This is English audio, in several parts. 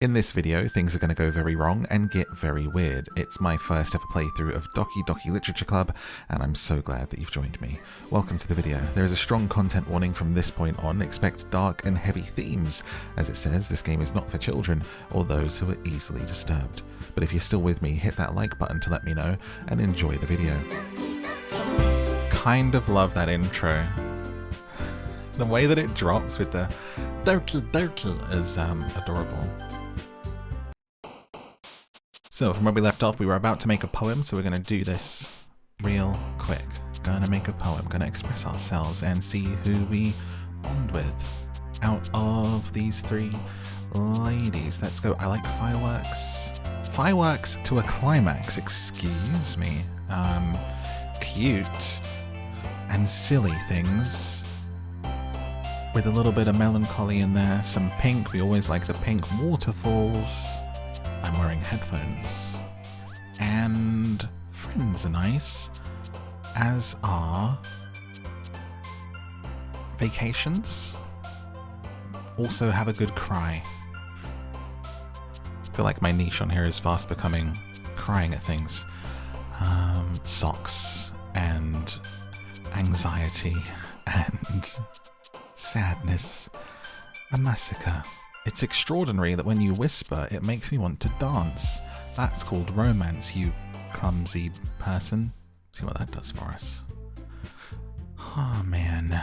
In this video, things are going to go very wrong and get very weird. It's my first ever playthrough of Doki Doki Literature Club, and I'm so glad that you've joined me. Welcome to the video. There is a strong content warning from this point on. Expect dark and heavy themes. As it says, this game is not for children or those who are easily disturbed. But if you're still with me, hit that like button to let me know, and enjoy the video. Kind of love that intro. The way that it drops with the Doki Doki is adorable. So from where we left off, we were about to make a poem, so we're going to do this real quick. Gonna make a poem, gonna express ourselves and see who we bond with out of these three ladies. Let's go. I like fireworks. Fireworks to a climax, excuse me. Cute and silly things with a little bit of melancholy in there. Some pink, we always like the pink waterfalls. I'm wearing headphones. And friends are nice, as are vacations. Also have a good cry. I feel like my niche on here is fast becoming crying at things. Socks and anxiety and sadness. A massacre. It's extraordinary that when you whisper, it makes me want to dance. That's called romance, you clumsy person. See what that does for us. Oh man.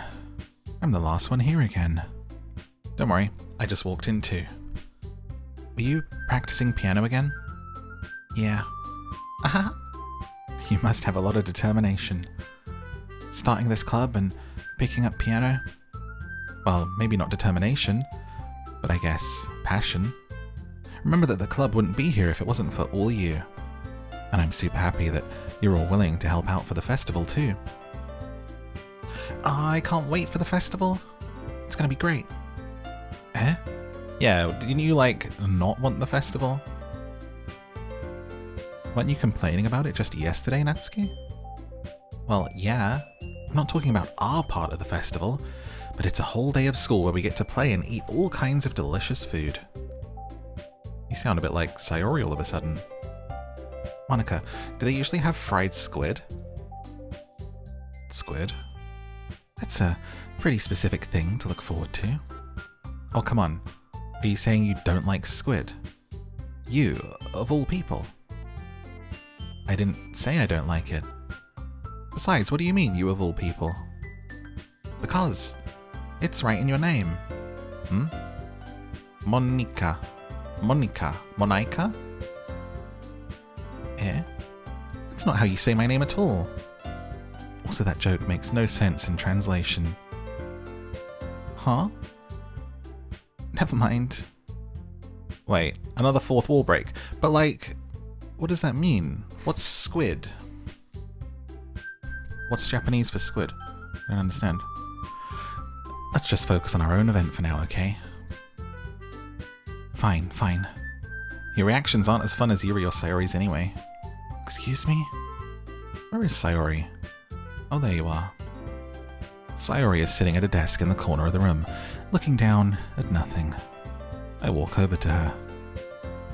I'm the last one here again. Don't worry, I just walked in too. Were you practicing piano again? Yeah. Aha. You must have a lot of determination. Starting this club and picking up piano? Well, maybe not determination, but I guess passion. Remember that the club wouldn't be here if it wasn't for all you. And I'm super happy that you're all willing to help out for the festival too. I can't wait for the festival. It's gonna be great. Eh? Yeah, didn't you not want the festival? Weren't you complaining about it just yesterday, Natsuki? Well, yeah. I'm not talking about our part of the festival, but it's a whole day of school where we get to play and eat all kinds of delicious food. You sound a bit like Sayori all of a sudden. Monika, do they usually have fried squid? Squid? That's a pretty specific thing to look forward to. Oh, come on. Are you saying you don't like squid? You, of all people. I didn't say I don't like it. Besides, what do you mean, you of all people? Because it's right in your name. Monika. Monika. Monika? Eh? That's not how you say my name at all. Also, that joke makes no sense in translation. Huh? Never mind. Wait, another fourth wall break. But what does that mean? What's squid? What's Japanese for squid? I don't understand. Let's just focus on our own event for now, okay? Fine, fine. Your reactions aren't as fun as Yuri or Sayori's anyway. Excuse me? Where is Sayori? Oh, there you are. Sayori is sitting at a desk in the corner of the room, looking down at nothing. I walk over to her.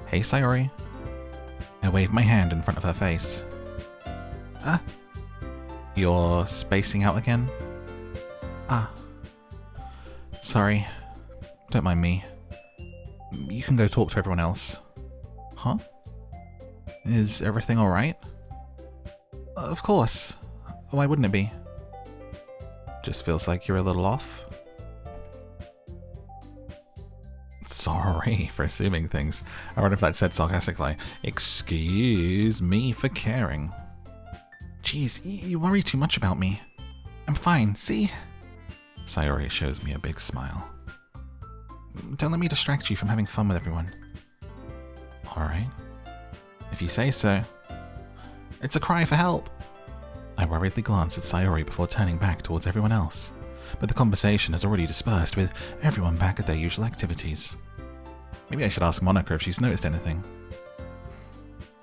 Hey, Sayori. I wave my hand in front of her face. Ah. You're spacing out again? Ah. Sorry. Don't mind me. You can go talk to everyone else. Huh? Is everything alright? Of course. Why wouldn't it be? Just feels like you're a little off. Sorry for assuming things. I wonder if that said sarcastically. Excuse me for caring. Jeez, you worry too much about me. I'm fine, see? Sayori shows me a big smile. Don't let me distract you from having fun with everyone. Alright. If you say so. It's a cry for help. I worriedly glance at Sayori before turning back towards everyone else, but the conversation has already dispersed with everyone back at their usual activities. Maybe I should ask Monika if she's noticed anything.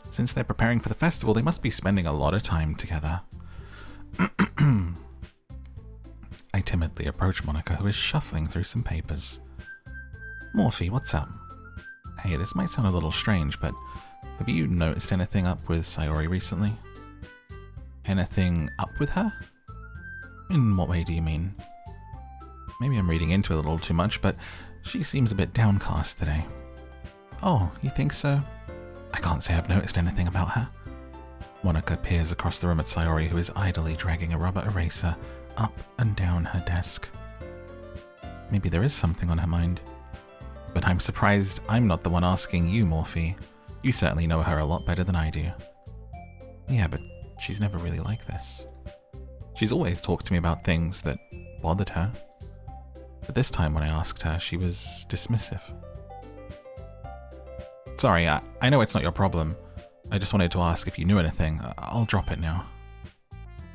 Since they're preparing for the festival, they must be spending a lot of time together. I timidly approach Monika, who is shuffling through some papers. Morphy, what's up? Hey, this might sound a little strange, but have you noticed anything up with Sayori recently? Anything up with her? In what way do you mean? Maybe I'm reading into it a little too much, but she seems a bit downcast today. Oh, you think so? I can't say I've noticed anything about her. Monika peers across the room at Sayori, who is idly dragging a rubber eraser up and down her desk. Maybe there is something on her mind. But I'm surprised I'm not the one asking you, Morphe. You certainly know her a lot better than I do. Yeah, but she's never really like this. She's always talked to me about things that bothered her. But this time when I asked her, she was dismissive. Sorry, I know it's not your problem. I just wanted to ask if you knew anything. I'll drop it now.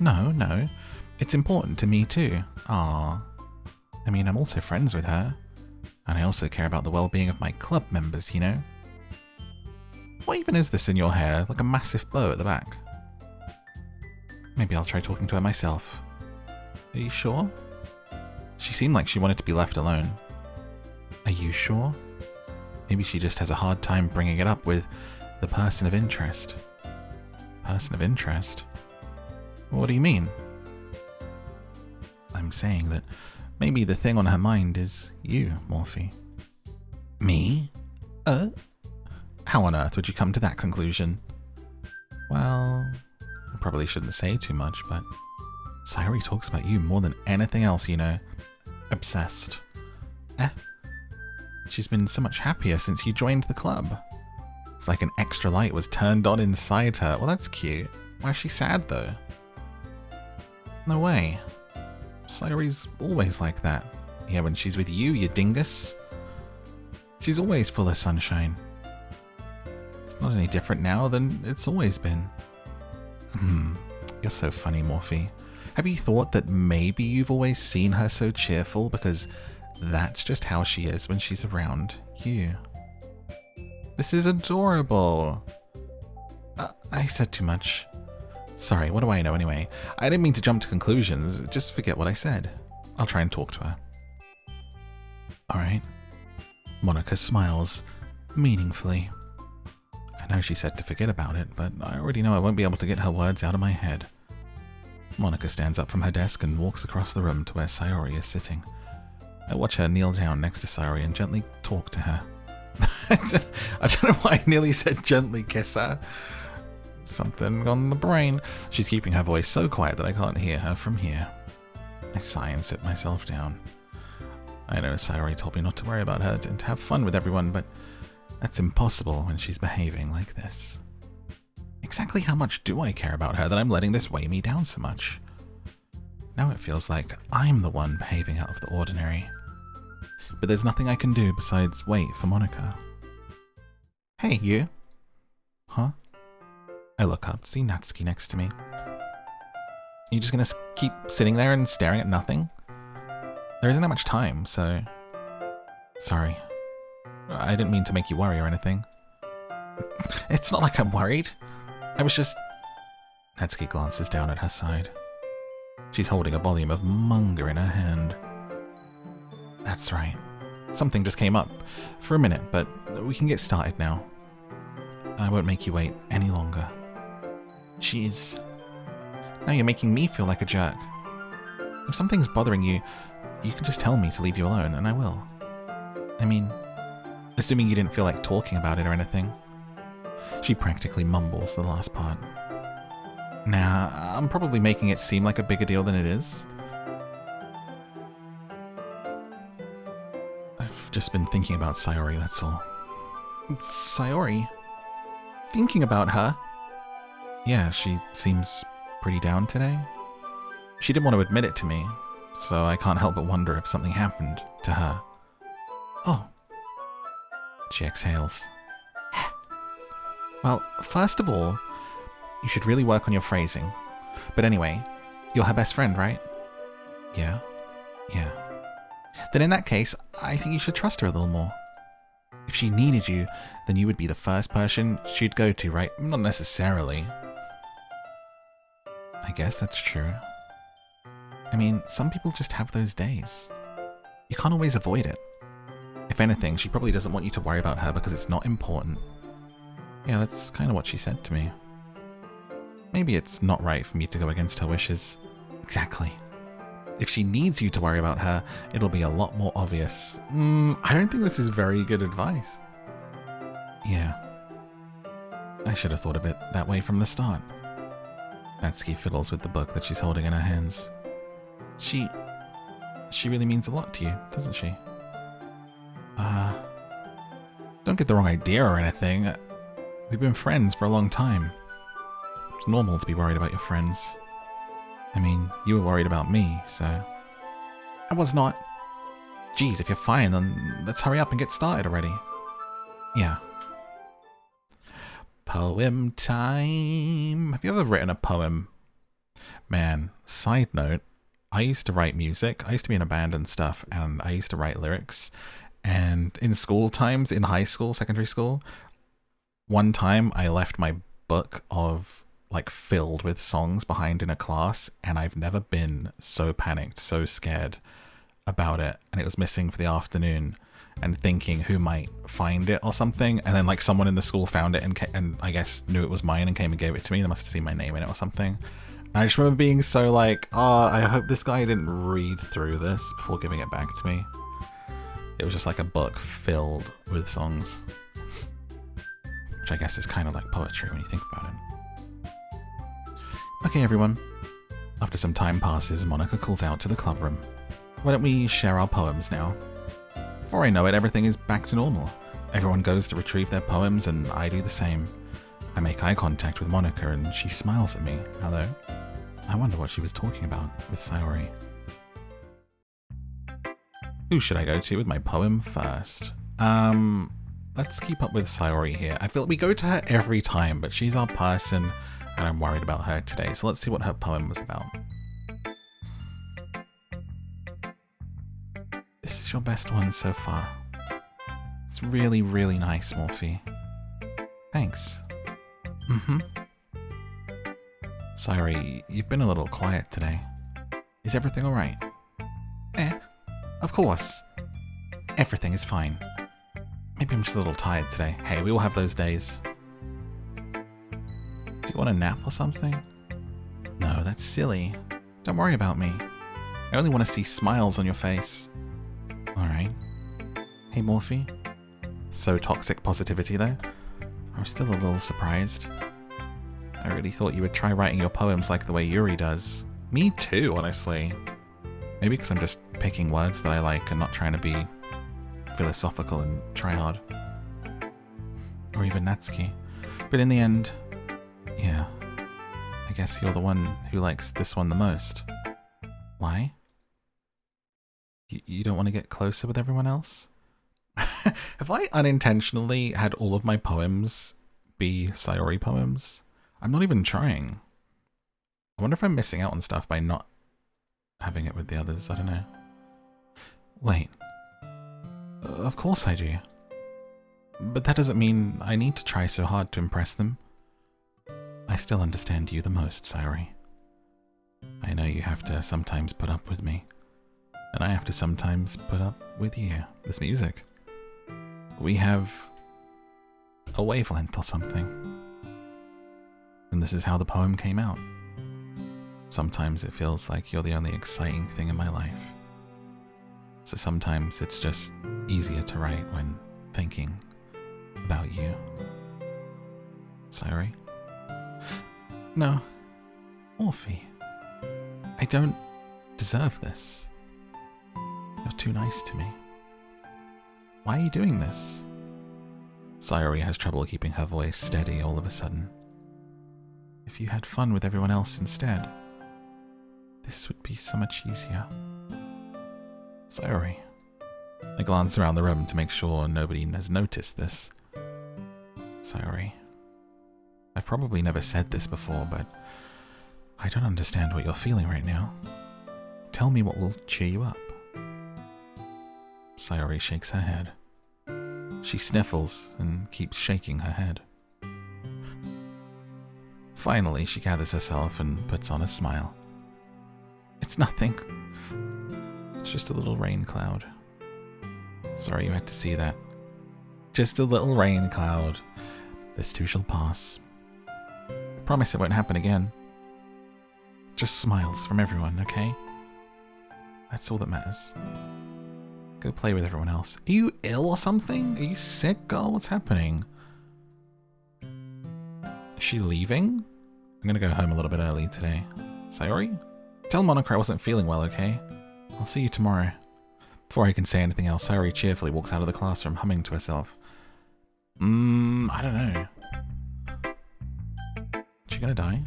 No. It's important to me too. Ah, I mean, I'm also friends with her. And I also care about the well-being of my club members, you know? What even is this in your hair? Like a massive bow at the back? Maybe I'll try talking to her myself. Are you sure? She seemed like she wanted to be left alone. Are you sure? Maybe she just has a hard time bringing it up with the person of interest. Person of interest? What do you mean? I'm saying that maybe the thing on her mind is you, Morphe. Me? How on earth would you come to that conclusion? Well, I probably shouldn't say too much, but Sayori talks about you more than anything else, you know. Obsessed. She's been so much happier since you joined the club. It's like an extra light was turned on inside her. Well, that's cute. Why is she sad, though? No way. Sayori's always like that. Yeah, when she's with you, you dingus. She's always full of sunshine. It's not any different now than it's always been. You're so funny, Morphe. Have you thought that maybe you've always seen her so cheerful because that's just how she is when she's around you? This is adorable. I said too much. Sorry, what do I know anyway? I didn't mean to jump to conclusions, just forget what I said. I'll try and talk to her. Alright. Monika smiles, meaningfully. I know she said to forget about it, but I already know I won't be able to get her words out of my head. Monika stands up from her desk and walks across the room to where Sayori is sitting. I watch her kneel down next to Sayori and gently talk to her. I don't know why I nearly said gently kiss her. Something on the brain. She's keeping her voice so quiet that I can't hear her from here. I sigh and sit myself down. I know Sayori told me not to worry about her and to have fun with everyone, but that's impossible when she's behaving like this. Exactly how much do I care about her that I'm letting this weigh me down so much? Now it feels like I'm the one behaving out of the ordinary. But there's nothing I can do besides wait for Monika. Hey, you. Huh? I look up, see Natsuki next to me. You just gonna keep sitting there and staring at nothing? There isn't that much time, so... Sorry. I didn't mean to make you worry or anything. It's not like I'm worried. I was just... Natsuki glances down at her side. She's holding a volume of manga in her hand. That's right. Something just came up. For a minute, but we can get started now. I won't make you wait any longer. Jeez. Now you're making me feel like a jerk. If something's bothering you, you can just tell me to leave you alone, and I will. I mean, assuming you didn't feel like talking about it or anything. She practically mumbles the last part. Nah, I'm probably making it seem like a bigger deal than it is. I've just been thinking about Sayori, that's all. Sayori? Thinking about her? Yeah, she seems pretty down today. She didn't want to admit it to me, so I can't help but wonder if something happened to her. Oh. She exhales. Well, first of all, you should really work on your phrasing. But anyway, you're her best friend, right? Yeah? Yeah. Then in that case, I think you should trust her a little more. If she needed you, then you would be the first person she'd go to, right? Not necessarily. I guess that's true. I mean, some people just have those days. You can't always avoid it. If anything, she probably doesn't want you to worry about her because it's not important. Yeah, that's kind of what she said to me. Maybe it's not right for me to go against her wishes. Exactly. If she needs you to worry about her, it'll be a lot more obvious. I don't think this is very good advice. Yeah. I should have thought of it that way from the start. Natsuki fiddles with the book that she's holding in her hands. She really means a lot to you, doesn't she? Don't get the wrong idea or anything. We've been friends for a long time. It's normal to be worried about your friends. I mean, you were worried about me, so... I was not. Geez, if you're fine, then let's hurry up and get started already. Yeah. Poem time. Have you ever written a poem? Man, side note, I used to write music. I used to be in a band and stuff, and I used to write lyrics. And in school times, in high school, secondary school, one time I left my book of, like, filled with songs behind in a class, and I've never been so panicked, so scared about it. And it was missing for the afternoon, and thinking who might find it or something. And then, like, someone in the school found it and I guess knew it was mine and came and gave it to me. They must have seen my name in it or something. And I just remember being so like, I hope this guy didn't read through this before giving it back to me. It was just like a book filled with songs. Which I guess is kind of like poetry when you think about it. Okay, everyone. After some time passes, Monika calls out to the clubroom. Why don't we share our poems now? Before I know it, everything is back to normal. Everyone goes to retrieve their poems, and I do the same. I make eye contact with Monika, and she smiles at me. Hello. I wonder what she was talking about with Sayori. Who should I go to with my poem first? Let's keep up with Sayori here. I feel we go to her every time, but she's our person, and I'm worried about her today. So let's see what her poem was about. This is your best one so far. It's really, really nice, Morphe. Thanks. Sayori, you've been a little quiet today. Is everything alright? Of course. Everything is fine. Maybe I'm just a little tired today. Hey, we all have those days. Do you want a nap or something? No, that's silly. Don't worry about me. I only want to see smiles on your face. Alright. Hey, Morphe. So toxic positivity, though. I'm still a little surprised. I really thought you would try writing your poems like the way Yuri does. Me too, honestly. Maybe because I'm just picking words that I like and not trying to be philosophical and try hard. Or even Natsuki. But in the end, yeah. I guess you're the one who likes this one the most. Why? You don't want to get closer with everyone else? Have I unintentionally had all of my poems be Sayori poems? I'm not even trying. I wonder if I'm missing out on stuff by not having it with the others. I don't know. Wait. Of course I do. But that doesn't mean I need to try so hard to impress them. I still understand you the most, Sayori. I know you have to sometimes put up with me. And I have to sometimes put up with you. This music. We have a wavelength or something. And this is how the poem came out. Sometimes it feels like you're the only exciting thing in my life. So sometimes it's just easier to write when thinking about you. Sayori? No. Morphe. I don't deserve this. You're too nice to me. Why are you doing this? Sayori has trouble keeping her voice steady all of a sudden. If you had fun with everyone else instead, this would be so much easier. Sayori. I glance around the room to make sure nobody has noticed this. Sayori. I've probably never said this before, but I don't understand what you're feeling right now. Tell me what will cheer you up. Sayori shakes her head. She sniffles and keeps shaking her head. Finally, she gathers herself and puts on a smile. It's nothing. It's just a little rain cloud. Sorry you had to see that. Just a little rain cloud. This too shall pass. I promise it won't happen again. Just smiles from everyone, okay? That's all that matters. Go play with everyone else. Are you ill or something? Are you sick, girl? What's happening? Is she leaving? I'm gonna go home a little bit early today. Sayori? Tell Monika I wasn't feeling well, okay? I'll see you tomorrow. Before I can say anything else, Sayori cheerfully walks out of the classroom, humming to herself. I don't know. Is she gonna die?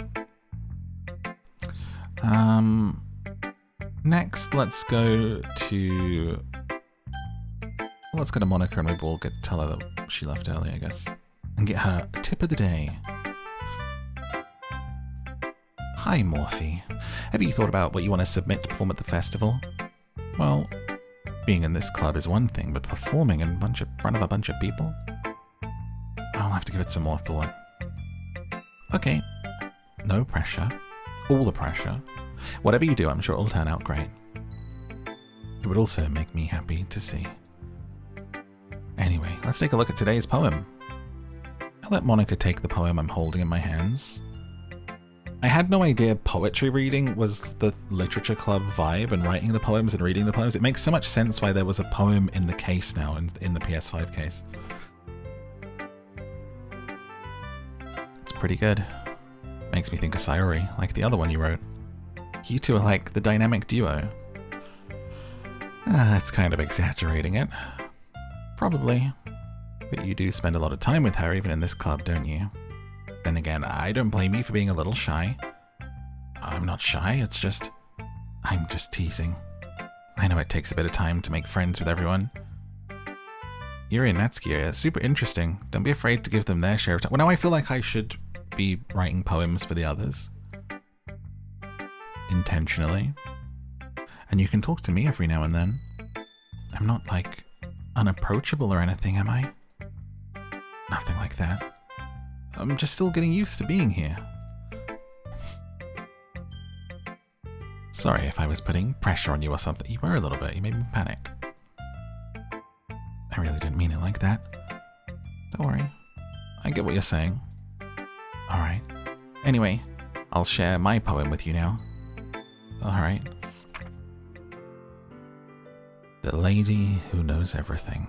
Next, let's go to Monika and we'll tell her that she left early, I guess. And get her tip of the day. Hi, Morphy. Have you thought about what you want to submit to perform at the festival? Well, being in this club is one thing, but performing in front of a bunch of people? I'll have to give it some more thought. Okay. No pressure. All the pressure. Whatever you do, I'm sure it'll turn out great. It would also make me happy to see. Anyway, let's take a look at today's poem. I'll let Monika take the poem I'm holding in my hands. I had no idea poetry reading was the literature club vibe, and writing the poems and reading the poems. It makes so much sense why there was a poem in the case now, in the PS5 case. It's pretty good. Makes me think of Sayori, like the other one you wrote. You two are like the dynamic duo. That's kind of exaggerating it. Probably. But you do spend a lot of time with her even in this club, don't you? Then again, I don't blame you for being a little shy. I'm not shy, I'm just teasing. I know it takes a bit of time to make friends with everyone. Yuri and Natsuki are super interesting. Don't be afraid to give them their share of time. Well, now I feel like I should be writing poems for the others. Intentionally. And you can talk to me every now and then. I'm not, like, unapproachable or anything, am I? Nothing like that. I'm just still getting used to being here. Sorry if I was putting pressure on you or something. You were a little bit. You made me panic. I really didn't mean it like that. Don't worry. I get what you're saying. Alright. Anyway, I'll share my poem with you now. Alright. The Lady Who Knows Everything.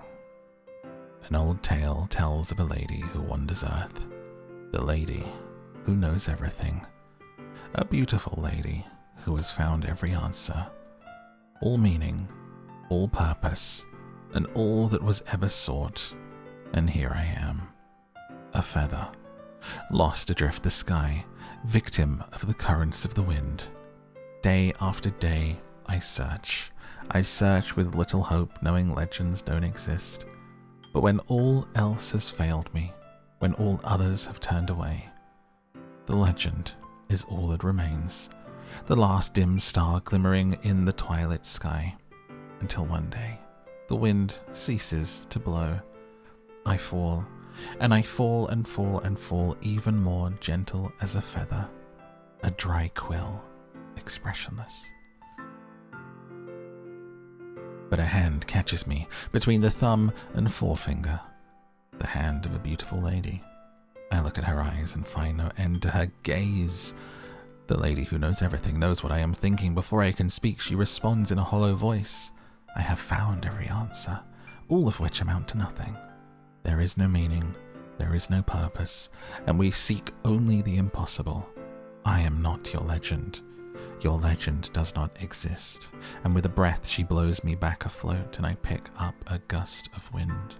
An old tale tells of a lady who wanders earth. The lady who knows everything. A beautiful lady who has found every answer. All meaning, all purpose, and all that was ever sought. And here I am. A feather. Lost adrift the sky, victim of the currents of the wind. Day after day, I search. I search with little hope, knowing legends don't exist. But when all else has failed me, when all others have turned away, the legend is all that remains, the last dim star glimmering in the twilight sky, until one day the wind ceases to blow. I fall, and I fall and fall and fall, even more gentle as a feather, a dry quill, expressionless. But a hand catches me between the thumb and forefinger, the hand of a beautiful lady. I look at her eyes and find no end to her gaze. The lady who knows everything knows what I am thinking. Before I can speak, she responds in a hollow voice. I have found every answer, all of which amount to nothing. There is no meaning, there is no purpose, and we seek only the impossible. I am not your legend. Your legend does not exist. And with a breath, she blows me back afloat, and I pick up a gust of wind.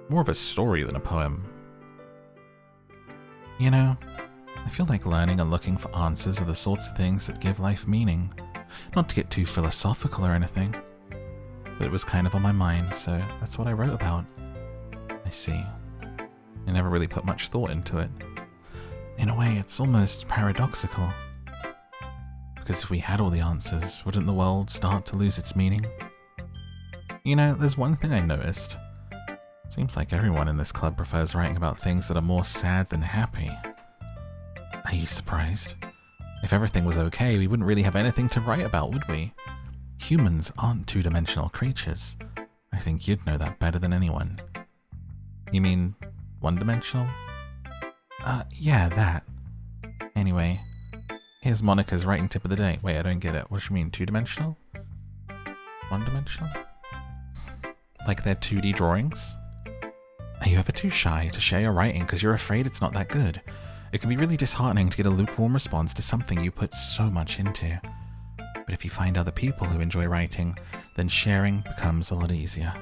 More of a story than a poem. You know, I feel like learning and looking for answers are the sorts of things that give life meaning. Not to get too philosophical or anything, but it was kind of on my mind, so that's what I wrote about. I see. I never really put much thought into it. In a way, it's almost paradoxical. Because if we had all the answers, wouldn't the world start to lose its meaning? You know, there's one thing I noticed. Seems like everyone in this club prefers writing about things that are more sad than happy. Are you surprised? If everything was okay, we wouldn't really have anything to write about, would we? Humans aren't two-dimensional creatures. I think you'd know that better than anyone. You mean one-dimensional? Yeah, that. Anyway, here's Monika's writing tip of the day. Wait, I don't get it. What does she mean? Two-dimensional? One-dimensional? Like they're 2D drawings? Are you ever too shy to share your writing because you're afraid it's not that good? It can be really disheartening to get a lukewarm response to something you put so much into. But if you find other people who enjoy writing, then sharing becomes a lot easier.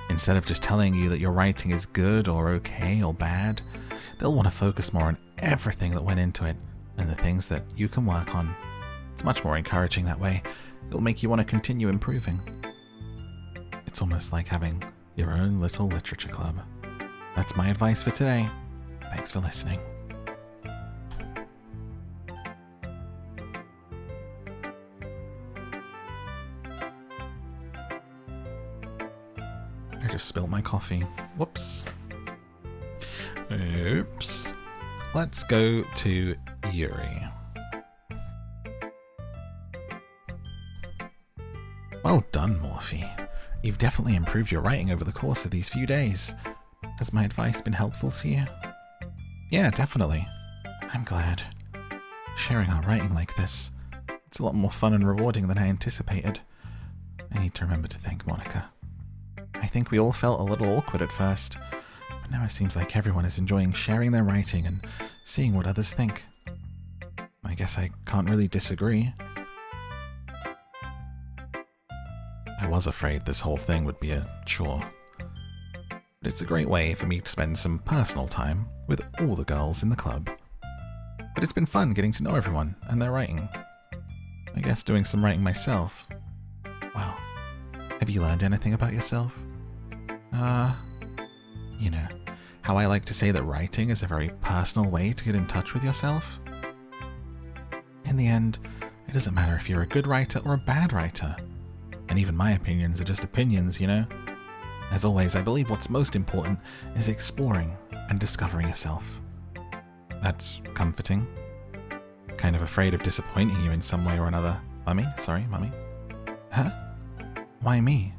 Instead of just telling you that your writing is good or okay or bad, they'll want to focus more on everything that went into it and the things that you can work on. It's much more encouraging that way. It'll make you want to continue improving. It's almost like having your own little literature club. That's my advice for today. Thanks for listening. I just spilled my coffee. Whoops. Oops. Let's go to Yuri. Well done, Morphe. You've definitely improved your writing over the course of these few days. Has my advice been helpful to you? Yeah, definitely. I'm glad. Sharing our writing like this, it's a lot more fun and rewarding than I anticipated. I need to remember to thank Monika. I think we all felt a little awkward at first, but now it seems like everyone is enjoying sharing their writing and seeing what others think. I guess I can't really disagree. I was afraid this whole thing would be a chore. But it's a great way for me to spend some personal time with all the girls in the club. But it's been fun getting to know everyone and their writing. I guess doing some writing myself. Well, have you learned anything about yourself? You know, how I like to say that writing is a very personal way to get in touch with yourself. In the end, it doesn't matter if you're a good writer or a bad writer. And even my opinions are just opinions, you know? As always, I believe what's most important is exploring and discovering yourself. That's comforting. Kind of afraid of disappointing you in some way or another. Mummy? Sorry, Mummy? Huh? Why me?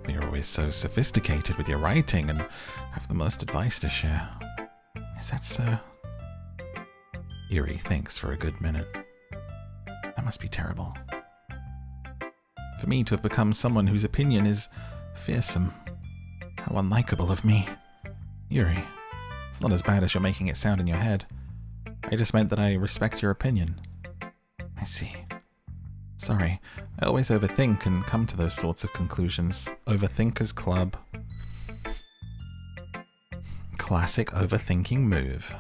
You're always so sophisticated with your writing and have the most advice to share. Is that so? Yuri thinks for a good minute. That must be terrible. For me to have become someone whose opinion is fearsome. How unlikable of me. Yuri, it's not as bad as you're making it sound in your head. I just meant that I respect your opinion. I see. Sorry, I always overthink and come to those sorts of conclusions. Overthinkers Club. Classic overthinking move.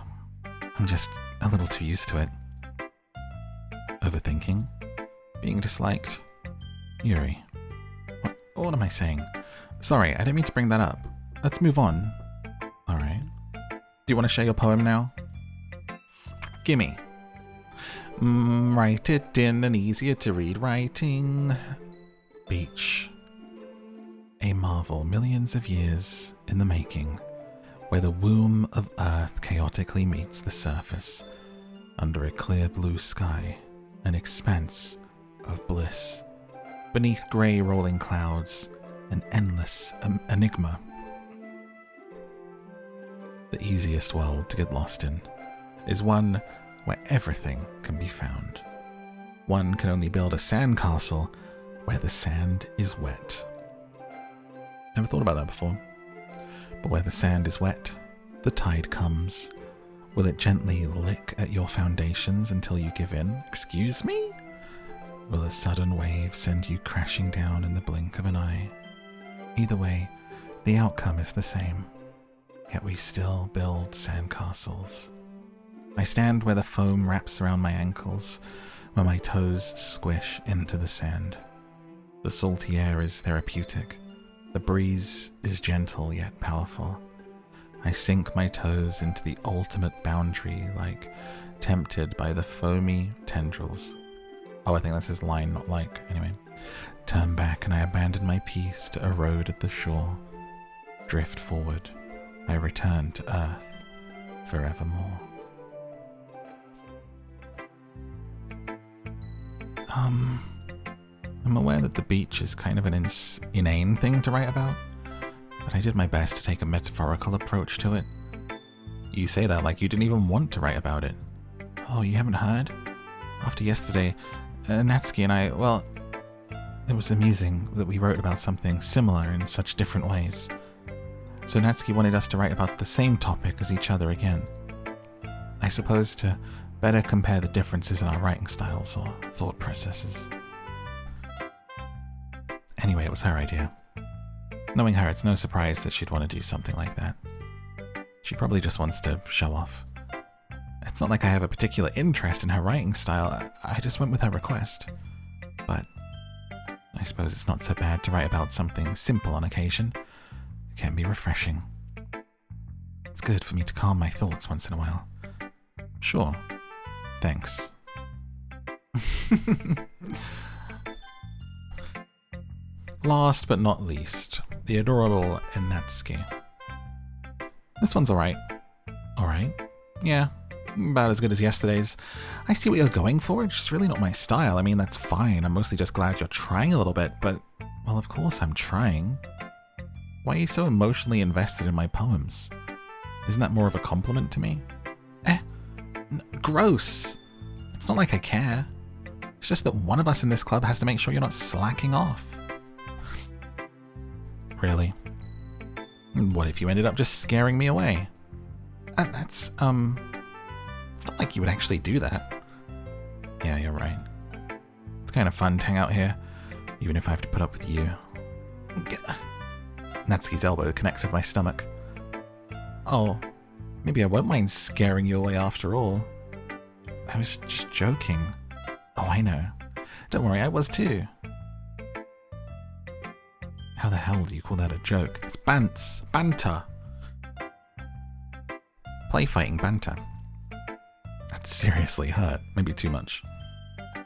I'm just a little too used to it. Overthinking? Being disliked? Yuri. What am I saying? Sorry, I didn't mean to bring that up. Let's move on. Alright. Do you want to share your poem now? Gimme. Write it in an easier to read writing. Beach. A marvel millions of years in the making, where the womb of Earth chaotically meets the surface, under a clear blue sky, an expanse of bliss. Beneath grey rolling clouds, an endless enigma. The easiest world to get lost in is one where everything can be found. One can only build a sandcastle where the sand is wet. Never thought about that before. But where the sand is wet, the tide comes. Will it gently lick at your foundations until you give in? Excuse me? Will a sudden wave send you crashing down in the blink of an eye? Either way, the outcome is the same. Yet we still build sandcastles. I stand where the foam wraps around my ankles, where my toes squish into the sand. The salty air is therapeutic. The breeze is gentle yet powerful. I sink my toes into the ultimate boundary, like tempted by the foamy tendrils. Oh, I think that's his line, not like. Anyway. Turn back and I abandon my peace to erode at the shore. Drift forward. I return to earth forevermore. I'm aware that the beach is kind of an inane thing to write about, but I did my best to take a metaphorical approach to it. You say that like you didn't even want to write about it. Oh, you haven't heard? After yesterday, Natsuki and I, well, it was amusing that we wrote about something similar in such different ways. So Natsuki wanted us to write about the same topic as each other again. I suppose to better compare the differences in our writing styles or thought processes. Anyway, it was her idea. Knowing her, it's no surprise that she'd want to do something like that. She probably just wants to show off. It's not like I have a particular interest in her writing style, I just went with her request. But I suppose it's not so bad to write about something simple on occasion. It can be refreshing. It's good for me to calm my thoughts once in a while. Sure. Thanks. Last but not least, the adorable Natsuki. This one's alright. Alright? Yeah, about as good as yesterday's. I see what you're going for, it's just really not my style. I mean, that's fine. I'm mostly just glad you're trying a little bit, but, well, of course I'm trying. Why are you so emotionally invested in my poems? Isn't that more of a compliment to me? Gross. It's not like I care. It's just that one of us in this club has to make sure you're not slacking off. Really? What if you ended up just scaring me away? It's not like you would actually do that. Yeah, you're right. It's kind of fun to hang out here, even if I have to put up with you. Natsuki's elbow connects with my stomach. Oh, maybe I won't mind scaring you away after all. I was just joking. Oh, I know. Don't worry, I was too. How the hell do you call that a joke? It's banter. Play fighting banter. That seriously hurt. Maybe too much.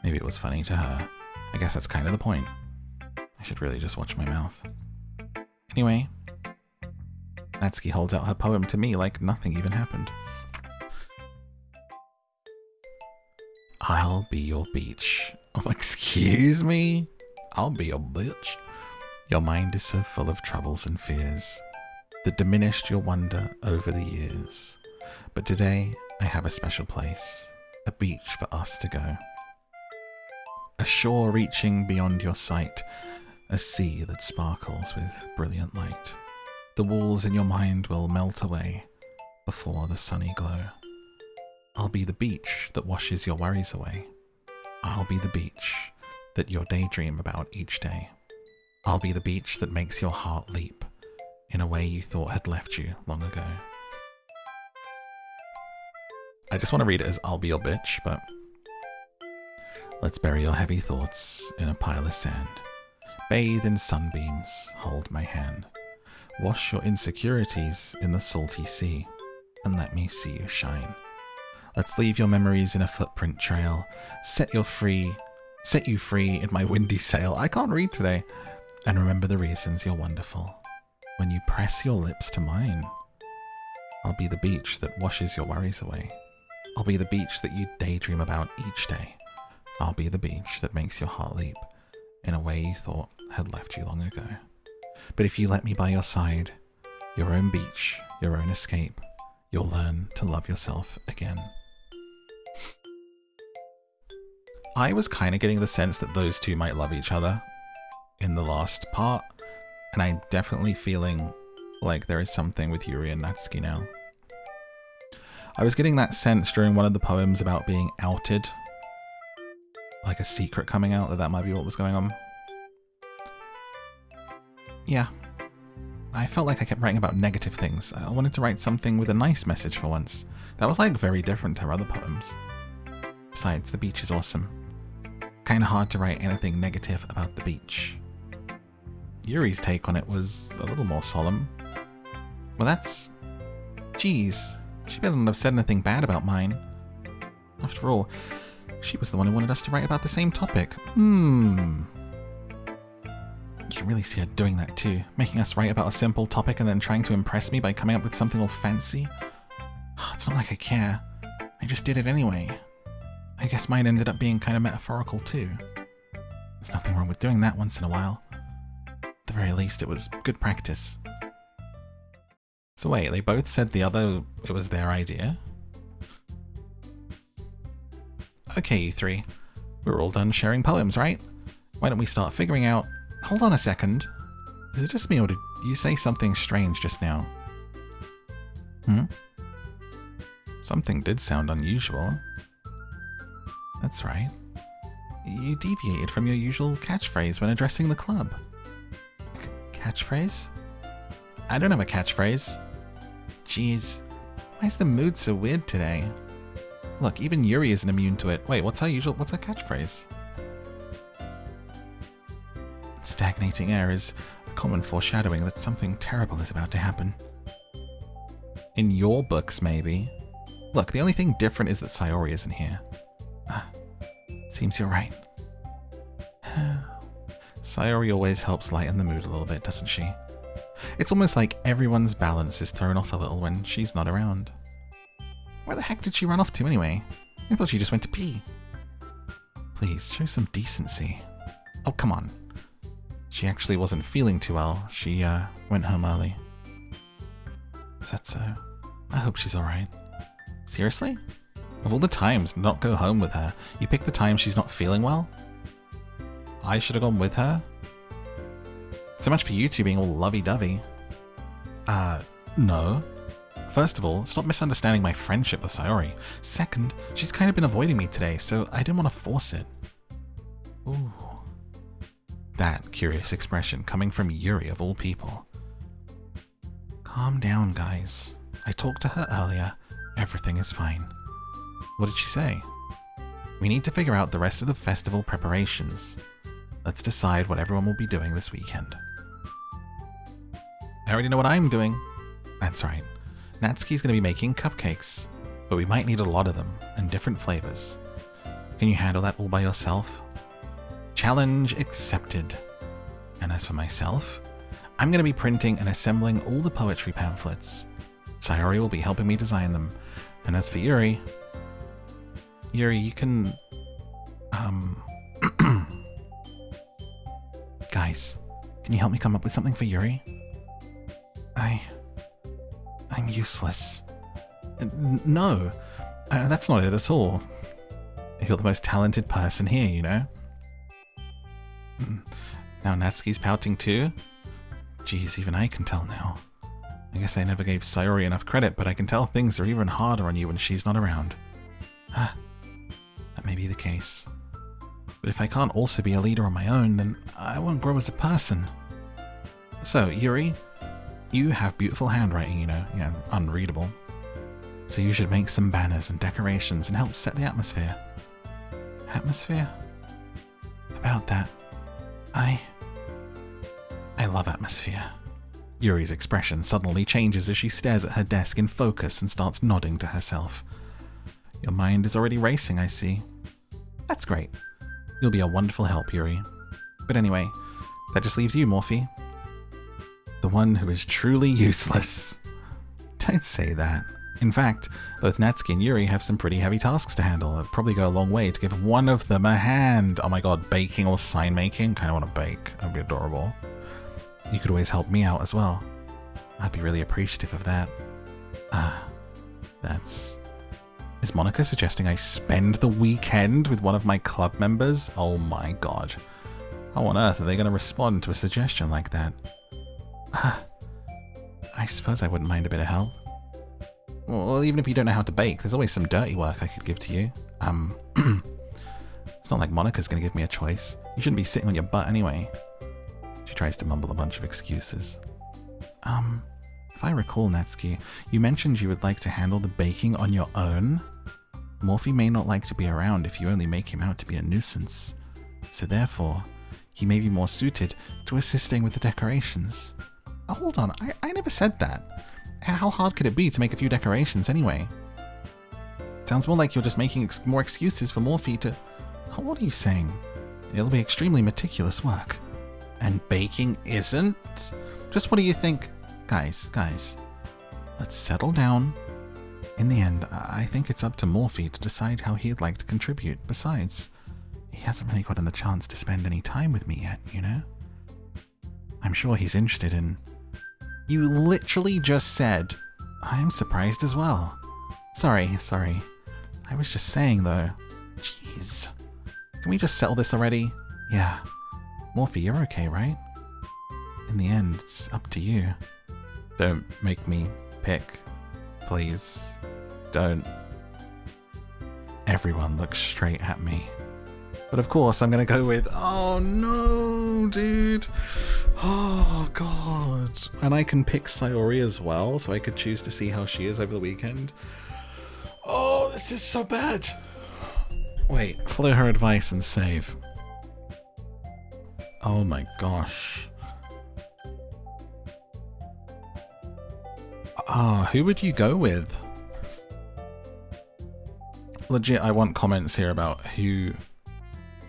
Maybe it was funny to her. I guess that's kind of the point. I should really just watch my mouth. Anyway, Natsuki holds out her poem to me like nothing even happened. I'll be your beach. Oh, excuse me? I'll be your bitch. Your mind is so full of troubles and fears that diminished your wonder over the years. But today, I have a special place, a beach for us to go. A shore reaching beyond your sight, a sea that sparkles with brilliant light. The walls in your mind will melt away before the sunny glow. I'll be the beach that washes your worries away. I'll be the beach that you daydream about each day. I'll be the beach that makes your heart leap in a way you thought had left you long ago. I just want to read it as I'll be your bitch, but let's bury your heavy thoughts in a pile of sand. Bathe in sunbeams, hold my hand. Wash your insecurities in the salty sea, and let me see you shine. Let's leave your memories in a footprint trail. Set you free in my windy sail. I can't read today. And remember the reasons you're wonderful. When you press your lips to mine, I'll be the beach that washes your worries away. I'll be the beach that you daydream about each day. I'll be the beach that makes your heart leap in a way you thought had left you long ago. But if you let me by your side, your own beach, your own escape, you'll learn to love yourself again. I was kind of getting the sense that those two might love each other in the last part, and I'm definitely feeling like there is something with Yuri and Natsuki now. I was getting that sense during one of the poems about being outed, like a secret coming out, that might be what was going on. Yeah, I felt like I kept writing about negative things. I wanted to write something with a nice message for once. That was like very different to her other poems. Besides, the beach is awesome. Kinda hard to write anything negative about the beach. Yuri's take on it was a little more solemn. Well, that's... Geez, she better not have said anything bad about mine. After all, she was the one who wanted us to write about the same topic. You can really see her doing that too, making us write about a simple topic and then trying to impress me by coming up with something all fancy. It's not like I care. I just did it anyway. I guess mine ended up being kind of metaphorical too. There's nothing wrong with doing that once in a while. At the very least, it was good practice. So wait, they both said it was their idea? Okay, you three. We're all done sharing poems, right? Why don't we start figuring out... Hold on a second. Is it just me, or did you say something strange just now? Something did sound unusual. That's right. You deviated from your usual catchphrase when addressing the club. Catchphrase? I don't have a catchphrase. Jeez, why is the mood so weird today? Look, even Yuri isn't immune to it. Wait, what's our catchphrase? Stagnating air is a common foreshadowing that something terrible is about to happen. In your books, maybe. Look, the only thing different is that Sayori isn't here. Seems you're right. Sayori always helps lighten the mood a little bit, doesn't she? It's almost like everyone's balance is thrown off a little when she's not around. Where the heck did she run off to anyway? I thought she just went to pee. Please, show some decency. Oh, come on. She actually wasn't feeling too well. She, went home early. Is that so? I hope she's alright. Seriously? Of all the times to not go home with her, you pick the time she's not feeling well? I should have gone with her? So much for you two being all lovey-dovey. No. First of all, stop misunderstanding my friendship with Sayori. Second, she's kind of been avoiding me today, so I didn't want to force it. Ooh. That curious expression coming from Yuri of all people. Calm down, guys. I talked to her earlier. Everything is fine. What did she say? We need to figure out the rest of the festival preparations. Let's decide what everyone will be doing this weekend. I already know what I'm doing. That's right. Natsuki's going to be making cupcakes, but we might need a lot of them and different flavors. Can you handle that all by yourself? Challenge accepted. And as for myself, I'm going to be printing and assembling all the poetry pamphlets. Sayori will be helping me design them. And as for Yuri, you can... Guys, can you help me come up with something for Yuri? I'm useless. No, that's not it at all. You're the most talented person here, you know? Now Natsuki's pouting too? Geez, even I can tell now. I guess I never gave Sayori enough credit, but I can tell things are even harder on you when she's not around. That may be the case. But if I can't also be a leader on my own, then I won't grow as a person. So, Yuri, you have beautiful handwriting, you know, unreadable. So you should make some banners and decorations and help set the atmosphere. Atmosphere? About that, I love atmosphere. Yuri's expression suddenly changes as she stares at her desk in focus and starts nodding to herself. Your mind is already racing, I see. That's great. You'll be a wonderful help, Yuri. But anyway, that just leaves you, Morphe. The one who is truly useless. Don't say that. In fact, both Natsuki and Yuri have some pretty heavy tasks to handle. It'll probably go a long way to give one of them a hand. Oh my god, baking or sign making? Kinda wanna bake. That'd be adorable. You could always help me out as well. I'd be really appreciative of that. Is Monika suggesting I spend the weekend with one of my club members? Oh my god. How on earth are they going to respond to a suggestion like that? I suppose I wouldn't mind a bit of help. Well, even if you don't know how to bake, there's always some dirty work I could give to you. It's not like Monika's going to give me a choice. You shouldn't be sitting on your butt anyway. She tries to mumble a bunch of excuses. If I recall, Natsuki, you mentioned you would like to handle the baking on your own? Morphe may not like to be around if you only make him out to be a nuisance. So therefore, he may be more suited to assisting with the decorations. Oh, hold on, I never said that. How hard could it be to make a few decorations anyway? Sounds more like you're just making more excuses for Morphe to... Oh, what are you saying? It'll be extremely meticulous work. And baking isn't? Just what do you think? Guys, let's settle down. In the end, I think it's up to Morphe to decide how he'd like to contribute. Besides, he hasn't really gotten the chance to spend any time with me yet, you know? I'm sure he's interested in... You literally just said, I'm surprised as well. Sorry. I was just saying, though. Jeez. Can we just settle this already? Yeah. Morphe, you're okay, right? In the end, it's up to you. Don't make me pick. Please. Don't. Everyone looks straight at me. But of course, I'm gonna go with, oh no, dude. Oh god. And I can pick Sayori as well, so I could choose to see how she is over the weekend. Oh, this is so bad. Wait, follow her advice and save. Oh my gosh. Who would you go with? Legit, I want comments here about who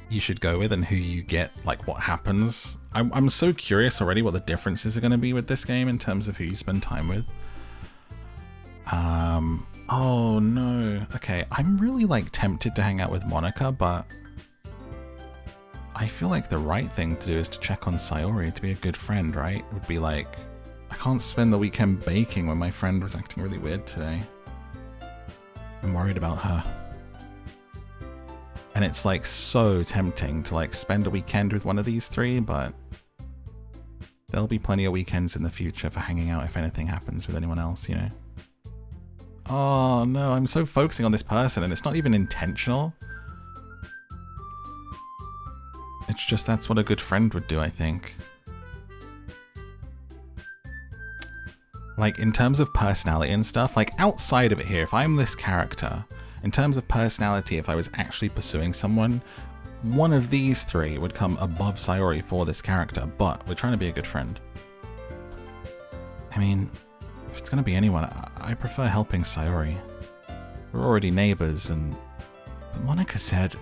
you should go with and who you get, like what happens. I'm so curious already what the differences are going to be with this game in terms of who you spend time with. Oh no. Okay, I'm really like tempted to hang out with Monika, but I feel like the right thing to do is to check on Sayori to be a good friend, right? It would be like, I can't spend the weekend baking when my friend was acting really weird today. I'm worried about her. And it's like so tempting to like spend a weekend with one of these three, but there'll be plenty of weekends in the future for hanging out if anything happens with anyone else, you know? Oh no, I'm so focusing on this person and it's not even intentional. It's just that's what a good friend would do, I think. Like in terms of personality and stuff, like outside of it here, if I'm this character, in terms of personality, if I was actually pursuing someone, one of these three would come above Sayori for this character, but we're trying to be a good friend. I mean, if it's going to be anyone, I prefer helping Sayori. We're already neighbors and... But Monika said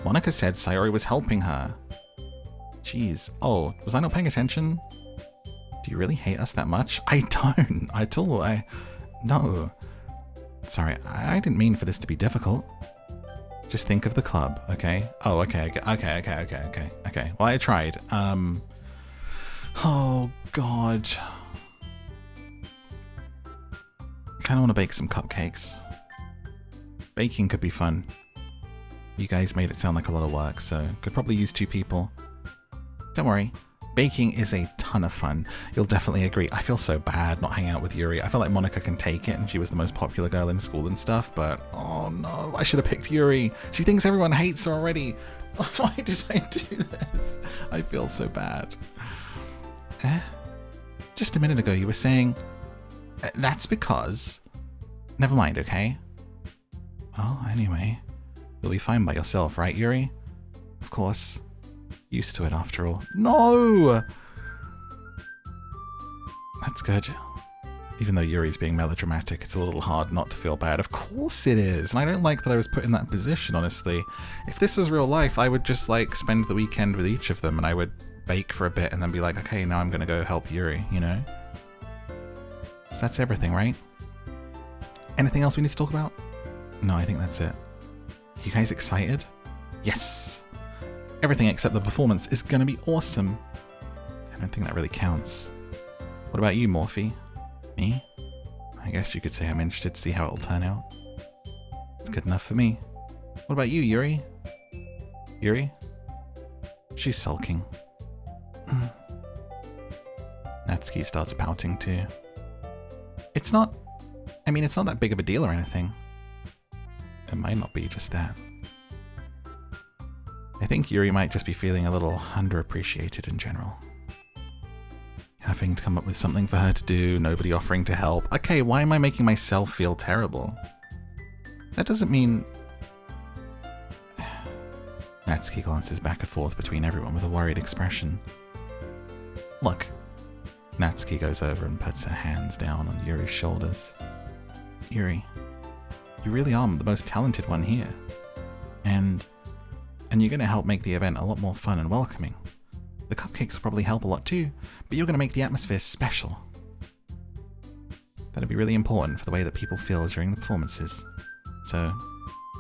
Sayori was helping her. Jeez. Oh, was I not paying attention? Do you really hate us that much? I don't at all. No. Sorry, I didn't mean for this to be difficult. Just think of the club, okay? Oh, okay. Well, I tried. Oh, God. I kind of want to bake some cupcakes. Baking could be fun. You guys made it sound like a lot of work, so could probably use 2 people. Don't worry. Baking is a ton of fun. You'll definitely agree. I feel so bad not hanging out with Yuri. I feel like Monika can take it and she was the most popular girl in school and stuff, but oh no, I should have picked Yuri. She thinks everyone hates her already. Why did I do this? I feel so bad. Just a minute ago you were saying, that's because... Never mind, okay? Oh, anyway. You'll be fine by yourself, right, Yuri? Of course. Used to it after all. No! That's good. Even though Yuri's being melodramatic, it's a little hard not to feel bad. Of course it is! And I don't like that I was put in that position, honestly. If this was real life, I would just, like, spend the weekend with each of them and I would bake for a bit and then be like, okay, now I'm gonna go help Yuri, you know? So that's everything, right? Anything else we need to talk about? No, I think that's it. You guys excited? Yes! Everything except the performance is gonna be awesome. I don't think that really counts. What about you, Morphe? Me? I guess you could say I'm interested to see how it'll turn out. It's good enough for me. What about you, Yuri? Yuri? She's sulking. Natsuki starts pouting too. It's not that big of a deal or anything. It might not be just that. I think Yuri might just be feeling a little underappreciated in general. Having to come up with something for her to do, nobody offering to help. Okay, why am I making myself feel terrible? That doesn't mean... Natsuki glances back and forth between everyone with a worried expression. Look. Natsuki goes over and puts her hands down on Yuri's shoulders. Yuri, you really are the most talented one here. And you're going to help make the event a lot more fun and welcoming. The cupcakes will probably help a lot too, but you're going to make the atmosphere special. That'll be really important for the way that people feel during the performances. So,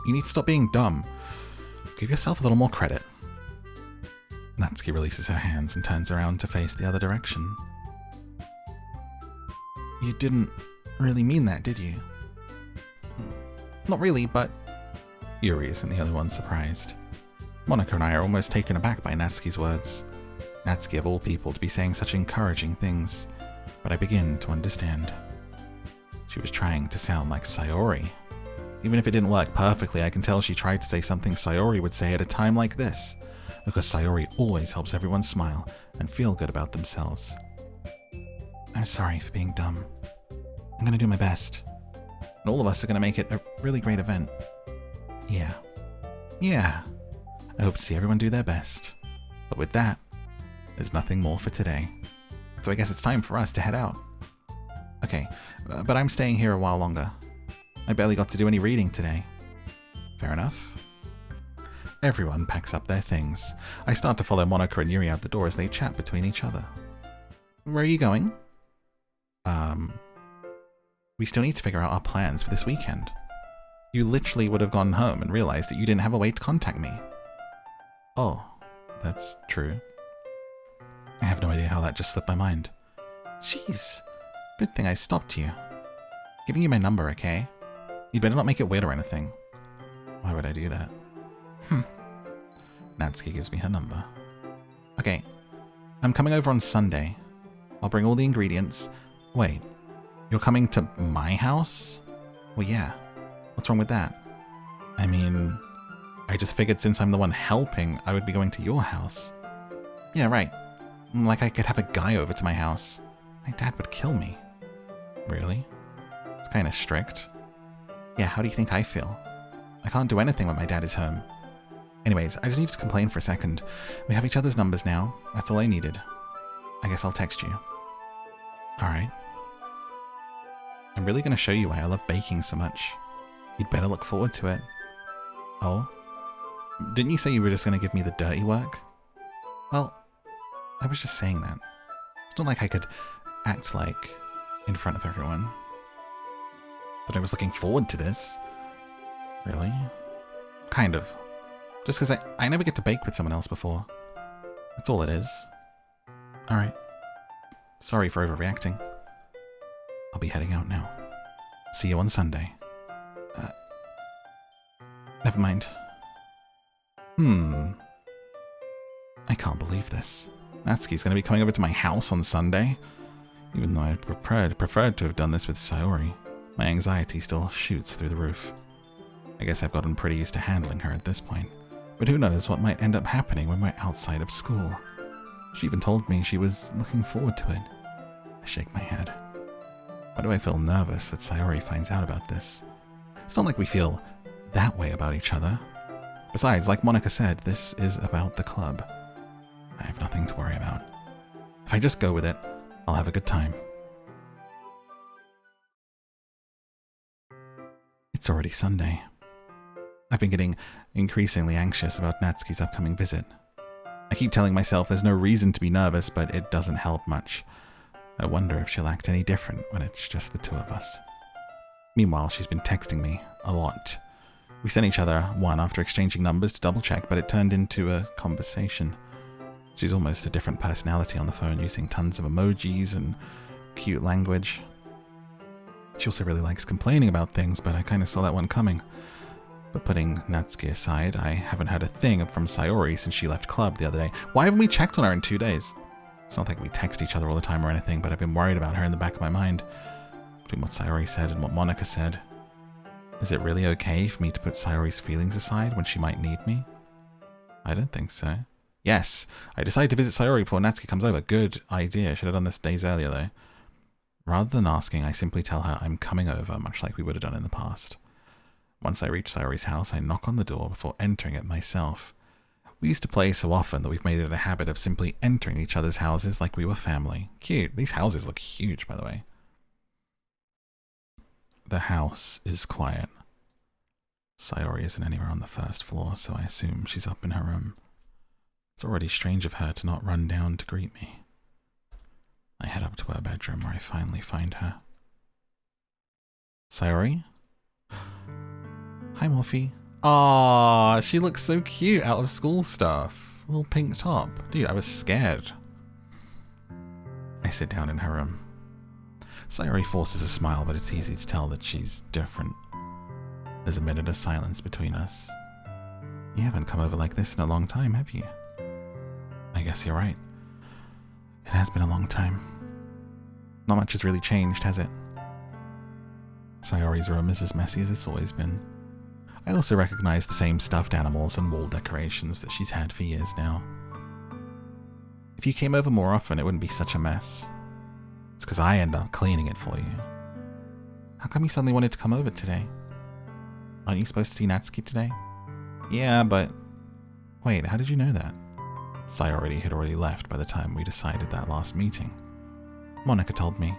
you need to stop being dumb. give yourself a little more credit. Natsuki releases her hands and turns around to face the other direction. You didn't really mean that, did you? Not really, but... Yuri isn't the only one surprised. Monika and I are almost taken aback by Natsuki's words. Natsuki, of all people, to be saying such encouraging things. But I begin to understand. She was trying to sound like Sayori. Even if it didn't work perfectly, I can tell she tried to say something Sayori would say at a time like this. Because Sayori always helps everyone smile and feel good about themselves. I'm sorry for being dumb. I'm gonna do my best. And all of us are gonna make it a really great event. Yeah. I hope to see everyone do their best. But with that, there's nothing more for today. So I guess it's time for us to head out. Okay, but I'm staying here a while longer. I barely got to do any reading today. Fair enough. Everyone packs up their things. I start to follow Monika and Yuri out the door as they chat between each other. Where are you going? We still need to figure out our plans for this weekend. You literally would have gone home and realized that you didn't have a way to contact me. Oh, that's true. I have no idea how that just slipped my mind. Jeez, good thing I stopped you. Giving you my number, okay? You'd better not make it weird or anything. Why would I do that? Natsuki gives me her number. Okay, I'm coming over on Sunday. I'll bring all the ingredients. Wait, you're coming to my house? Well, yeah. What's wrong with that? I mean, I just figured since I'm the one helping, I would be going to your house. Yeah, right. Like I could have a guy over to my house. My dad would kill me. Really? It's kind of strict. Yeah, how do you think I feel? I can't do anything when my dad is home. Anyways, I just need to complain for a second. We have each other's numbers now. That's all I needed. I guess I'll text you. Alright. I'm really going to show you why I love baking so much. You'd better look forward to it. Oh? Didn't you say you were just going to give me the dirty work? Well, I was just saying that. It's not like I could act like, in front of everyone, that I was looking forward to this. Really? Kind of. Just because I never get to bake with someone else before. That's all it is. Alright. Sorry for overreacting. I'll be heading out now. See you on Sunday. Never mind. I can't believe this. Natsuki's going to be coming over to my house on Sunday. Even though I preferred to have done this with Sayori, my anxiety still shoots through the roof. I guess I've gotten pretty used to handling her at this point. But who knows what might end up happening when we're outside of school. She even told me she was looking forward to it. I shake my head. Why do I feel nervous that Sayori finds out about this? It's not like we feel that way about each other. Besides, like Monika said, this is about the club. I have nothing to worry about. If I just go with it, I'll have a good time. It's already Sunday. I've been getting increasingly anxious about Natsuki's upcoming visit. I keep telling myself there's no reason to be nervous, but it doesn't help much. I wonder if she'll act any different when it's just the two of us. Meanwhile, she's been texting me a lot. We sent each other one after exchanging numbers to double check, but it turned into a conversation. She's almost a different personality on the phone, using tons of emojis and cute language. She also really likes complaining about things, but I kind of saw that one coming. But putting Natsuki aside, I haven't heard a thing from Sayori since she left club the other day. Why haven't we checked on her in 2 days? It's not like we text each other all the time or anything, but I've been worried about her in the back of my mind. Between what Sayori said and what Monika said. Is it really okay for me to put Sayori's feelings aside when she might need me? I don't think so. Yes, I decided to visit Sayori before Natsuki comes over. Good idea. Should have done this days earlier, though. Rather than asking, I simply tell her I'm coming over, much like we would have done in the past. Once I reach Sayori's house, I knock on the door before entering it myself. We used to play so often that we've made it a habit of simply entering each other's houses like we were family. Cute. These houses look huge, by the way. The house is quiet. Sayori isn't anywhere on the first floor, so I assume she's up in her room. It's already strange of her to not run down to greet me. I head up to her bedroom where I finally find her. Sayori? Hi, Morphe. Aw, she looks so cute out of school stuff. Little pink top. Dude, I was scared. I sit down in her room. Sayori forces a smile, but it's easy to tell that she's different. There's a minute of silence between us. You haven't come over like this in a long time, have you? I guess you're right. It has been a long time. Not much has really changed, has it? Sayori's room is as messy as it's always been. I also recognize the same stuffed animals and wall decorations that she's had for years now. If you came over more often, it wouldn't be such a mess. It's because I end up cleaning it for you. How come you suddenly wanted to come over today? Aren't you supposed to see Natsuki today? Yeah, but... Wait, how did you know that? Sayori had already left by the time we decided that last meeting. Monika told me.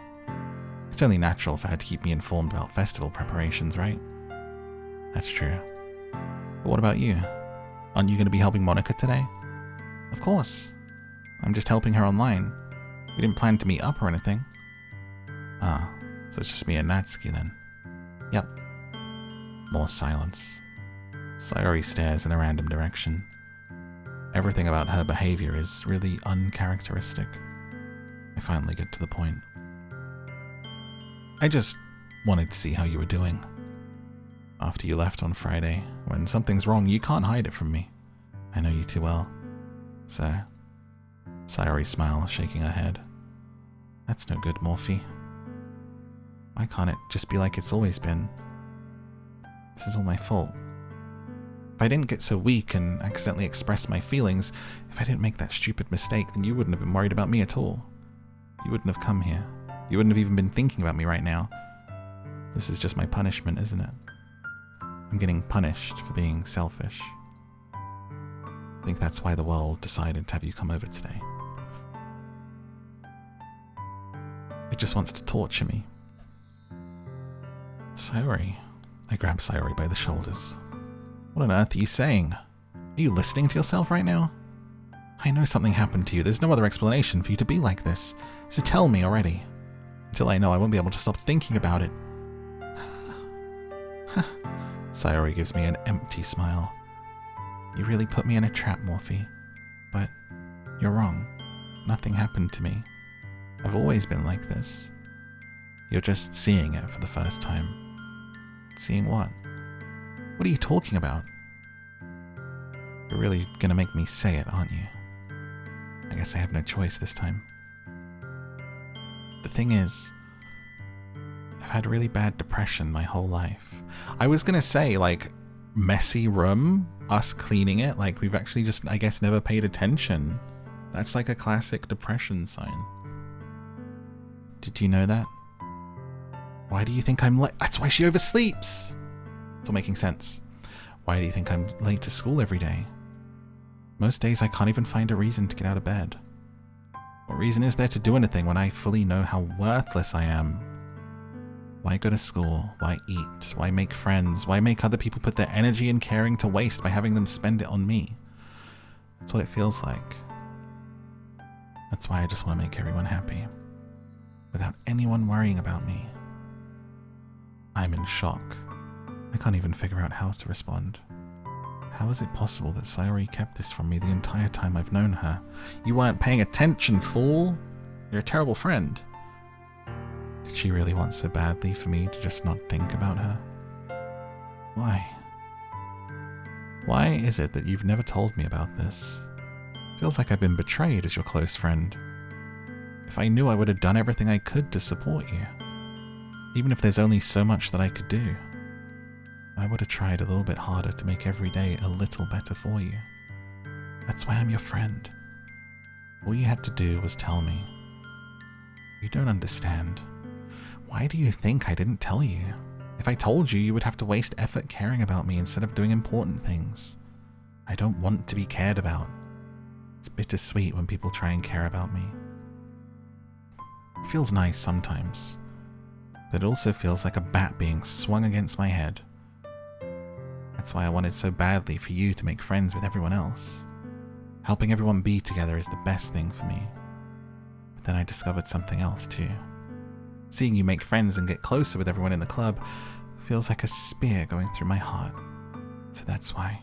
It's only natural for her to keep me informed about festival preparations, right? That's true. But what about you? Aren't you going to be helping Monika today? Of course. I'm just helping her online. We didn't plan to meet up or anything. Ah, so it's just me and Natsuki then. Yep. More silence. Sayori stares in a random direction. Everything about her behavior is really uncharacteristic. I finally get to the point. I just wanted to see how you were doing. After you left on Friday, when something's wrong, you can't hide it from me. I know you too well. So, Sayori smiles, shaking her head. That's no good, Morphe. Why can't it just be like it's always been? This is all my fault. If I didn't get so weak and accidentally express my feelings, if I didn't make that stupid mistake, then you wouldn't have been worried about me at all. You wouldn't have come here. You wouldn't have even been thinking about me right now. This is just my punishment, isn't it? I'm getting punished for being selfish. I think that's why the world decided to have you come over today. It just wants to torture me. Sayori. I grab Sayori by the shoulders. What on earth are you saying? Are you listening to yourself right now? I know something happened to you. There's no other explanation for you to be like this. So tell me already. Until I know, I won't be able to stop thinking about it. Sayori gives me an empty smile. You really put me in a trap, Morphe. But you're wrong. Nothing happened to me. I've always been like this. You're just seeing it for the first time. Seeing what? What are you talking about? You're really gonna make me say it, aren't you? I guess I have no choice this time. The thing is, I've had really bad depression my whole life. I was gonna say, like, messy room, us cleaning it, like we've actually just, I guess, never paid attention. That's like a classic depression sign. Did you know that? Why do you think I'm late? That's why she oversleeps! It's all making sense. Why do you think I'm late to school every day? Most days I can't even find a reason to get out of bed. What reason is there to do anything when I fully know how worthless I am? Why go to school? Why eat? Why make friends? Why make other people put their energy and caring to waste by having them spend it on me? That's what it feels like. That's why I just want to make everyone happy, without anyone worrying about me. I'm in shock. I can't even figure out how to respond. How is it possible that Sayori kept this from me the entire time I've known her? You weren't paying attention, fool! You're a terrible friend. Did she really want so badly for me to just not think about her? Why? Why is it that you've never told me about this? Feels like I've been betrayed as your close friend. If I knew, I would have done everything I could to support you. Even if there's only so much that I could do. I would have tried a little bit harder to make every day a little better for you. That's why I'm your friend. All you had to do was tell me. You don't understand. Why do you think I didn't tell you? If I told you, you would have to waste effort caring about me instead of doing important things. I don't want to be cared about. It's bittersweet when people try and care about me. It feels nice sometimes, but it also feels like a bat being swung against my head. That's why I wanted so badly for you to make friends with everyone else. Helping everyone be together is the best thing for me. But then I discovered something else too. Seeing you make friends and get closer with everyone in the club feels like a spear going through my heart. So that's why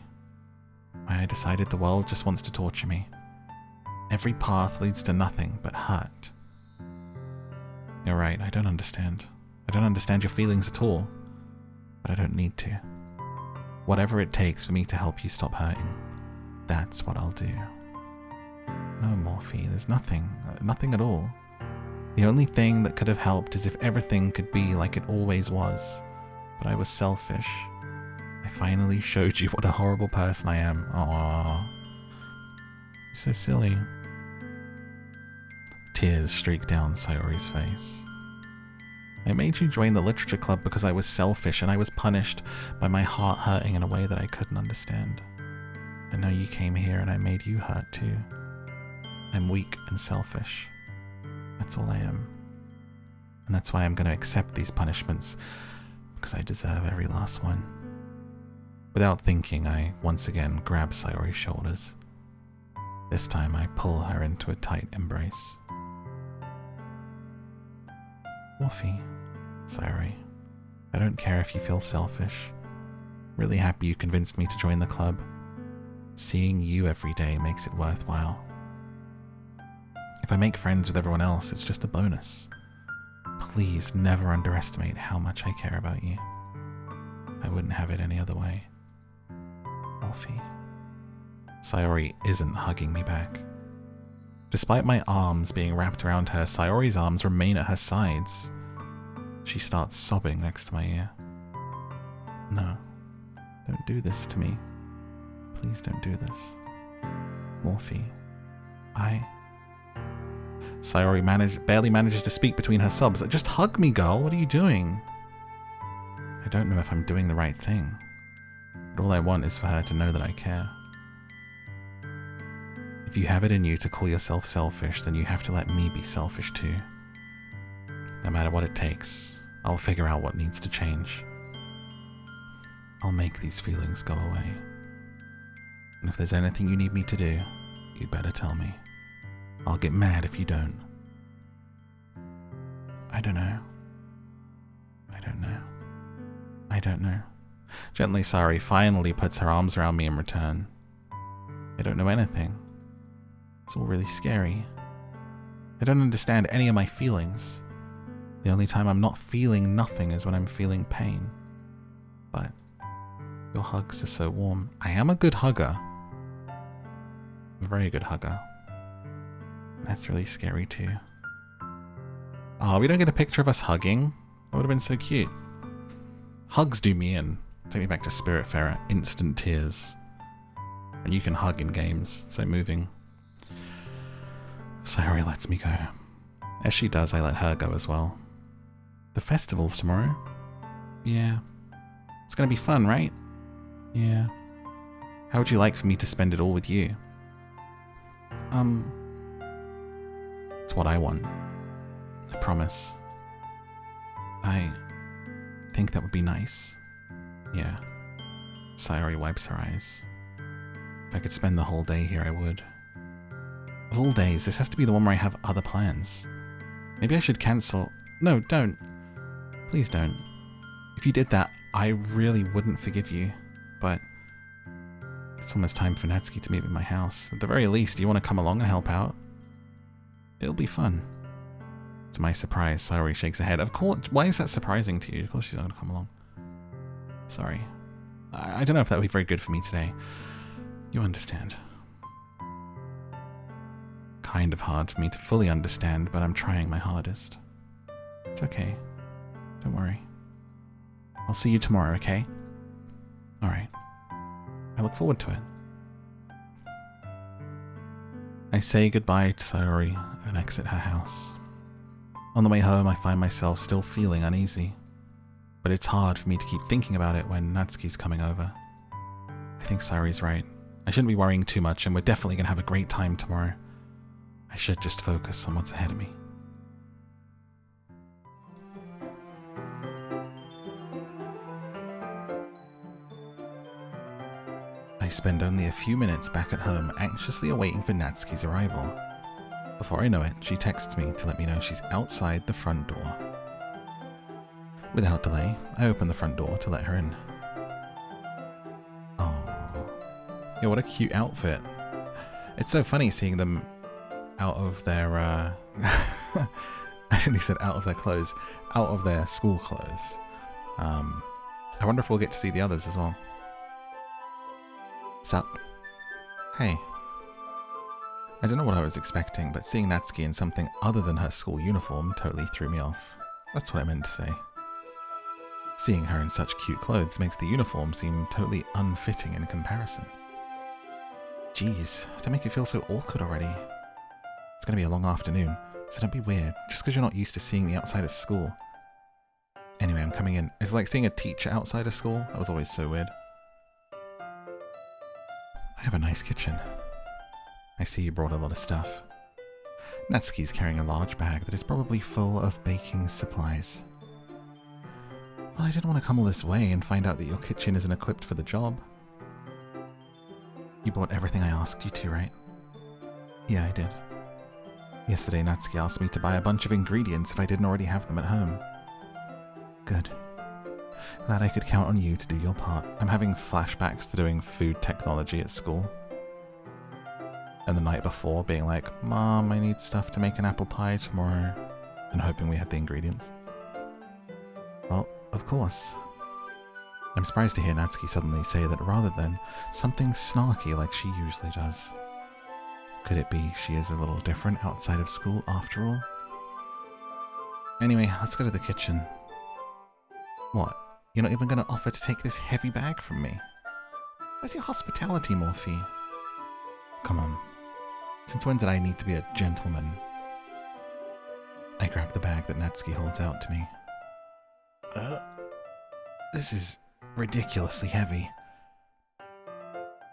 I decided the world just wants to torture me. Every path leads to nothing but hurt. You're right, I don't understand. I don't understand your feelings at all. But I don't need to. Whatever it takes for me to help you stop hurting, that's what I'll do. No, Morphe, there's nothing at all. The only thing that could have helped is if everything could be like it always was. But I was selfish. I finally showed you what a horrible person I am. Aww. You're so silly. Tears streaked down Sayori's face. I made you join the literature club because I was selfish and I was punished by my heart hurting in a way that I couldn't understand. And now you came here and I made you hurt too. I'm weak and selfish. That's all I am. And that's why I'm going to accept these punishments, because I deserve every last one. Without thinking, I once again grab Sayori's shoulders. This time I pull her into a tight embrace. Morphe, Sayori, I don't care if you feel selfish. Really happy you convinced me to join the club. Seeing you every day makes it worthwhile. If I make friends with everyone else, it's just a bonus. Please never underestimate how much I care about you. I wouldn't have it any other way. Morphe. Sayori isn't hugging me back. Despite my arms being wrapped around her, Sayori's arms remain at her sides. She starts sobbing next to my ear. No, don't do this to me. Please don't do this. Morphe, Sayori barely manages to speak between her sobs. Just hug me, girl. What are you doing? I don't know if I'm doing the right thing, but all I want is for her to know that I care. If you have it in you to call yourself selfish, then you have to let me be selfish too. No matter what it takes, I'll figure out what needs to change. I'll make these feelings go away. And if there's anything you need me to do, you'd better tell me. I'll get mad if you don't. I don't know. Gently, Sayori finally puts her arms around me in return. I don't know anything. It's all really scary. I don't understand any of my feelings. The only time I'm not feeling nothing is when I'm feeling pain. But your hugs are so warm. I am a good hugger. A very good hugger. That's really scary too. Oh, we don't get a picture of us hugging? That would have been so cute. Hugs do me in. Take me back to Spiritfarer. Instant tears. And you can hug in games. So moving. Sayori lets me go. As she does, I let her go as well. The festival's tomorrow? Yeah. It's gonna be fun, right? Yeah. How would you like for me to spend it all with you? It's what I want. I promise. I think that would be nice. Yeah. Sayori wipes her eyes. If I could spend the whole day here, I would. Of all days, this has to be the one where I have other plans. Maybe I should cancel. No, don't. Please don't. If you did that, I really wouldn't forgive you. But it's almost time for Natsuki to meet me at my house. At the very least, do you want to come along and help out? It'll be fun. To my surprise, Sayori shakes her head. Of course, why is that surprising to you? Of course she's not going to come along. Sorry. I don't know if that would be very good for me today. You understand. Kind of hard for me to fully understand, but I'm trying my hardest. It's okay. Don't worry. I'll see you tomorrow, okay? Alright. I look forward to it. I say goodbye to Sayori and exit her house. On the way home, I find myself still feeling uneasy. But it's hard for me to keep thinking about it when Natsuki's coming over. I think Sayori's right. I shouldn't be worrying too much, and we're definitely going to have a great time tomorrow. I should just focus on what's ahead of me. I spend only a few minutes back at home, anxiously awaiting for Natsuki's arrival. Before I know it, she texts me to let me know she's outside the front door. Without delay, I open the front door to let her in. Oh, Yeah, what a cute outfit. It's so funny seeing them out of their, I nearly said out of their clothes, out of their school clothes. I wonder if we'll get to see the others as well. Sup? Hey. I don't know what I was expecting, but seeing Natsuki in something other than her school uniform totally threw me off. That's what I meant to say. Seeing her in such cute clothes makes the uniform seem totally unfitting in comparison. Jeez, don't make it feel so awkward already. It's gonna be a long afternoon, so don't be weird, just because you're not used to seeing me outside of school. Anyway, I'm coming in. It's like seeing a teacher outside of school. That was always so weird. I have a nice kitchen. I see you brought a lot of stuff. Natsuki's carrying a large bag that is probably full of baking supplies. Well, I didn't want to come all this way and find out that your kitchen isn't equipped for the job. You bought everything I asked you to, right? Yeah, I did. Yesterday, Natsuki asked me to buy a bunch of ingredients if I didn't already have them at home. Good. Glad I could count on you to do your part. I'm having flashbacks to doing food technology at school. And the night before being like, Mom, I need stuff to make an apple pie tomorrow. And hoping we had the ingredients. Well, of course. I'm surprised to hear Natsuki suddenly say that rather than something snarky like she usually does. Could it be she is a little different outside of school after all? Anyway, let's go to the kitchen. What? You're not even going to offer to take this heavy bag from me? Where's your hospitality, Morphe? Come on. Since when did I need to be a gentleman? I grab the bag that Natsuki holds out to me. This is ridiculously heavy.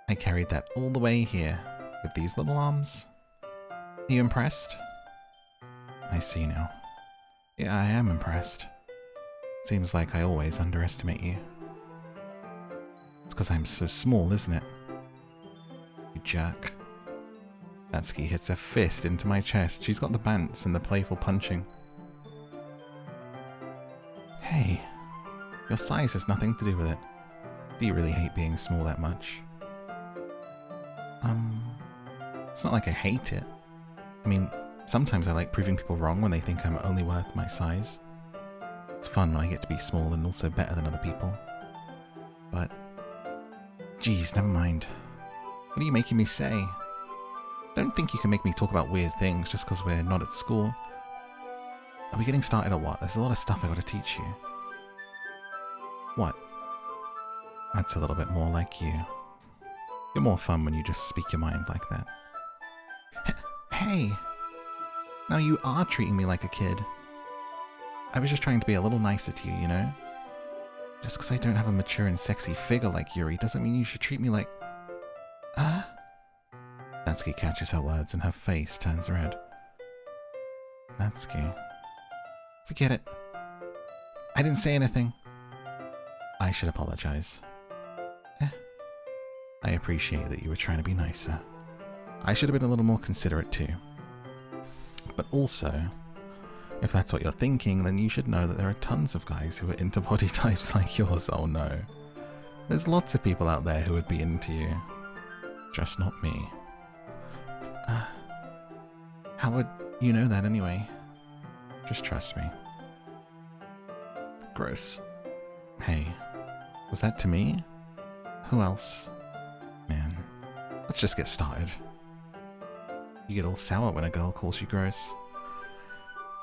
I carried that all the way here, with these little arms. Are you impressed? I see now. Yeah, I am impressed. Seems like I always underestimate you. It's because I'm so small, isn't it? You jerk. Natsuki hits a fist into my chest. She's got the bants and the playful punching. Hey, your size has nothing to do with it. Do you really hate being small that much? It's not like I hate it. I mean, sometimes I like proving people wrong when they think I'm only worth my size. It's fun when I get to be small and also better than other people. But, geez, never mind. What are you making me say? Don't think you can make me talk about weird things just because we're not at school. Are we getting started or what? There's a lot of stuff I gotta teach you. What? That's a little bit more like you. You're more fun when you just speak your mind like that. Hey! Now you are treating me like a kid. I was just trying to be a little nicer to you, you know? Just because I don't have a mature and sexy figure like Yuri doesn't mean you should treat me like... Natsuki catches her words and her face turns red. Natsuki... Forget it. I didn't say anything. I should apologize. I appreciate that you were trying to be nicer. I should have been a little more considerate too. But also, if that's what you're thinking, then you should know that there are tons of guys who are into body types like yours. Oh no. There's lots of people out there who would be into you. Just not me. How would you know that anyway? Just trust me. Gross. Hey, was that to me? Who else? Man, let's just get started. You get all sour when a girl calls you gross.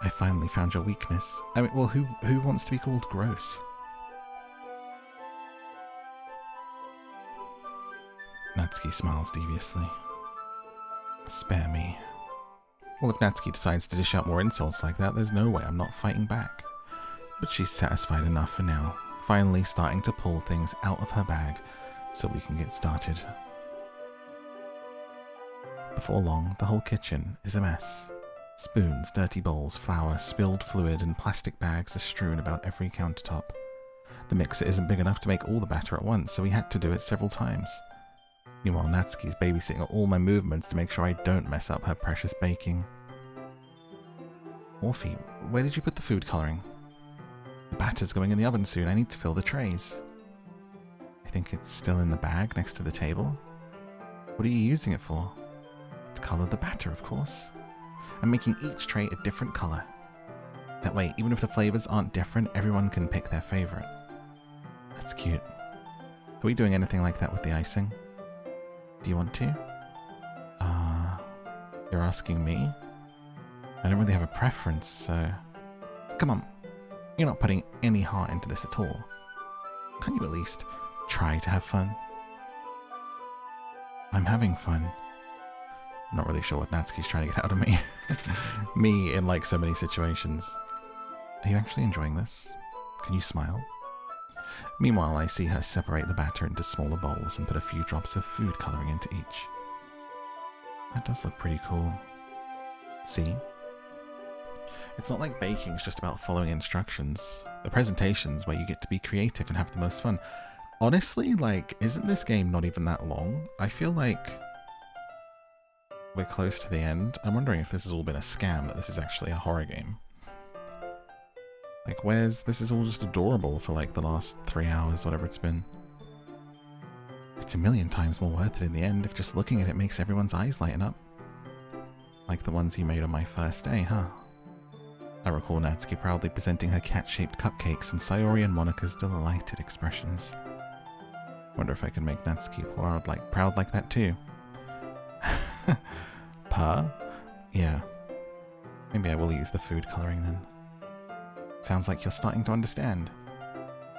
I finally found your weakness. I mean, well, who wants to be called gross? Natsuki smiles deviously. Spare me. Well, if Natsuki decides to dish out more insults like that, there's no way I'm not fighting back. But she's satisfied enough for now, finally starting to pull things out of her bag so we can get started. Before long, the whole kitchen is a mess. Spoons, dirty bowls, flour, spilled fluid, and plastic bags are strewn about every countertop. The mixer isn't big enough to make all the batter at once, so we had to do it several times. Meanwhile, Natsuki's babysitting all my movements to make sure I don't mess up her precious baking. Morphe, where did you put the food colouring? The batter's going in the oven soon. I need to fill the trays. I think it's still in the bag next to the table. What are you using it for? To color the batter, of course. I'm making each tray a different color. That way, even if the flavors aren't different, everyone can pick their favorite. That's cute. Are we doing anything like that with the icing? Do you want to? You're asking me? I don't really have a preference, so... Come on. You're not putting any heart into this at all. Can't you at least try to have fun? I'm having fun. Not really sure what Natsuki's trying to get out of me. Me in like so many situations. Are you actually enjoying this? Can you smile? Meanwhile, I see her separate the batter into smaller bowls and put a few drops of food coloring into each. That does look pretty cool. See? It's not like baking's just about following instructions. The presentation's where you get to be creative and have the most fun. Honestly, like, isn't this game not even that long? I feel like we're close to the end. I'm wondering if this has all been a scam, that this is actually a horror game. Like, this is all just adorable for like the last 3 hours, whatever it's been. It's a million times more worth it in the end if just looking at it makes everyone's eyes lighten up. Like the ones you made on my first day, huh? I recall Natsuki proudly presenting her cat-shaped cupcakes and Sayori and Monika's delighted expressions. Wonder if I can make Natsuki proud like that too. Purr? Yeah. Maybe I will use the food coloring then. Sounds like you're starting to understand.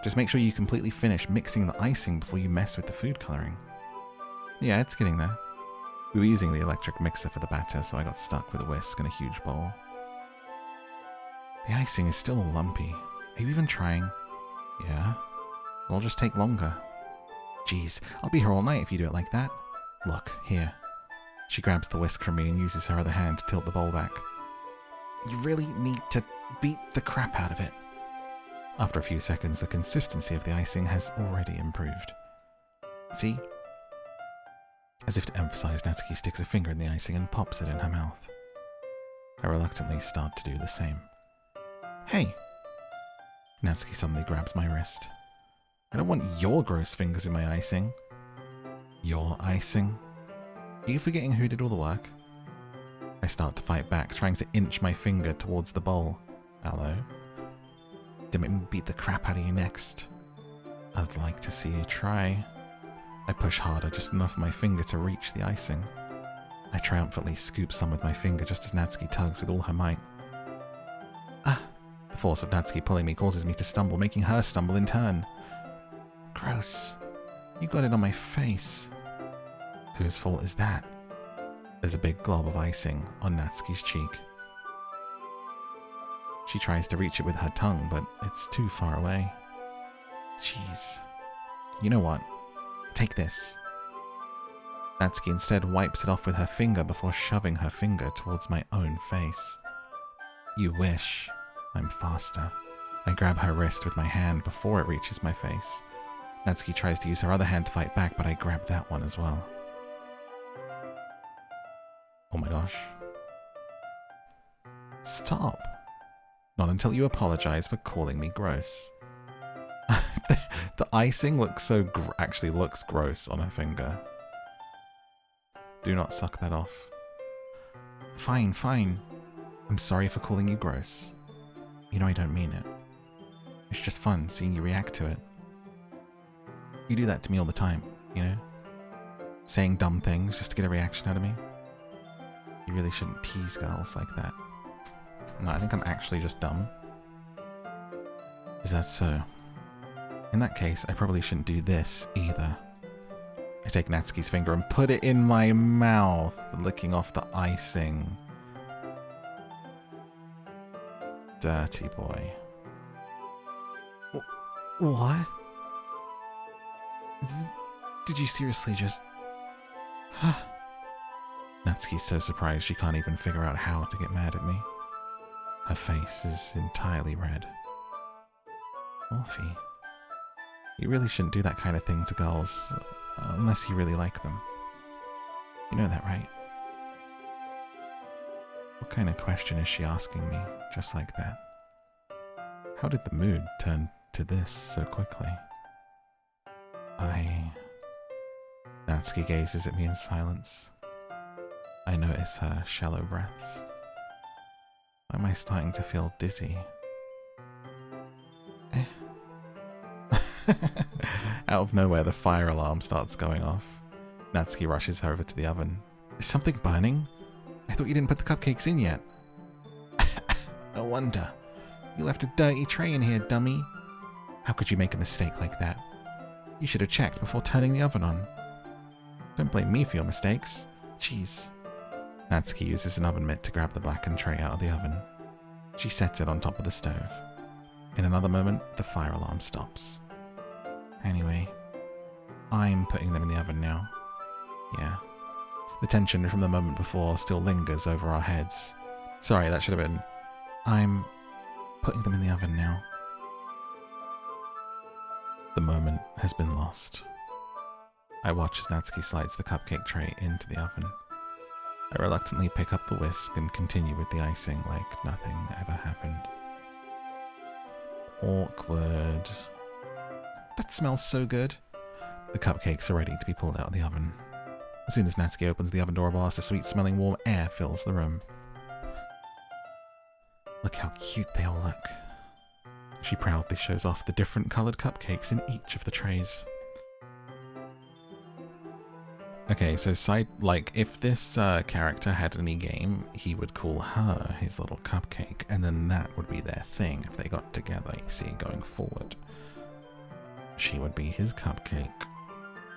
Just make sure you completely finish mixing the icing before you mess with the food coloring. Yeah, it's getting there. We were using the electric mixer for the batter, so I got stuck with a whisk and a huge bowl. The icing is still all lumpy. Are you even trying? Yeah. It'll just take longer. Jeez, I'll be here all night if you do it like that. Look, here. She grabs the whisk from me and uses her other hand to tilt the bowl back. You really need to beat the crap out of it. After a few seconds, the consistency of the icing has already improved. See? As if to emphasize, Natsuki sticks a finger in the icing and pops it in her mouth. I reluctantly start to do the same. Hey! Natsuki suddenly grabs my wrist. I don't want your gross fingers in my icing. Your icing? Are you forgetting who did all the work? I start to fight back, trying to inch my finger towards the bowl. Hello? Don't make me beat the crap out of you next. I'd like to see you try. I push harder, just enough for my finger to reach the icing. I triumphantly scoop some with my finger just as Natsuki tugs with all her might. Ah! The force of Natsuki pulling me causes me to stumble, making her stumble in turn. Gross. You got it on my face. Whose fault is that? There's a big glob of icing on Natsuki's cheek. She tries to reach it with her tongue, but it's too far away. Jeez. You know what? Take this. Natsuki instead wipes it off with her finger before shoving her finger towards my own face. You wish. I'm faster. I grab her wrist with my hand before it reaches my face. Natsuki tries to use her other hand to fight back, but I grab that one as well. Oh my gosh. Stop. Not until you apologize for calling me gross. The icing looks actually looks gross on her finger. Do not suck that off. Fine, fine. I'm sorry for calling you gross. You know I don't mean it. It's just fun seeing you react to it. You do that to me all the time, you know? Saying dumb things just to get a reaction out of me. You really shouldn't tease girls like that. No, I think I'm actually just dumb. Is that so? In that case, I probably shouldn't do this either. I take Natsuki's finger and put it in my mouth, licking off the icing. Dirty boy. What? Did you seriously just... Natsuki's so surprised she can't even figure out how to get mad at me. Her face is entirely red. Morphy, you really shouldn't do that kind of thing to girls, unless you really like them. You know that, right? What kind of question is she asking me, just like that? How did the mood turn to this so quickly? Natsuki gazes at me in silence. I notice her shallow breaths. Why am I starting to feel dizzy? Out of nowhere, the fire alarm starts going off. Natsuki rushes over to the oven. Is something burning? I thought you didn't put the cupcakes in yet. No wonder. You left a dirty tray in here, dummy. How could you make a mistake like that? You should have checked before turning the oven on. Don't blame me for your mistakes. Jeez. Natsuki uses an oven mitt to grab the blackened tray out of the oven. She sets it on top of the stove. In another moment, the fire alarm stops. Anyway, I'm putting them in the oven now. Yeah. The tension from the moment before still lingers over our heads. Sorry, that should have been... I'm putting them in the oven now. The moment has been lost. I watch as Natsuki slides the cupcake tray into the oven. I reluctantly pick up the whisk and continue with the icing like nothing ever happened. Awkward. That smells so good. The cupcakes are ready to be pulled out of the oven. As soon as Natsuki opens the oven door, a blast of sweet-smelling warm air fills the room. Look how cute they all look. She proudly shows off the different coloured cupcakes in each of the trays. Okay, so if this character had any game, he would call her his little cupcake, and then that would be their thing if they got together, you see, going forward. She would be his cupcake.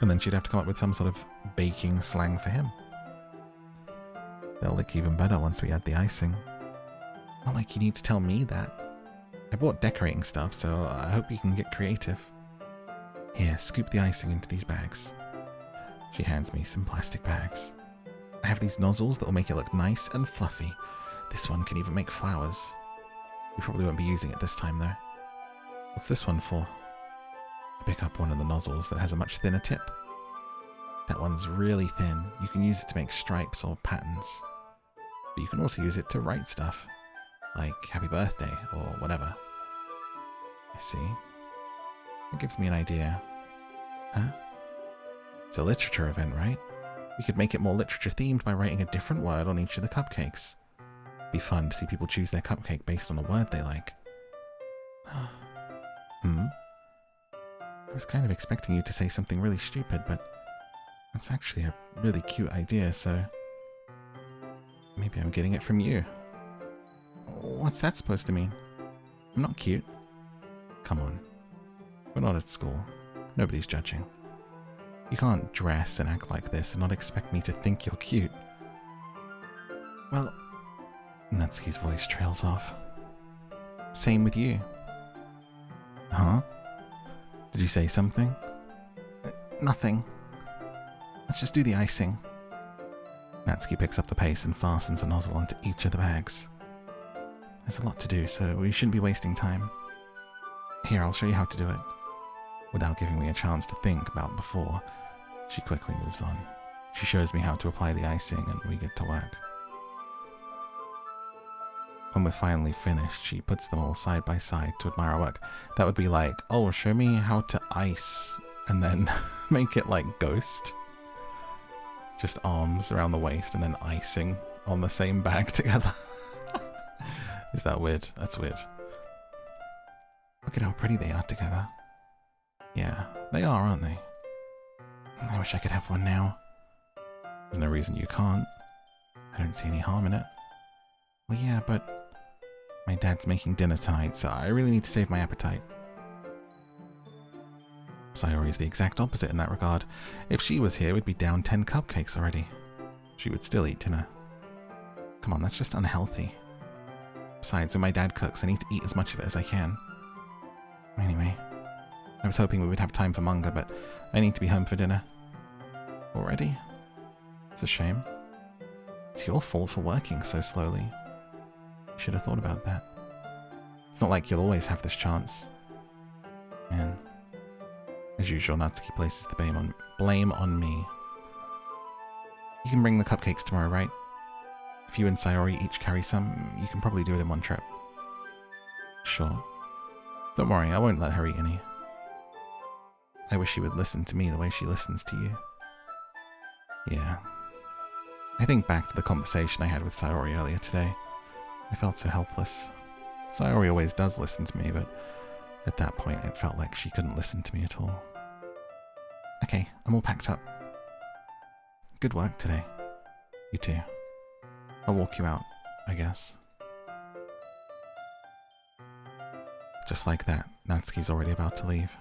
And then she'd have to come up with some sort of baking slang for him. They'll look even better once we add the icing. Not like you need to tell me that. I bought decorating stuff, so I hope you can get creative. Here, scoop the icing into these bags. She hands me some plastic bags. I have these nozzles that will make it look nice and fluffy. This one can even make flowers. We probably won't be using it this time, though. What's this one for? I pick up one of the nozzles that has a much thinner tip. That one's really thin. You can use it to make stripes or patterns. But you can also use it to write stuff. Like happy birthday or whatever. I see. It gives me an idea. Huh? It's a literature event, right? We could make it more literature themed by writing a different word on each of the cupcakes. Be fun to see people choose their cupcake based on a word they like. I was kind of expecting you to say something really stupid, but that's actually a really cute idea, so maybe I'm getting it from you. What's that supposed to mean? I'm not cute. Come on. We're not at school. Nobody's judging. You can't dress and act like this and not expect me to think you're cute. Well, Natsuki's voice trails off. Same with you. Huh? Did you say something? Nothing. Let's just do the icing. Natsuki picks up the paste and fastens a nozzle onto each of the bags. There's a lot to do, so we shouldn't be wasting time. Here, I'll show you how to do it. Without giving me a chance to think about before, she quickly moves on. She shows me how to apply the icing and we get to work. When we're finally finished, she puts them all side by side to admire our work. That would be like, oh, show me how to ice, and then make it like Ghost. Just arms around the waist and then icing on the same bag together. Is that weird? That's weird. Look at how pretty they are together. Yeah, they are, aren't they? I wish I could have one now. There's no reason you can't. I don't see any harm in it. Well, yeah, but my dad's making dinner tonight, so I really need to save my appetite. Sayori is the exact opposite in that regard. If she was here, we'd be down 10 cupcakes already. She would still eat dinner. Come on, that's just unhealthy. Besides, when my dad cooks, I need to eat as much of it as I can. Anyway, I was hoping we would have time for manga, but I need to be home for dinner. Already? It's a shame. It's your fault for working so slowly. You should have thought about that. It's not like you'll always have this chance. And as usual, Natsuki places the blame on me. You can bring the cupcakes tomorrow, right? If you and Sayori each carry some, you can probably do it in one trip. Sure. Don't worry, I won't let her eat any. I wish she would listen to me the way she listens to you. Yeah. I think back to the conversation I had with Sayori earlier today. I felt so helpless. Sayori always does listen to me, but at that point it felt like she couldn't listen to me at all. Okay, I'm all packed up. Good work today. You too. I'll walk you out, I guess. Just like that, Natsuki's already about to leave.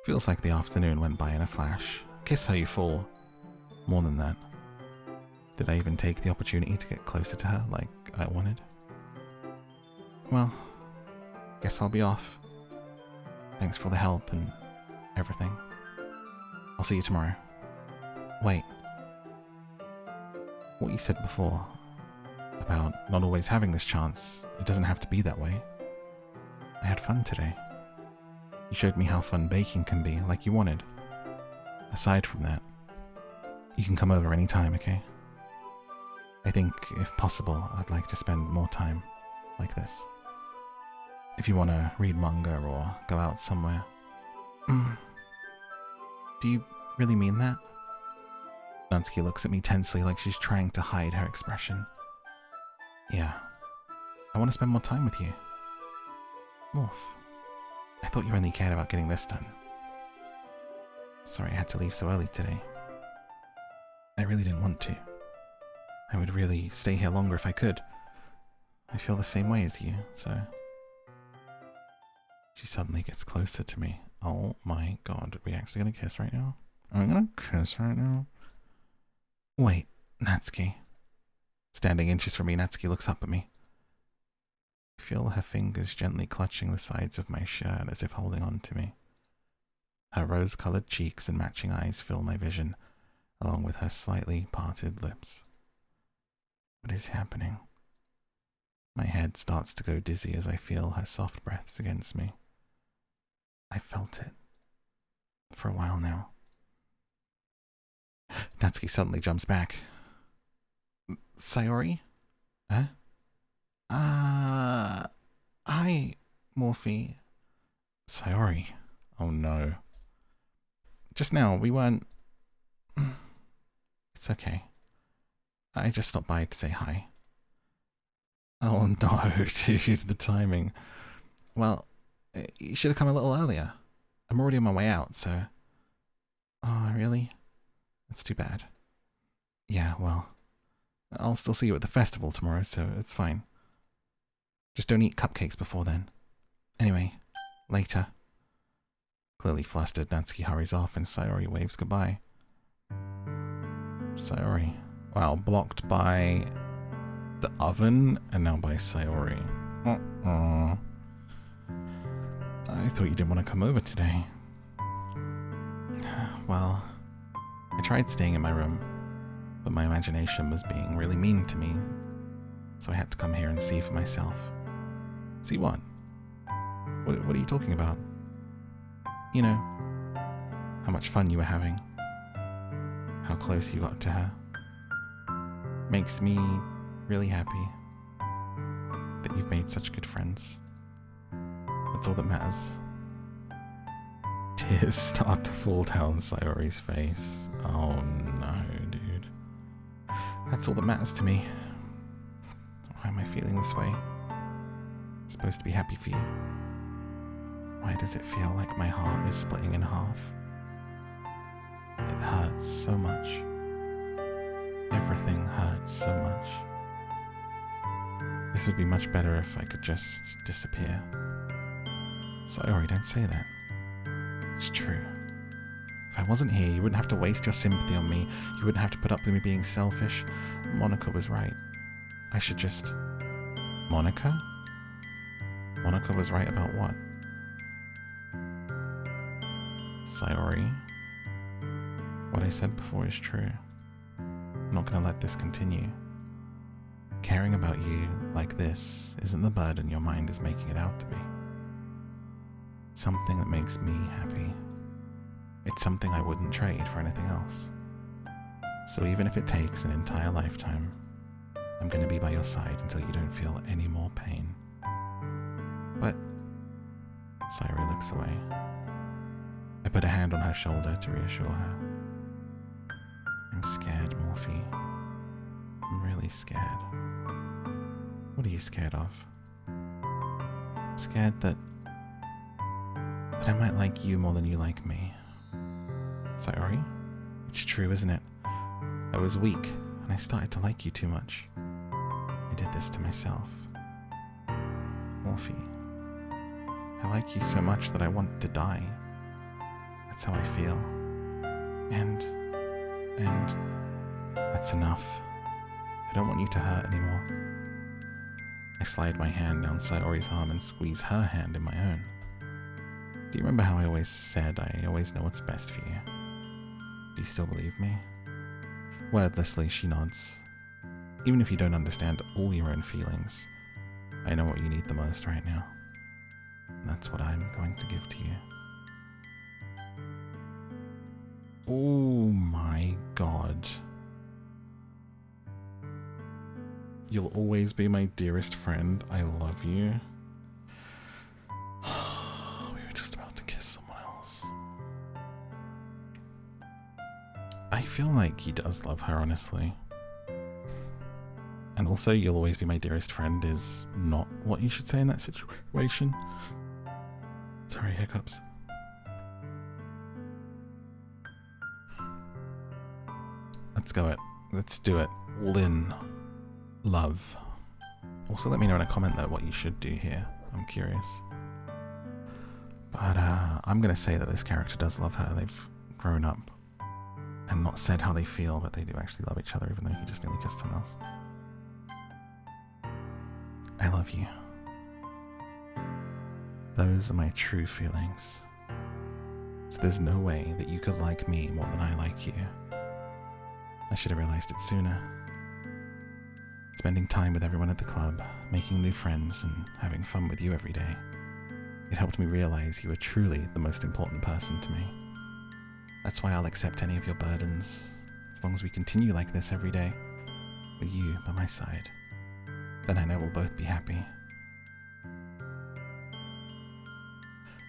Feels like the afternoon went by in a flash. Kiss her, you fool. More than that. Did I even take the opportunity to get closer to her like I wanted? Well, guess I'll be off. Thanks for the help and everything. I'll see you tomorrow. Wait. What you said before, about not always having this chance, it doesn't have to be that way. I had fun today. You showed me how fun baking can be, like you wanted. Aside from that, you can come over anytime, okay? I think, if possible, I'd like to spend more time like this. If you want to read manga or go out somewhere. Do you really mean that? Natsuki looks at me tensely like she's trying to hide her expression. Yeah. I want to spend more time with you. Morph. I thought you only cared about getting this done. Sorry I had to leave so early today. I really didn't want to. I would really stay here longer if I could. I feel the same way as you, so... She suddenly gets closer to me. Oh my god, are we actually gonna kiss right now? Are we gonna kiss right now? Wait, Natsuki. Standing inches from me, Natsuki looks up at me. I feel her fingers gently clutching the sides of my shirt as if holding on to me. Her rose-colored cheeks and matching eyes fill my vision, along with her slightly parted lips. What is happening? My head starts to go dizzy as I feel her soft breaths against me. I felt it. For a while now. Natsuki suddenly jumps back. Sayori? Huh? Hi, Morphe. Sayori. Oh no. Just now, we weren't... It's okay. I just stopped by to say hi. Oh no, dude, the timing. Well, you should have come a little earlier. I'm already on my way out, so... Oh, really? That's too bad. Yeah, well... I'll still see you at the festival tomorrow, so it's fine. Just don't eat cupcakes before then. Anyway, later. Clearly flustered, Natsuki hurries off and Sayori waves goodbye. Sayori. Wow, blocked by the oven and now by Sayori. I thought you didn't want to come over today. Well, I tried staying in my room, but my imagination was being really mean to me, so I had to come here and see for myself. See what? What are you talking about? You know, how much fun you were having. How close you got to her. Makes me really happy that you've made such good friends. That's all that matters. Tears start to fall down Sayori's face. Oh no, dude. That's all that matters to me. Why am I feeling this way? I'm supposed to be happy for you. Why does it feel like my heart is splitting in half? It hurts so much. Everything hurts so much. This would be much better if I could just disappear. Sayori, don't say that. It's true. If I wasn't here, you wouldn't have to waste your sympathy on me. You wouldn't have to put up with me being selfish. Monika was right. I should just... Monika? Monika was right about what? Sayori, what I said before is true. I'm not going to let this continue. Caring about you like this isn't the burden your mind is making it out to be. It's something that makes me happy. It's something I wouldn't trade for anything else. So even if it takes an entire lifetime, I'm going to be by your side until you don't feel any more pain. But... Sayori looks away. I put a hand on her shoulder to reassure her. I'm scared, Morphe. I'm really scared. What are you scared of? I'm scared that I might like you more than you like me. Sayori, it's true, isn't it? I was weak, and I started to like you too much. I did this to myself. Morphe, I like you so much that I want to die. That's how I feel. And that's enough. I don't want you to hurt anymore. I slide my hand down Sayori's arm and squeeze her hand in my own. Do you remember how I always said I always know what's best for you? Do you still believe me? Wordlessly, she nods. Even if you don't understand all your own feelings, I know what you need the most right now. And that's what I'm going to give to you. Oh my god. You'll always be my dearest friend. I love you. We were just about to kiss someone else. I feel like he does love her, honestly. And also, you'll always be my dearest friend is not what you should say in that situation. Sorry, hiccups. Let's go it. Let's do it. All in. Love. Also, let me know in a comment though what you should do here. I'm curious. But I'm going to say that this character does love her. They've grown up and not said how they feel, but they do actually love each other, even though he just nearly kissed someone else. I love you. Those are my true feelings. So there's no way that you could like me more than I like you. I should have realized it sooner. Spending time with everyone at the club, making new friends, and having fun with you every day. It helped me realize you are truly the most important person to me. That's why I'll accept any of your burdens, as long as we continue like this every day, with you by my side. Then I know we'll both be happy.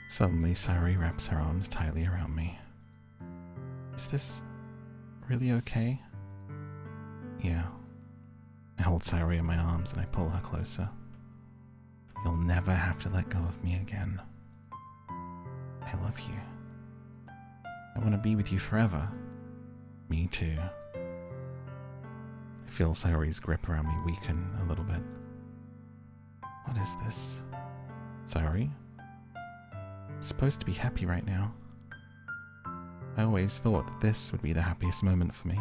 Suddenly, Sayori wraps her arms tightly around me. Is this really okay? Yeah. I hold Sayori in my arms and I pull her closer. You'll never have to let go of me again. I love you. I want to be with you forever. Me too. I feel Sayori's grip around me weaken a little bit. What is this? Sayori? I'm supposed to be happy right now. I always thought that this would be the happiest moment for me.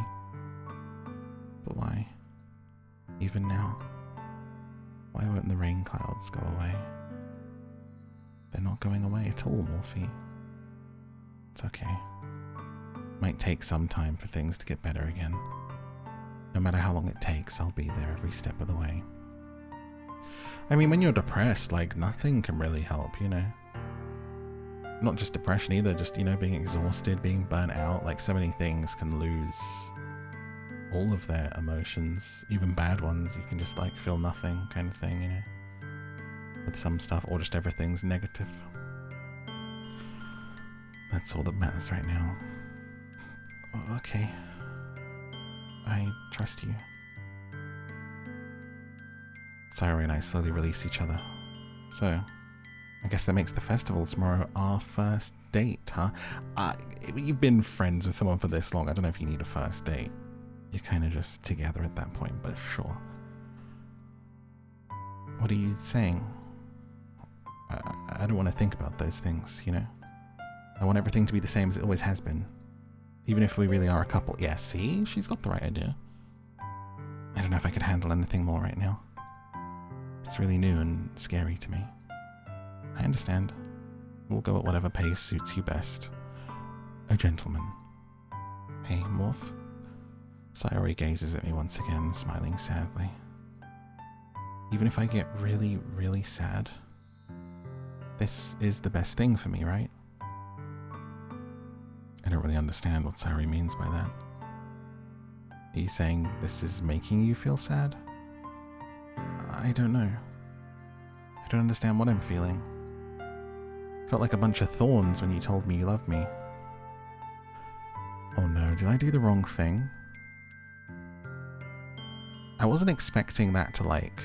But why? Even now? Why won't the rain clouds go away? They're not going away at all, Morphe. It's okay. Might take some time for things to get better again. No matter how long it takes, I'll be there every step of the way. I mean, when you're depressed, like, nothing can really help, you know? Not just depression either, just, you know, being exhausted, being burnt out, like, so many things can lose all of their emotions, even bad ones. You can just, like, feel nothing kind of thing, you know? With some stuff, or just everything's negative. That's all that matters right now. Oh, okay. I trust you. Sayori and I slowly release each other. So, I guess that makes the festival tomorrow our first date, huh? You've been friends with someone for this long. I don't know if you need a first date. You're kind of just together at that point, but sure. What are you saying? I don't want to think about those things, you know? I want everything to be the same as it always has been. Even if we really are a couple. Yeah, see? She's got the right idea. I don't know if I could handle anything more right now. It's really new and scary to me. I understand. We'll go at whatever pace suits you best. A gentleman. Hey, Morph? Sayori gazes at me once again, smiling sadly. Even if I get really, really sad, this is the best thing for me, right? I don't really understand what Sayori means by that. Are you saying this is making you feel sad? I don't know. I don't understand what I'm feeling. Felt like a bunch of thorns when you told me you loved me. Oh no, did I do the wrong thing? I wasn't expecting that to, like,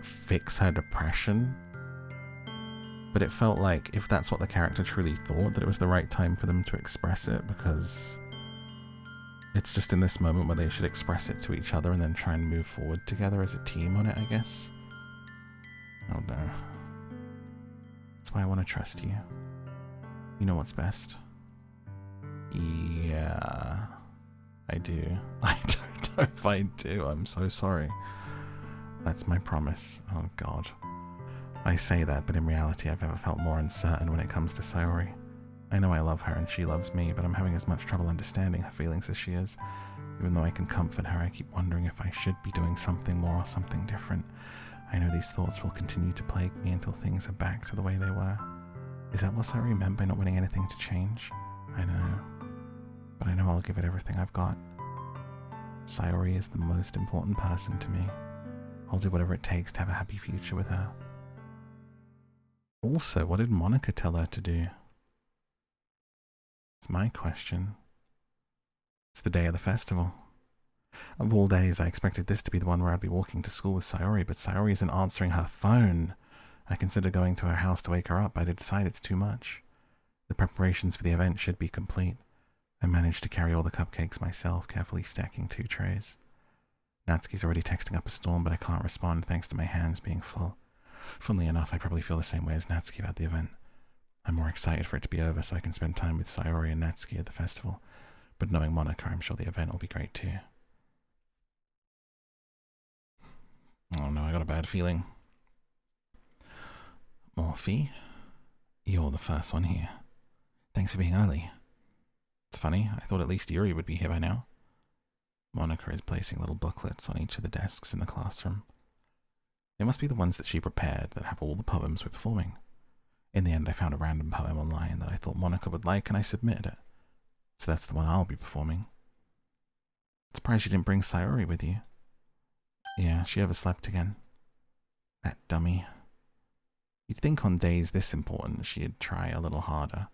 fix her depression. But it felt like if that's what the character truly thought, that it was the right time for them to express it, because it's just in this moment where they should express it to each other and then try and move forward together as a team on it, I guess. Oh no. That's why I want to trust you. You know what's best. Yeah, I do. I don't know if I do. I'm so sorry. That's my promise. Oh god. I say that, but in reality I've never felt more uncertain when it comes to Sayori. I know I love her and she loves me, but I'm having as much trouble understanding her feelings as she is. Even though I can comfort her, I keep wondering if I should be doing something more or something different. I know these thoughts will continue to plague me until things are back to the way they were. Is that what Sayori meant by not wanting anything to change? I don't know. But I know I'll give it everything I've got. Sayori is the most important person to me. I'll do whatever it takes to have a happy future with her. Also, what did Monika tell her to do? It's my question. It's the day of the festival. Of all days, I expected this to be the one where I'd be walking to school with Sayori, but Sayori isn't answering her phone. I considered going to her house to wake her up, but I decide it's too much. The preparations for the event should be complete. I managed to carry all the cupcakes myself, carefully stacking 2 trays. Natsuki's already texting up a storm, but I can't respond thanks to my hands being full. Funnily enough, I probably feel the same way as Natsuki about the event. I'm more excited for it to be over so I can spend time with Sayori and Natsuki at the festival. But knowing Monika, I'm sure the event will be great too. Oh no, I got a bad feeling. Morphy, you're the first one here. Thanks for being early. It's funny, I thought at least Yuri would be here by now. Monika is placing little booklets on each of the desks in the classroom. They must be the ones that she prepared that have all the poems we're performing. In the end, I found a random poem online that I thought Monika would like and I submitted it. So that's the one I'll be performing. Surprised you didn't bring Sayori with you. Yeah, she overslept again. That dummy. You'd think on days this important she'd try a little harder.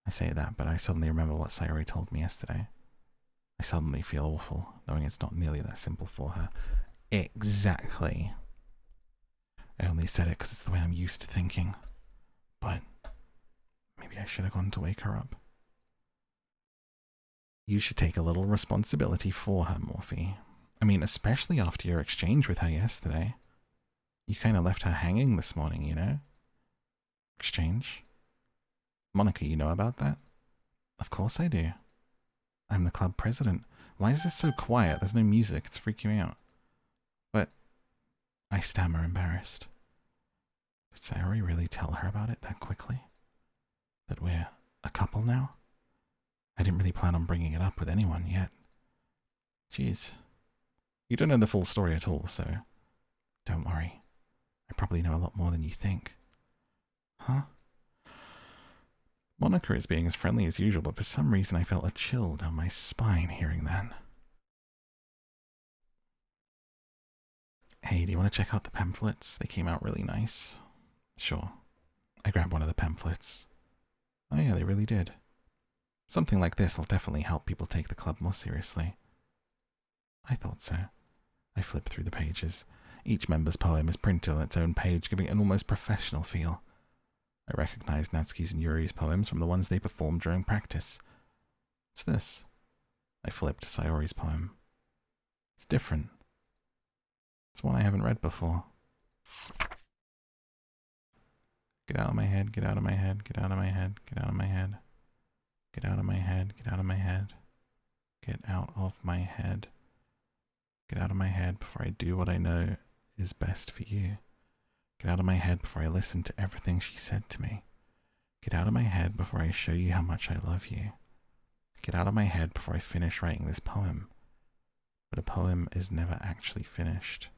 I say that, but I suddenly remember what Sayori told me yesterday. I suddenly feel awful, knowing it's not nearly that simple for her. Exactly. I only said it because it's the way I'm used to thinking. But maybe I should have gone to wake her up. You should take a little responsibility for her, Morphy. I mean, especially after your exchange with her yesterday. You kind of left her hanging this morning, you know? Exchange? Monika, you know about that? Of course I do. I'm the club president. Why is this so quiet? There's no music. It's freaking me out. But I stammer, embarrassed. Did Sayori really tell her about it that quickly? That we're a couple now? I didn't really plan on bringing it up with anyone yet. Jeez. You don't know the full story at all, so don't worry. I probably know a lot more than you think. Huh? Monika is being as friendly as usual, but for some reason I felt a chill down my spine hearing that. Hey, do you want to check out the pamphlets? They came out really nice. Sure. I grabbed one of the pamphlets. Oh yeah, they really did. Something like this will definitely help people take the club more seriously. I thought so. I flipped through the pages. Each member's poem is printed on its own page, giving it an almost professional feel. I recognized Natsuki's and Yuri's poems from the ones they performed during practice. What's this? I flipped to Sayori's poem. It's different. It's one I haven't read before. Get out of my head, get out of my head, get out of my head, get out of my head. Get out of my head, get out of my head. Get out of my head. Get out of my head before I do what I know is best for you. Get out of my head before I listen to everything she said to me. Get out of my head before I show you how much I love you. Get out of my head before I finish writing this poem. But a poem is never actually finished.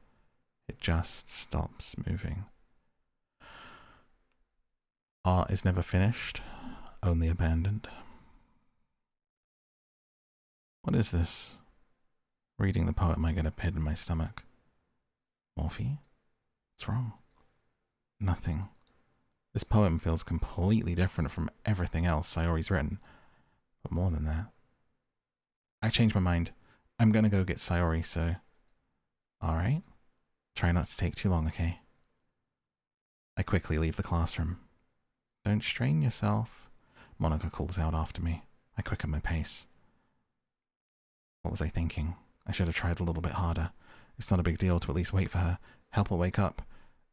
It just stops moving. Art is never finished, only abandoned. What is this? Reading the poem, I get a pit in my stomach. Morphy? What's wrong? Nothing. This poem feels completely different from everything else Sayori's written. But more than that. I changed my mind. I'm gonna go get Sayori, so Alright. Try not to take too long, okay? I quickly leave the classroom. Don't strain yourself. Monika calls out after me. I quicken my pace. What was I thinking? I should have tried a little bit harder. It's not a big deal to at least wait for her, help her wake up.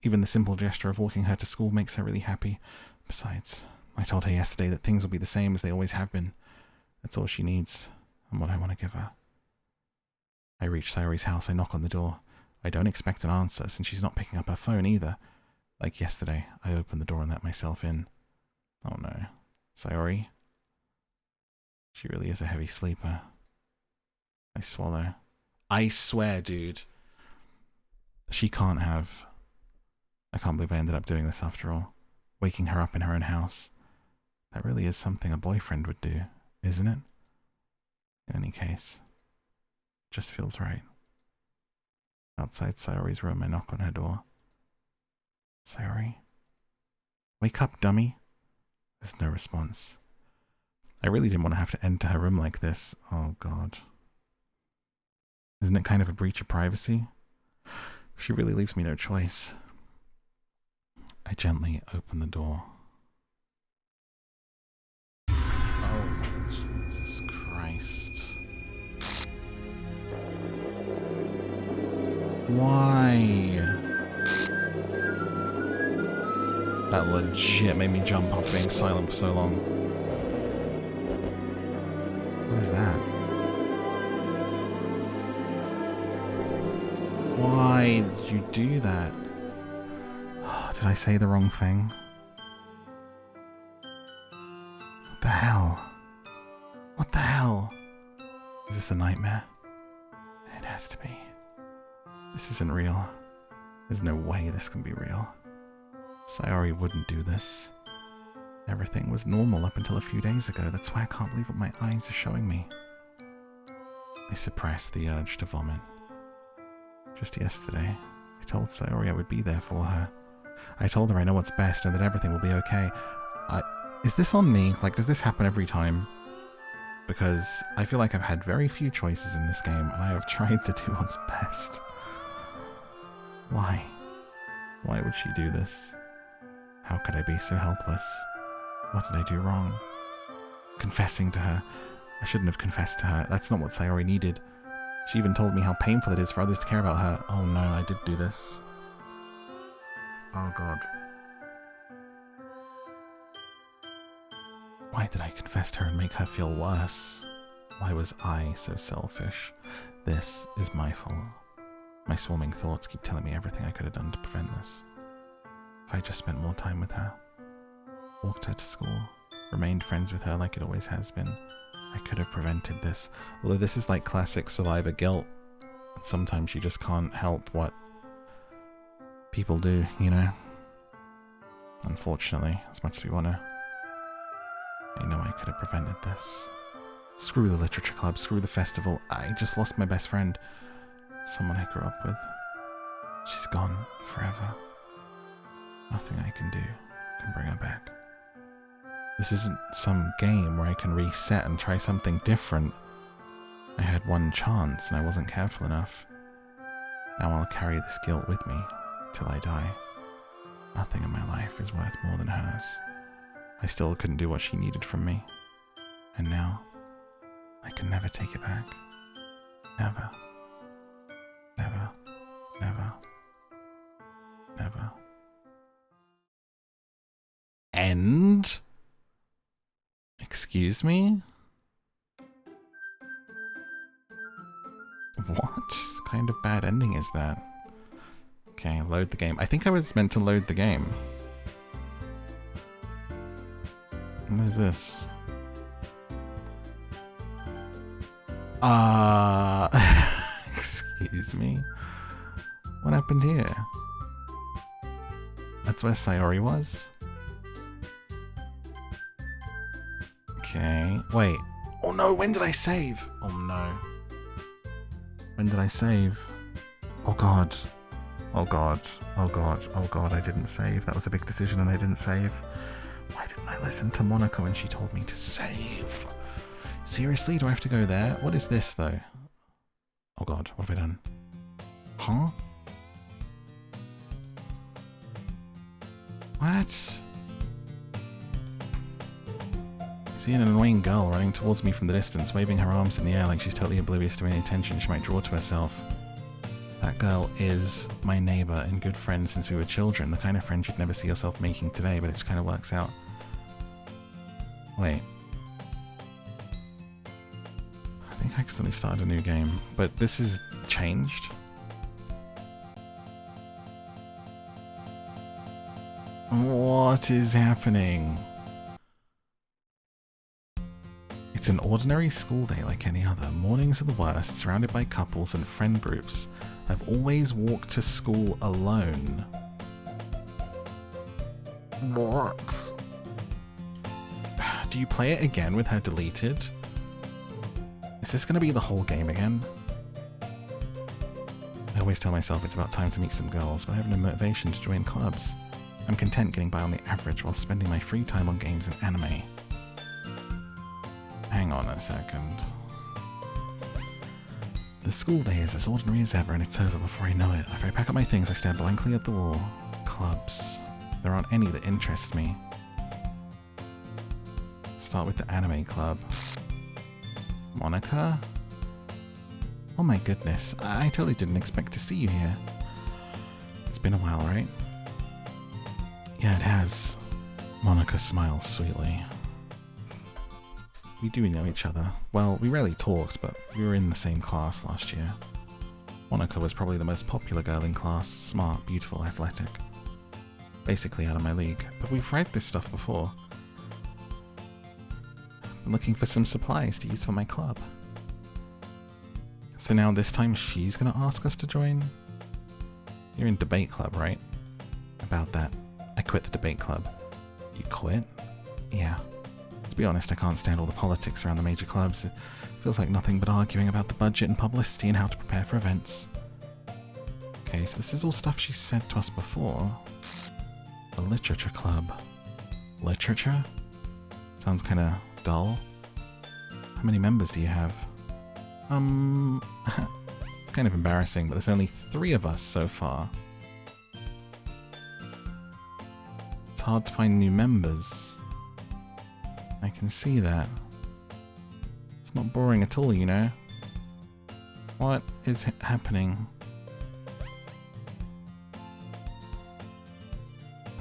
Even the simple gesture of walking her to school makes her really happy. Besides, I told her yesterday that things will be the same as they always have been. That's all she needs, and what I want to give her. I reach Sayori's house. I knock on the door. I don't expect an answer, since she's not picking up her phone either. Like yesterday, I open the door and let myself in. Oh no. Sayori? She really is a heavy sleeper. I swallow. I swear, dude. She can't have... I can't believe I ended up doing this after all. Waking her up in her own house. That really is something a boyfriend would do, isn't it? In any case, it just feels right. Outside Sayori's room, I knock on her door. Sayori? Wake up, dummy. There's no response. I really didn't want to have to enter her room like this. Oh, God. Isn't it kind of a breach of privacy? She really leaves me no choice. I gently open the door. Oh, Jesus Christ. Why? That legit made me jump off being silent for so long. What is that? Why did you do that? Oh, did I say the wrong thing? What the hell? What the hell? Is this a nightmare? It has to be. This isn't real. There's no way this can be real. Sayori wouldn't do this. Everything was normal up until a few days ago. That's why I can't believe what my eyes are showing me. I suppressed the urge to vomit. Just yesterday, I told Sayori I would be there for her. I told her I know what's best and that everything will be okay. Is this on me? Like, does this happen every time? Because I feel like I've had very few choices in this game, and I have tried to do what's best. Why? Why would she do this? How could I be so helpless? What did I do wrong? Confessing to her. I shouldn't have confessed to her. That's not what Sayori needed. She even told me how painful it is for others to care about her. Oh no, I did do this. Oh God. Why did I confess to her and make her feel worse? Why was I so selfish? This is my fault. My swarming thoughts keep telling me everything I could have done to prevent this. If I just spent more time with her, walked her to school, remained friends with her like it always has been, I could have prevented this. Although this is like classic survivor guilt. Sometimes you just can't help what people do, you know? Unfortunately, as much as we want to. I know I could have prevented this. Screw the literature club, screw the festival. I just lost my best friend. Someone I grew up with. She's gone forever. Nothing I can do can bring her back. This isn't some game where I can reset and try something different. I had one chance and I wasn't careful enough. Now I'll carry this guilt with me till I die. Nothing in my life is worth more than hers. I still couldn't do what she needed from me. And now, I can never take it back. Never. Never. Never. Never. End? Excuse me? What kind of bad ending is that? Okay, load the game. I think I was meant to load the game. What is this? Excuse me? What happened here? That's where Sayori was? Okay, wait. Oh no, when did I save? Oh no. When did I save? Oh god. Oh god. Oh god. Oh god, I didn't save. That was a big decision and I didn't save. Why didn't I listen to Monika when she told me to save? Seriously, do I have to go there? What is this though? Oh god, what have I done? Huh? What? I see an annoying girl running towards me from the distance, waving her arms in the air like she's totally oblivious to any attention she might draw to herself. That girl is my neighbor and good friend since we were children, the kind of friend you'd never see yourself making today, but it just kind of works out. Wait. I think I accidentally started a new game, but this is changed? What is happening? It's an ordinary school day like any other. Mornings are the worst, surrounded by couples and friend groups. I've always walked to school alone. What? Do you play it again with her deleted? Is this going to be the whole game again? I always tell myself it's about time to meet some girls, but I have no motivation to join clubs. I'm content getting by on the average while spending my free time on games and anime. Hang on a second. The school day is as ordinary as ever and it's over before I know it. After I pack up my things, I stare blankly at the wall. Clubs. There aren't any that interest me. Start with the anime club. Monika? Oh my goodness, I totally didn't expect to see you here. It's been a while, right? Yeah, it has. Monika smiles sweetly. We do know each other. Well, we rarely talked, but we were in the same class last year. Monika was probably the most popular girl in class. Smart, beautiful, athletic. Basically out of my league. But we've read this stuff before. I'm looking for some supplies to use for my club. So now this time she's gonna ask us to join? You're in debate club, right? About that. I quit the debate club. You quit? Yeah. To be honest, I can't stand all the politics around the major clubs. It feels like nothing but arguing about the budget and publicity and how to prepare for events. Okay, so this is all stuff she said to us before. The literature club. Literature? Sounds kinda dull. How many members do you have? It's kind of embarrassing, but there's only 3 of us so far. It's hard to find new members. I can see that. It's not boring at all, you know? What is happening?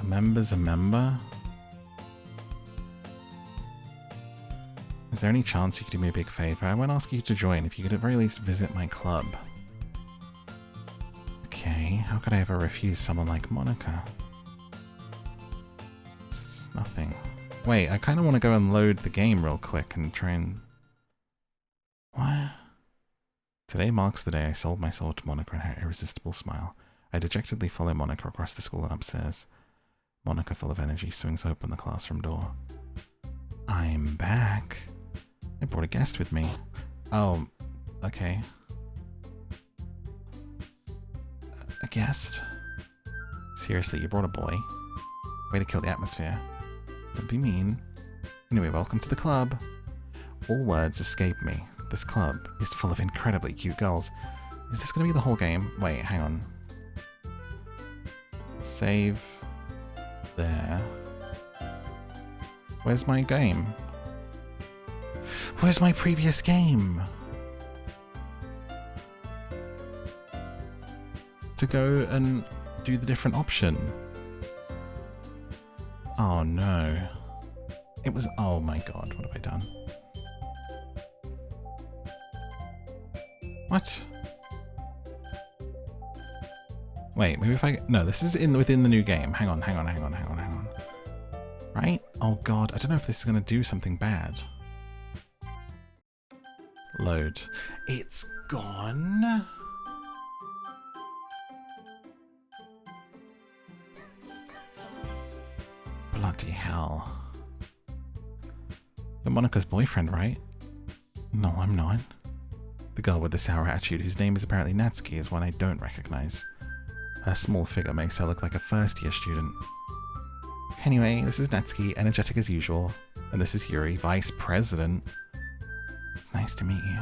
A member's a member? Is there any chance you could do me a big favor? I won't ask you to join if you could at very least visit my club. Okay, how could I ever refuse someone like Monika? It's nothing. Wait, I kind of want to go and load the game real quick and try and... What? Today marks the day I sold my soul to Monika and her irresistible smile. I dejectedly follow Monika across the school and upstairs. Monika, full of energy, swings open the classroom door. I'm back. I brought a guest with me. Oh, okay. A guest? Seriously, you brought a boy? Way to kill the atmosphere. Don't be mean. Anyway, welcome to the club. All words escape me. This club is full of incredibly cute girls. Is this going to be the whole game? Wait, hang on. Save. There. Where's my game? Where's my previous game? To go and do the different option. Oh no. It was... Oh my god, what have I done? What? Wait, maybe if I... No, this is within the new game. Hang on. Right? Oh god, I don't know if this is going to do something bad. Load. It's gone? Bloody hell. You're Monika's boyfriend, right? No, I'm not. The girl with the sour attitude, whose name is apparently Natsuki, is one I don't recognize. Her small figure makes her look like a first-year student. Anyway, this is Natsuki, energetic as usual. And this is Yuri, vice president. It's nice to meet you.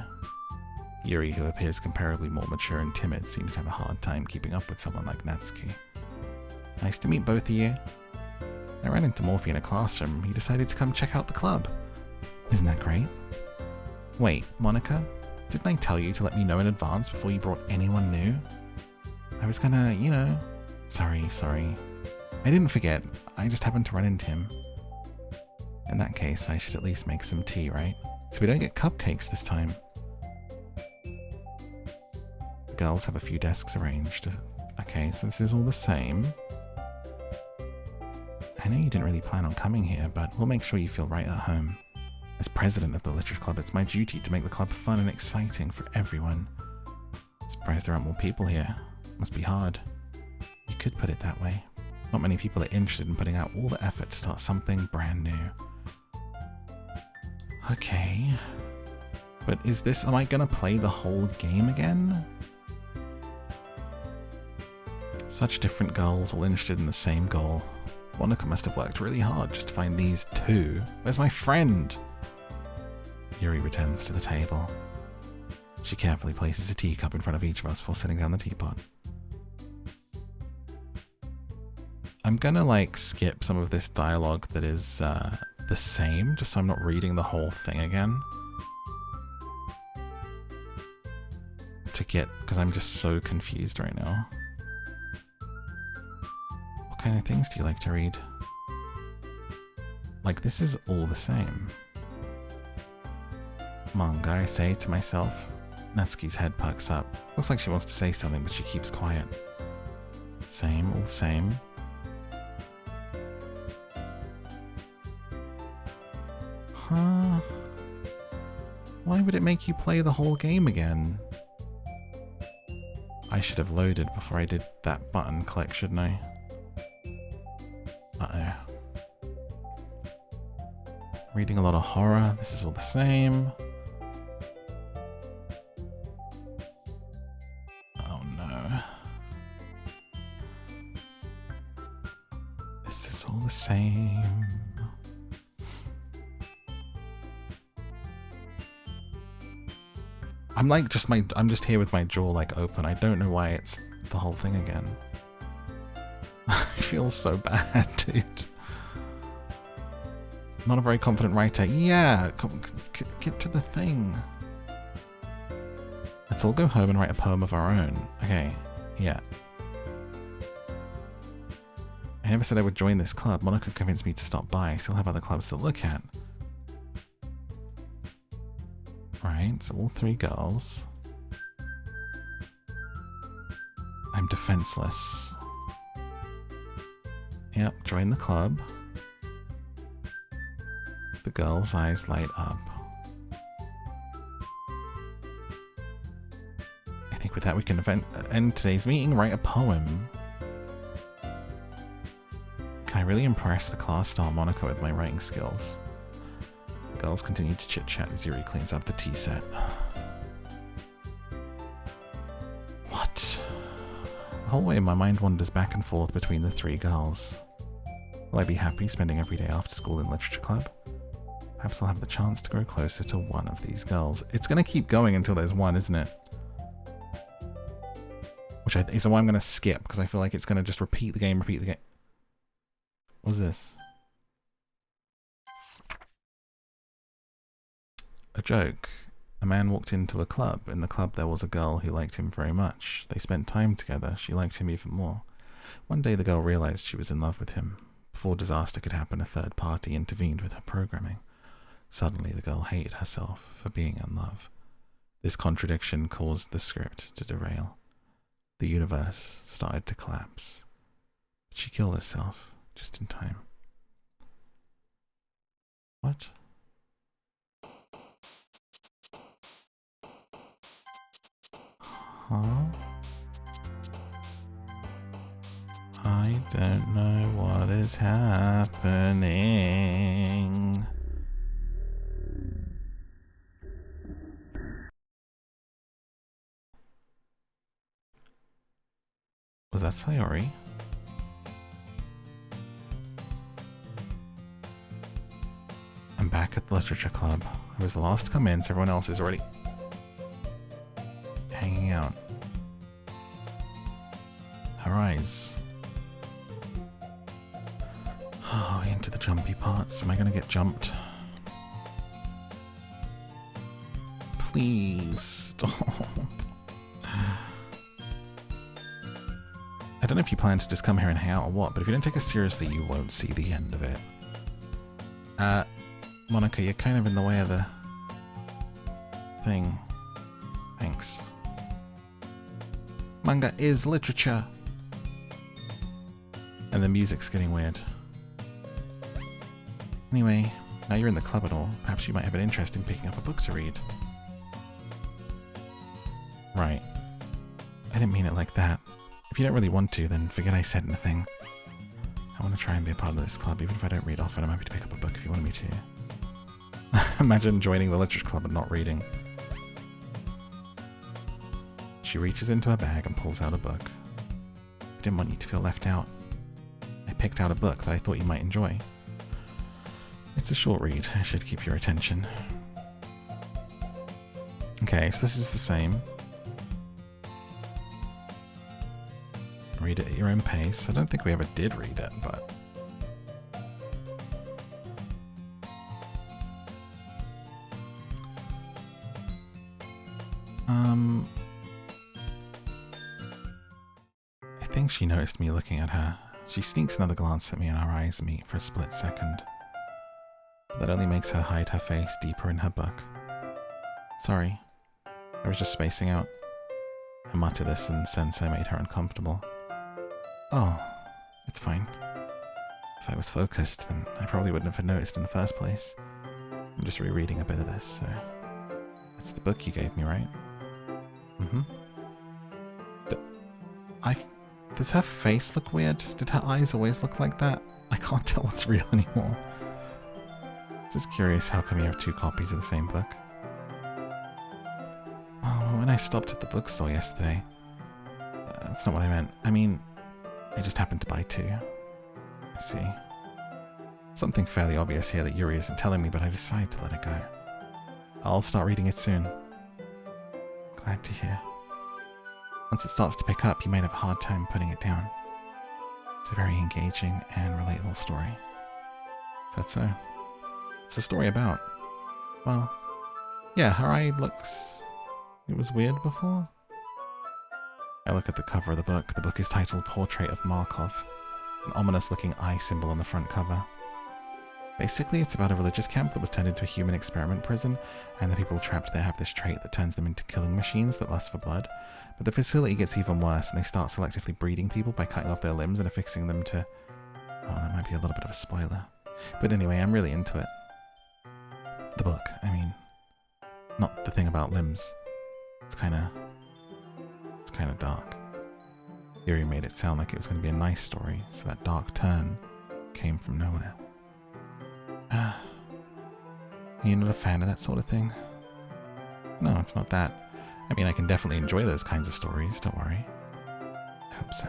Yuri, who appears comparably more mature and timid, seems to have a hard time keeping up with someone like Natsuki. Nice to meet both of you. I ran into Morphe in a classroom. He decided to come check out the club. Isn't that great? Wait, Monika? Didn't I tell you to let me know in advance before you brought anyone new? I was gonna, you know... Sorry. I didn't forget. I just happened to run into him. In that case, I should at least make some tea, right? So we don't get cupcakes this time. The girls have a few desks arranged. Okay, so this is all the same. I know you didn't really plan on coming here, but we'll make sure you feel right at home. As president of the Literature Club, it's my duty to make the club fun and exciting for everyone. Surprised there aren't more people here. Must be hard. You could put it that way. Not many people are interested in putting out all the effort to start something brand new. Okay. But is this... am I gonna play the whole game again? Such different girls, all interested in the same goal. Monika must have worked really hard just to find these two. Where's my friend? Yuri returns to the table. She carefully places a teacup in front of each of us before setting down the teapot. I'm gonna, like, skip some of this dialogue that is the same, just so I'm not reading the whole thing again. To get... because I'm just so confused right now. What kind of things do you like to read? Like, this is all the same. Manga, I say to myself. Natsuki's head perks up. Looks like she wants to say something, but she keeps quiet. Same, all the same. Huh? Why would it make you play the whole game again? I should have loaded before I did that button click, shouldn't I? Uh-oh. Reading a lot of horror. This is all the same. Oh no. This is all the same. I'm like I'm just here with my jaw like open. I don't know why it's the whole thing again. I feel so bad, dude. Not a very confident writer. Yeah, get to the thing. Let's all go home and write a poem of our own. Okay, yeah. I never said I would join this club. Monika convinced me to stop by. I still have other clubs to look at. Right, so all three girls. I'm defenseless. Yep, join the club. The girl's eyes light up. I think with that we can end today's meeting, write a poem. Can I really impress the class star Monika with my writing skills? The girls continue to chit-chat as Yuri cleans up the tea set. What? The whole way my mind wanders back and forth between the three girls. Will I be happy spending every day after school in Literature Club? Perhaps I'll have the chance to grow closer to one of these girls. It's going to keep going until there's one, isn't it? Which is why I'm going to skip, because I feel like it's going to just repeat the game. What's this? A joke. A man walked into a club. In the club there was a girl who liked him very much. They spent time together. She liked him even more. One day the girl realized she was in love with him. Before disaster could happen, a third party intervened with her programming. Suddenly, the girl hated herself for being in love. This contradiction caused the script to derail. The universe started to collapse. But she killed herself just in time. What? Huh? I don't know what is happening. Was that Sayori? I'm back at the Literature Club. I was the last to come in, so everyone else is already... out. Her eyes. Oh, into the jumpy parts. Am I going to get jumped? Please stop. I don't know if you plan to just come here and hang out or what, but if you don't take us seriously, you won't see the end of it. Monika, you're kind of in the way of the thing. Thanks. Manga is literature. And the music's getting weird. Anyway, now you're in the club and all, perhaps you might have an interest in picking up a book to read. Right. I didn't mean it like that. If you don't really want to, then forget I said anything. I want to try and be a part of this club, even if I don't read often. I'm happy to pick up a book if you want me to. Imagine joining the literature club and not reading. She reaches into her bag and pulls out a book. I didn't want you to feel left out. I picked out a book that I thought you might enjoy. It's a short read. I should keep your attention. Okay, so this is the same. Read it at your own pace. I don't think we ever did read it, but... I think she noticed me looking at her. She sneaks another glance at me and our eyes meet for a split second. That only makes her hide her face deeper in her book. Sorry. I was just spacing out. I mutter this and sense I made her uncomfortable. Oh, it's fine. If I was focused, then I probably wouldn't have noticed in the first place. I'm just rereading a bit of this, so... It's the book you gave me, right? Mm-hmm. Does her face look weird? Did her eyes always look like that? I can't tell what's real anymore. Just curious, how come you have two copies of the same book? Oh, when I stopped at the bookstore yesterday... that's not what I meant. I mean, I just happened to buy two. I see. Something fairly obvious here that Yuri isn't telling me, but I decided to let it go. I'll start reading it soon. Glad to hear. Once it starts to pick up, you might have a hard time putting it down. It's a very engaging and relatable story. Is that so? What's the story about? Well, yeah, her eye looks... It was weird before? I look at the cover of the book. The book is titled Portrait of Markov, an ominous-looking eye symbol on the front cover. Basically, it's about a religious camp that was turned into a human experiment prison, and the people trapped there have this trait that turns them into killing machines that lust for blood. But the facility gets even worse, and they start selectively breeding people by cutting off their limbs and affixing them to... Oh, that might be a little bit of a spoiler. But anyway, I'm really into it. The book, I mean. Not the thing about limbs. It's kinda dark. Yuri made it sound like it was going to be a nice story, so that dark turn came from nowhere. You're not a fan of that sort of thing? No, it's not that. I mean, I can definitely enjoy those kinds of stories, don't worry. I hope so.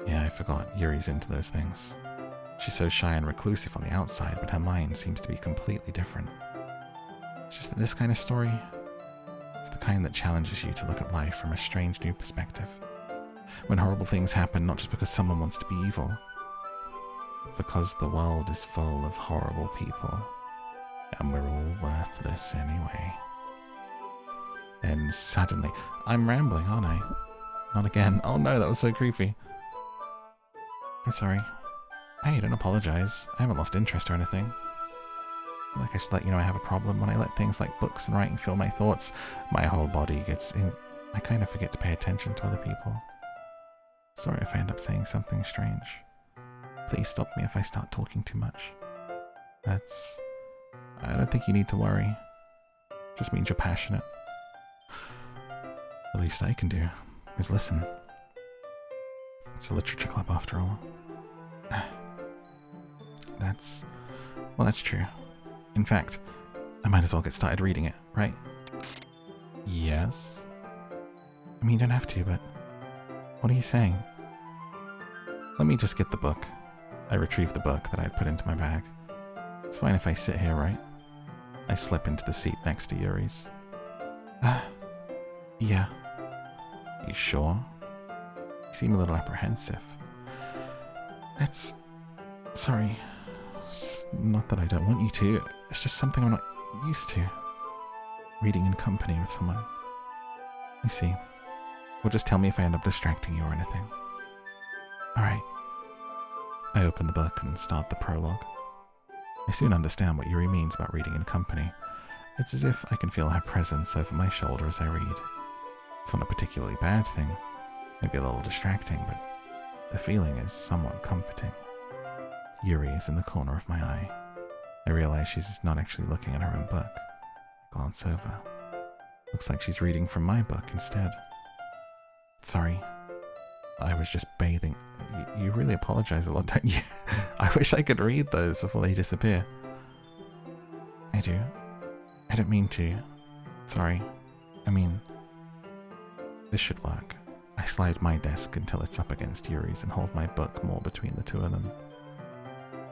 Yeah, I forgot. Yuri's into those things. She's so shy and reclusive on the outside, but her mind seems to be completely different. It's just that this kind of story, it's the kind that challenges you to look at life from a strange new perspective. When horrible things happen, not just because someone wants to be evil, but because the world is full of horrible people, and we're all worthless anyway. Then suddenly... I'm rambling, aren't I? Not again. Oh no, that was so creepy. I'm sorry. Hey, don't apologize. I haven't lost interest or anything. I feel like I should let you know I have a problem. When I let things like books and writing fill my thoughts, my whole body gets in... I kind of forget to pay attention to other people. Sorry if I end up saying something strange. Please stop me if I start talking too much. That's... I don't think you need to worry. Just means you're passionate. The least I can do is listen. It's a literature club after all. Well, that's true. In fact, I might as well get started reading it, right? Yes? I mean, you don't have to, but... What are you saying? Let me just get the book. I retrieve the book that I'd put into my bag. It's fine if I sit here, right? I slip into the seat next to Yuri's. Yeah. You sure? You seem a little apprehensive. It's... Sorry. It's not that I don't want you to. It's just something I'm not used to. Reading in company with someone. I see. Well, just tell me if I end up distracting you or anything. Alright. I open the book and start the prologue. I soon understand what Yuri means about reading in company. It's as if I can feel her presence over my shoulder as I read. It's not a particularly bad thing. Maybe a little distracting, but the feeling is somewhat comforting. Yuri is in the corner of my eye. I realize she's not actually looking at her own book. I glance over. Looks like she's reading from my book instead. Sorry. I was just bathing. You really apologize a lot, don't you? I wish I could read those before they disappear. I do. I don't mean to. Sorry. I mean, this should work. I slide my desk until it's up against Yuri's and hold my book more between the two of them.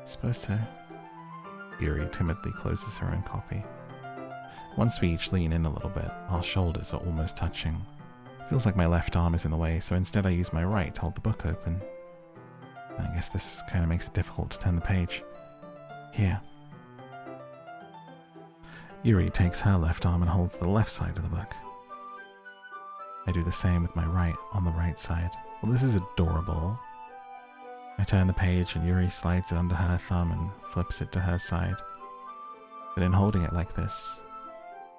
Suppose so. Yuri timidly closes her own copy. Once we each lean in a little bit, our shoulders are almost touching. Feels like my left arm is in the way, so instead I use my right to hold the book open. I guess this kind of makes it difficult to turn the page. Here. Yuri takes her left arm and holds the left side of the book. I do the same with my right on the right side. Well, this is adorable. I turn the page and Yuri slides it under her thumb and flips it to her side. But in holding it like this,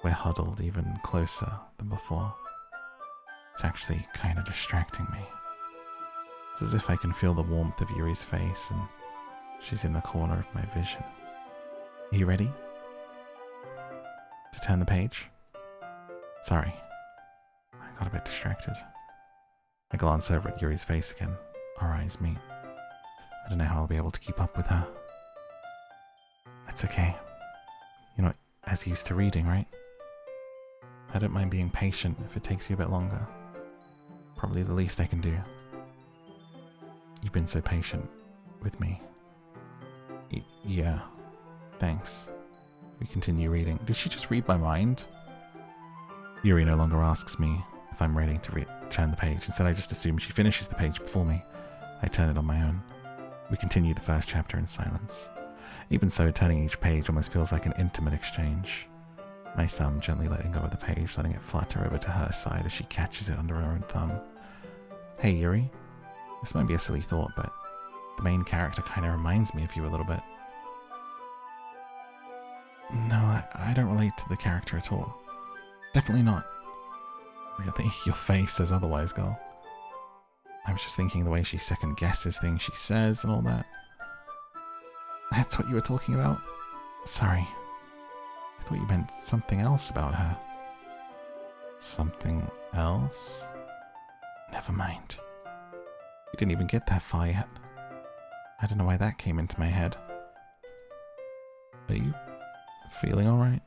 we're huddled even closer than before. It's actually kind of distracting me. It's as if I can feel the warmth of Yuri's face and she's in the corner of my vision. Are you ready? To turn the page? Sorry. I got a bit distracted. I glance over at Yuri's face again. Our eyes meet. I don't know how I'll be able to keep up with her. It's okay. You're not as used to reading, right? I don't mind being patient if it takes you a bit longer. Probably the least I can do. You've been so patient with me. Yeah. Thanks. We continue reading. Did she just read my mind? Yuri no longer asks me if I'm ready to turn the page. Instead, I just assume she finishes the page before me. I turn it on my own. We continue the first chapter in silence. Even so, turning each page almost feels like an intimate exchange. My thumb gently letting go of the page, letting it flutter over to her side as she catches it under her own thumb. Hey, Yuri. This might be a silly thought, but the main character kind of reminds me of you a little bit. No, I don't relate to the character at all. Definitely not. I think your face says otherwise, girl. I was just thinking the way she second guesses things she says and all that. That's what you were talking about? Sorry. I thought you meant something else about her. Something else? Never mind. We didn't even get that far yet. I don't know why that came into my head. Are you feeling alright?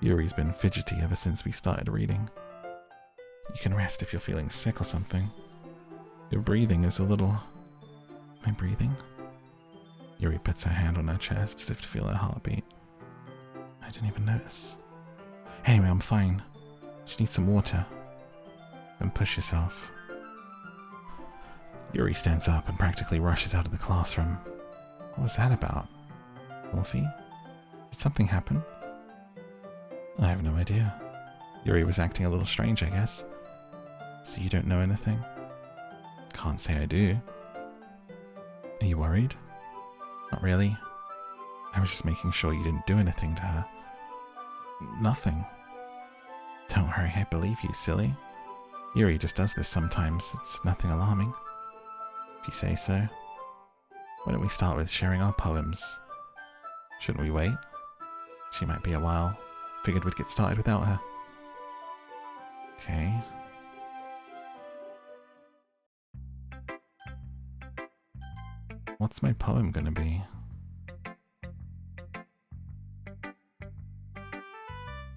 Yuri's been fidgety ever since we started reading. You can rest if you're feeling sick or something. Your breathing is a little... Am I breathing? Yuri puts her hand on her chest as if to feel her heartbeat. I didn't even notice. Anyway, I'm fine. She needs some water. Then push yourself. Yuri stands up and practically rushes out of the classroom. What was that about? Morphe? Did something happen? I have no idea. Yuri was acting a little strange, I guess. So you don't know anything? Can't say I do. Are you worried? Not really. I was just making sure you didn't do anything to her. Nothing. Don't worry, I believe you, silly. Yuri just does this sometimes. It's nothing alarming. If you say so. Why don't we start with sharing our poems? Shouldn't we wait? She might be a while. Figured we'd get started without her. Okay. What's my poem gonna be?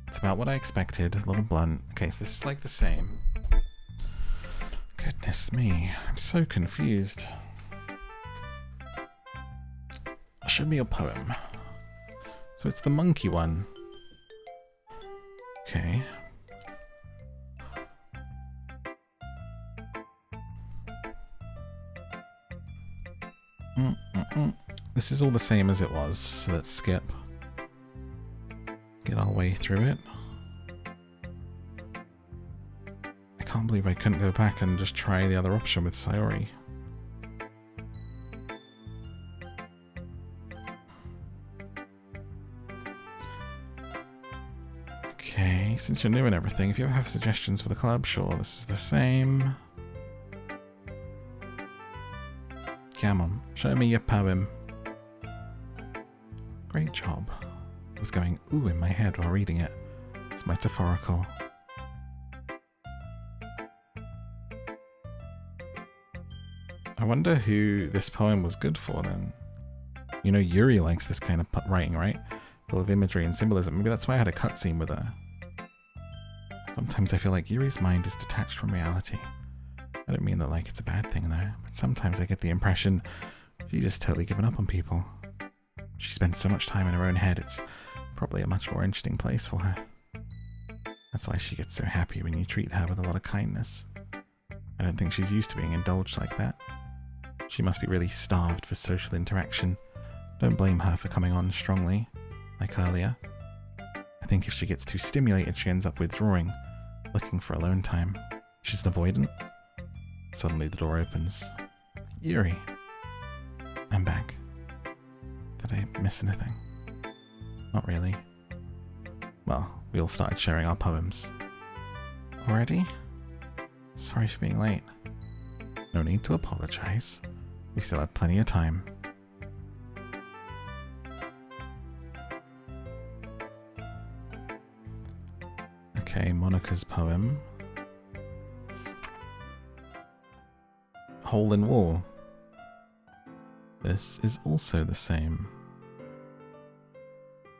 It's about what I expected, a little blunt. Okay, so this is like the same. Goodness me, I'm so confused. Show me your poem. So it's the monkey one. Okay. This is all the same as it was, so let's skip. Get our way through it. I can't believe I couldn't go back and just try the other option with Sayori. Okay, since you're new and everything, if you ever have suggestions for the club, sure, this is the same. Come on, show me your poem. Great job. I was going ooh in my head while reading it. It's metaphorical. I wonder who this poem was good for then. You know, Yuri likes this kind of writing, right? Full of imagery and symbolism. Maybe that's why I had a cutscene with her. Sometimes I feel like Yuri's mind is detached from reality. I don't mean that like it's a bad thing though, but sometimes I get the impression she's just totally given up on people. She spends so much time in her own head, it's probably a much more interesting place for her. That's why she gets so happy when you treat her with a lot of kindness. I don't think she's used to being indulged like that. She must be really starved for social interaction. Don't blame her for coming on strongly, like earlier. I think if she gets too stimulated, she ends up withdrawing, looking for alone time. She's an avoidant. Suddenly the door opens. Yuri. I'm back. Did I miss anything? Not really. Well, we all started sharing our poems. Already? Sorry for being late. No need to apologize. We still have plenty of time. Okay, Monika's poem. Hole in wall. This is also the same.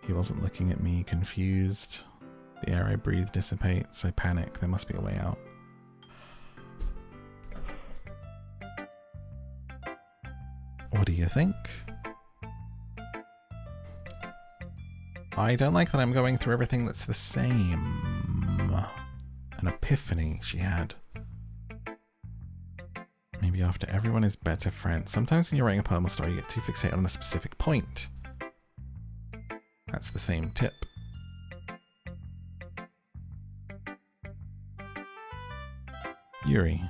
He wasn't looking at me, confused. The air I breathe dissipates. I panic. There must be a way out. What do you think? I don't like that I'm going through everything that's the same. An epiphany she had. Maybe after everyone is better friends. Sometimes when you're writing a poem or story, you get too fixated on a specific point. That's the same tip. Yuri.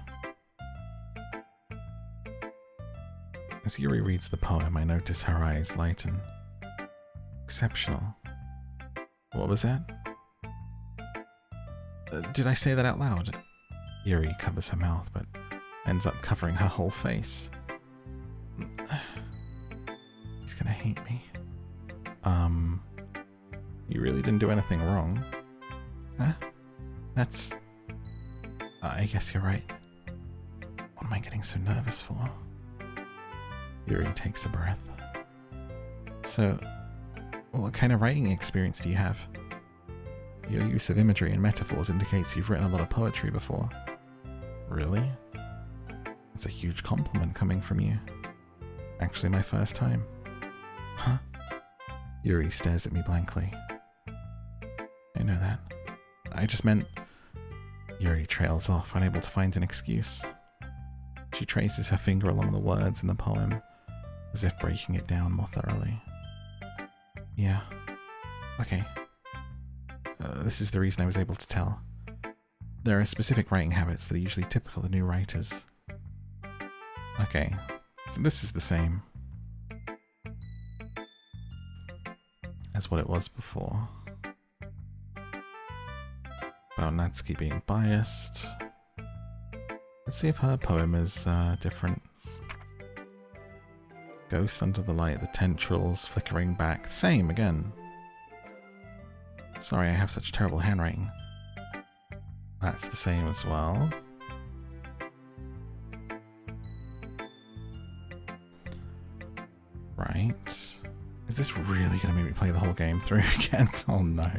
As Yuri reads the poem, I notice her eyes lighten. Exceptional. What was that? Did I say that out loud? Yuri covers her mouth, but ends up covering her whole face. He's gonna hate me. You really didn't do anything wrong. Huh? That's... I guess you're right. What am I getting so nervous for? Yuri takes a breath. So, what kind of writing experience do you have? Your use of imagery and metaphors indicates you've written a lot of poetry before. Really? It's a huge compliment coming from you. Actually, my first time. Huh? Yuri stares at me blankly. I know that. I just meant... Yuri trails off, unable to find an excuse. She traces her finger along the words in the poem, as if breaking it down more thoroughly. Yeah. Okay. This is the reason I was able to tell. There are specific writing habits that are usually typical of new writers. Okay, so this is the same as what it was before. About Natsuki being biased. Let's see if her poem is different. Ghost under the light, the tendrils flickering back. Same again. Sorry, I have such terrible handwriting. That's the same as well. Right. Is this really going to make me play the whole game through again? Oh no.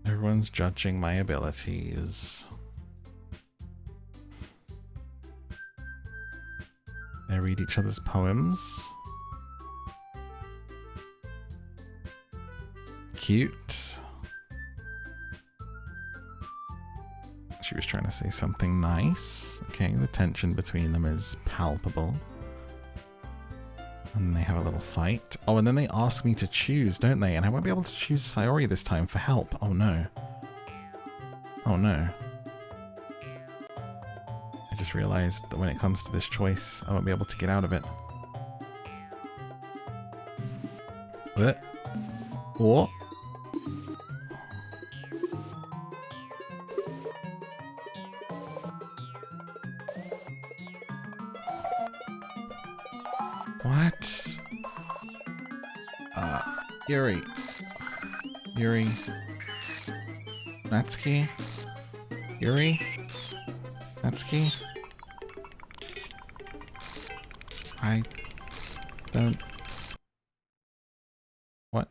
Everyone's judging my abilities. They read each other's poems. Cute. she was trying to say something nice. Okay, the tension between them is palpable. And they have a little fight. Oh, and then they ask me to choose, don't they? And I won't be able to choose Sayori this time for help. Oh no. Oh no. I just realized that when it comes to this choice, I won't be able to get out of it. What? What? What? Yuri. Yuri. Natsuki? Yuri? Natsuki? I don't... What?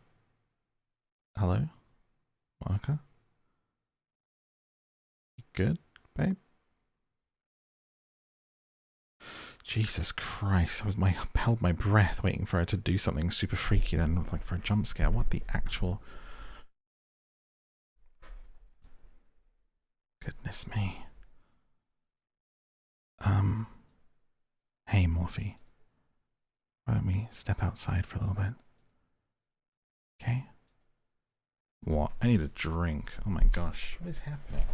Hello? Monika? You good, babe? Jesus Christ, I held my breath waiting for her to do something super freaky then, like for a jump scare. What the actual... Goodness me. Hey, Morphe. Why don't we step outside for a little bit? Okay? What? I need a drink. Oh my gosh. What is happening?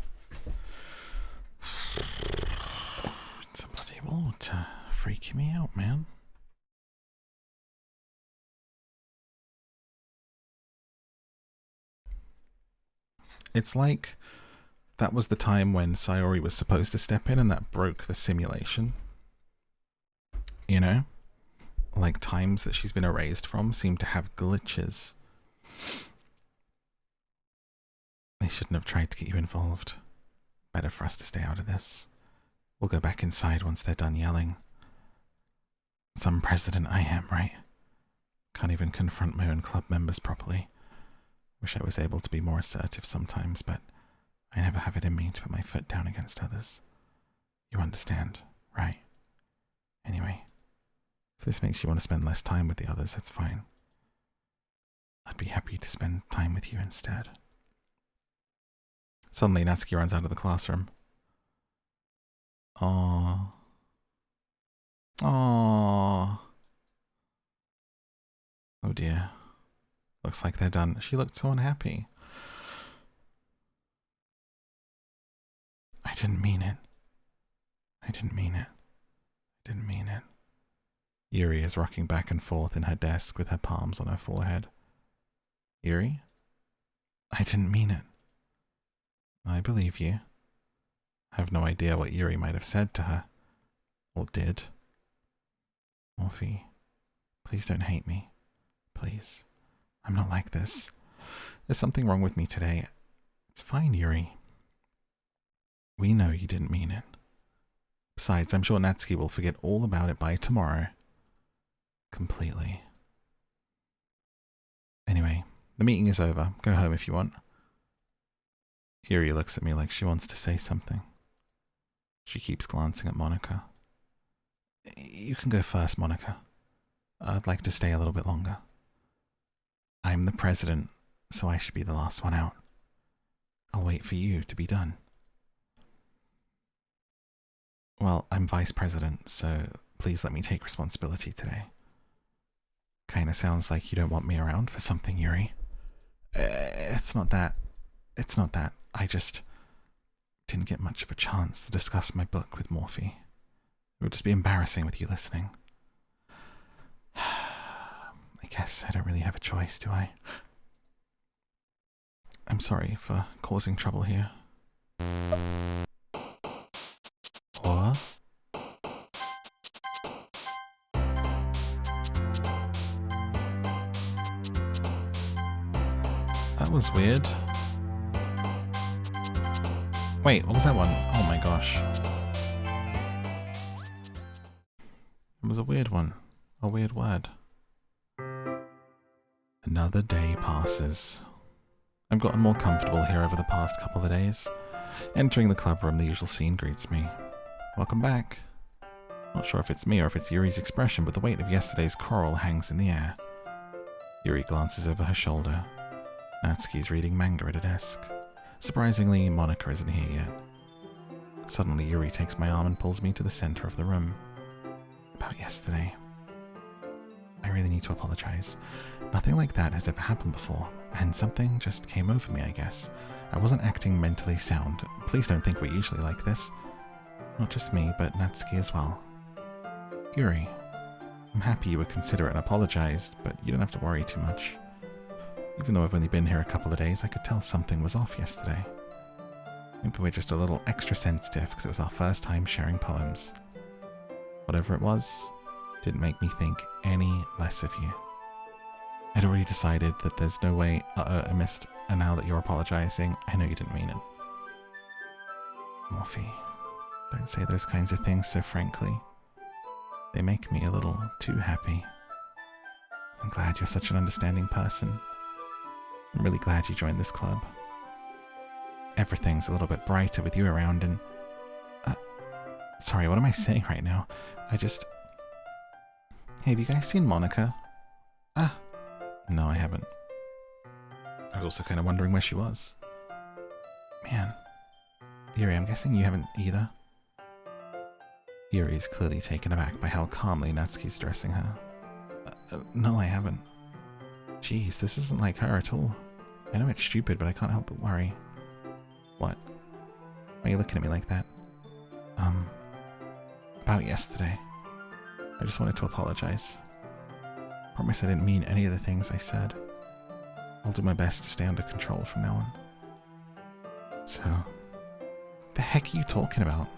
It's a bloody water. Freaking me out, man. It's like that was the time when Sayori was supposed to step in and that broke the simulation. You know? Like times that she's been erased from seem to have glitches. They shouldn't have tried to get you involved. Better for us to stay out of this. We'll go back inside once they're done yelling. Some president I am, right? Can't even confront my own club members properly. Wish I was able to be more assertive sometimes, but I never have it in me to put my foot down against others. You understand, right? Anyway, if this makes you want to spend less time with the others, that's fine. I'd be happy to spend time with you instead. Suddenly, Natsuki runs out of the classroom. Aww. Aww. Oh dear. Looks like they're done. She looked so unhappy. I didn't mean it. I didn't mean it. I didn't mean it. Yuri is rocking back and forth in her desk with her palms on her forehead. Yuri? I didn't mean it. I believe you. I have no idea what Yuri might have said to her. Or did. Morphe, please don't hate me. Please. I'm not like this. There's something wrong with me today. It's fine, Yuri. We know you didn't mean it. Besides, I'm sure Natsuki will forget all about it by tomorrow. Completely. Anyway, the meeting is over. Go home if you want. Yuri looks at me like she wants to say something. She keeps glancing at Monika. You can go first, Monika. I'd like to stay a little bit longer. I'm the president, so I should be the last one out. I'll wait for you to be done. Well, I'm vice president, so please let me take responsibility today. Kinda sounds like you don't want me around for something, Yuri. It's not that. It's not that. I just didn't get much of a chance to discuss my book with Morphe. It would just be embarrassing with you listening. I guess I don't really have a choice, do I? I'm sorry for causing trouble here. What? That was weird. Wait, what was that one? Oh my gosh. It was a weird one. A weird word. Another day passes. I've gotten more comfortable here over the past couple of days. Entering the club room, the usual scene greets me. Welcome back. Not sure if it's me or if it's Yuri's expression, but the weight of yesterday's quarrel hangs in the air. Yuri glances over her shoulder. Natsuki's reading manga at a desk. Surprisingly, Monika isn't here yet. Suddenly, Yuri takes my arm and pulls me to the center of the room. About yesterday. I really need to apologize. Nothing like that has ever happened before, and something just came over me, I guess. I wasn't acting mentally sound. Please don't think we're usually like this. Not just me, but Natsuki as well. Yuri, I'm happy you would consider it and apologized, but you don't have to worry too much. Even though I've only been here a couple of days, I could tell something was off yesterday. Maybe we're just a little extra sensitive because it was our first time sharing poems. Whatever it was, didn't make me think any less of you. I'd already decided that there's no way I missed, and now that you're apologizing, I know you didn't mean it. Morphe, don't say those kinds of things so frankly. They make me a little too happy. I'm glad you're such an understanding person. I'm really glad you joined this club. Everything's a little bit brighter with you around and... sorry, what am I saying right now? Hey, have you guys seen Monika? No, I haven't. I was also kind of wondering where she was. Man. Yuri, I'm guessing you haven't either? Yuri is clearly taken aback by how calmly Natsuki's addressing her. No, I haven't. Jeez, this isn't like her at all. I know it's stupid, but I can't help but worry. What? Why are you looking at me like that? About yesterday. I just wanted to apologize. Promise I didn't mean any of the things I said. I'll do my best to stay under control from now on. So, the heck are you talking about?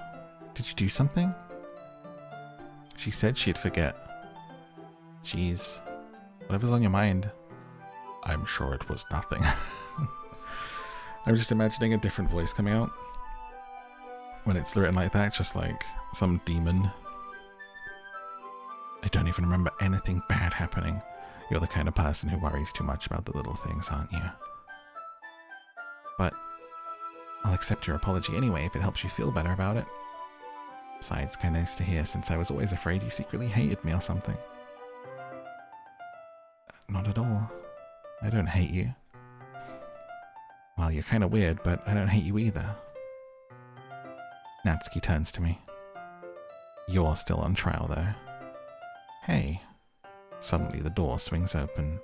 Did you do something? She said she'd forget. Jeez. Whatever's on your mind. I'm sure it was nothing. I'm just imagining a different voice coming out. When it's written like that, just like some demon. I don't even remember anything bad happening. You're the kind of person who worries too much about the little things, aren't you? But I'll accept your apology anyway if it helps you feel better about it. Besides, it's kind of nice to hear since I was always afraid you secretly hated me or something. Not at all. I don't hate you. Well, you're kind of weird, but I don't hate you either. Natsuki turns to me. You're still on trial, though. Hey. Suddenly the door swings open.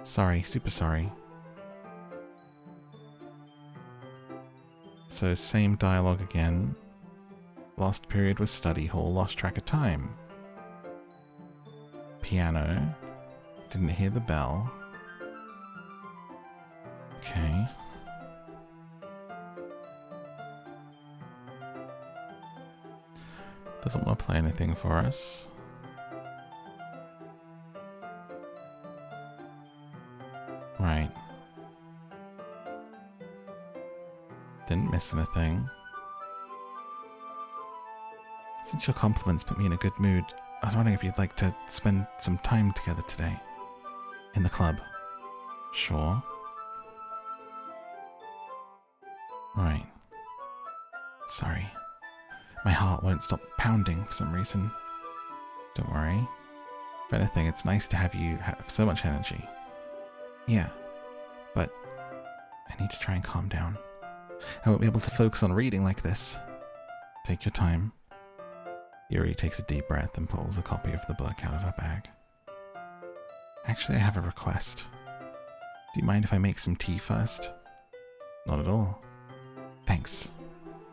Sorry, super sorry. So same dialogue again. Lost period was study hall, lost track of time. Piano. Didn't hear the bell. Okay. Doesn't want to play anything for us. Right. Didn't miss anything. Since your compliments put me in a good mood, I was wondering if you'd like to spend some time together today. In the club. Sure. Right. Sorry. My heart won't stop pounding for some reason. Don't worry. If anything, it's nice to have you have so much energy. Yeah, but I need to try and calm down. I won't be able to focus on reading like this. Take your time. Yuri takes a deep breath and pulls a copy of the book out of her bag. Actually, I have a request. Do you mind if I make some tea first? Not at all. Thanks.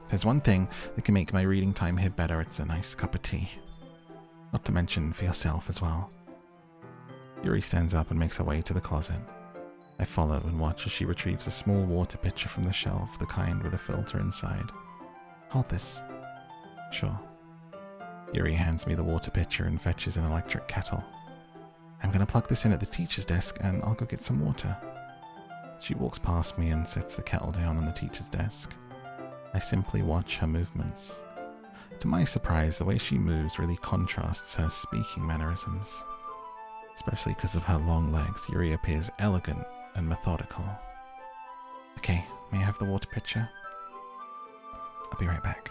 If there's one thing that can make my reading time here better, it's a nice cup of tea. Not to mention for yourself as well. Yuri stands up and makes her way to the closet. I follow and watch as she retrieves a small water pitcher from the shelf, the kind with a filter inside. Hold this. Sure. Yuri hands me the water pitcher and fetches an electric kettle. I'm gonna plug this in at the teacher's desk and I'll go get some water. She walks past me and sets the kettle down on the teacher's desk. I simply watch her movements. To my surprise, the way she moves really contrasts her speaking mannerisms. Especially because of her long legs, Yuri appears elegant and methodical. Okay, may I have the water pitcher? I'll be right back.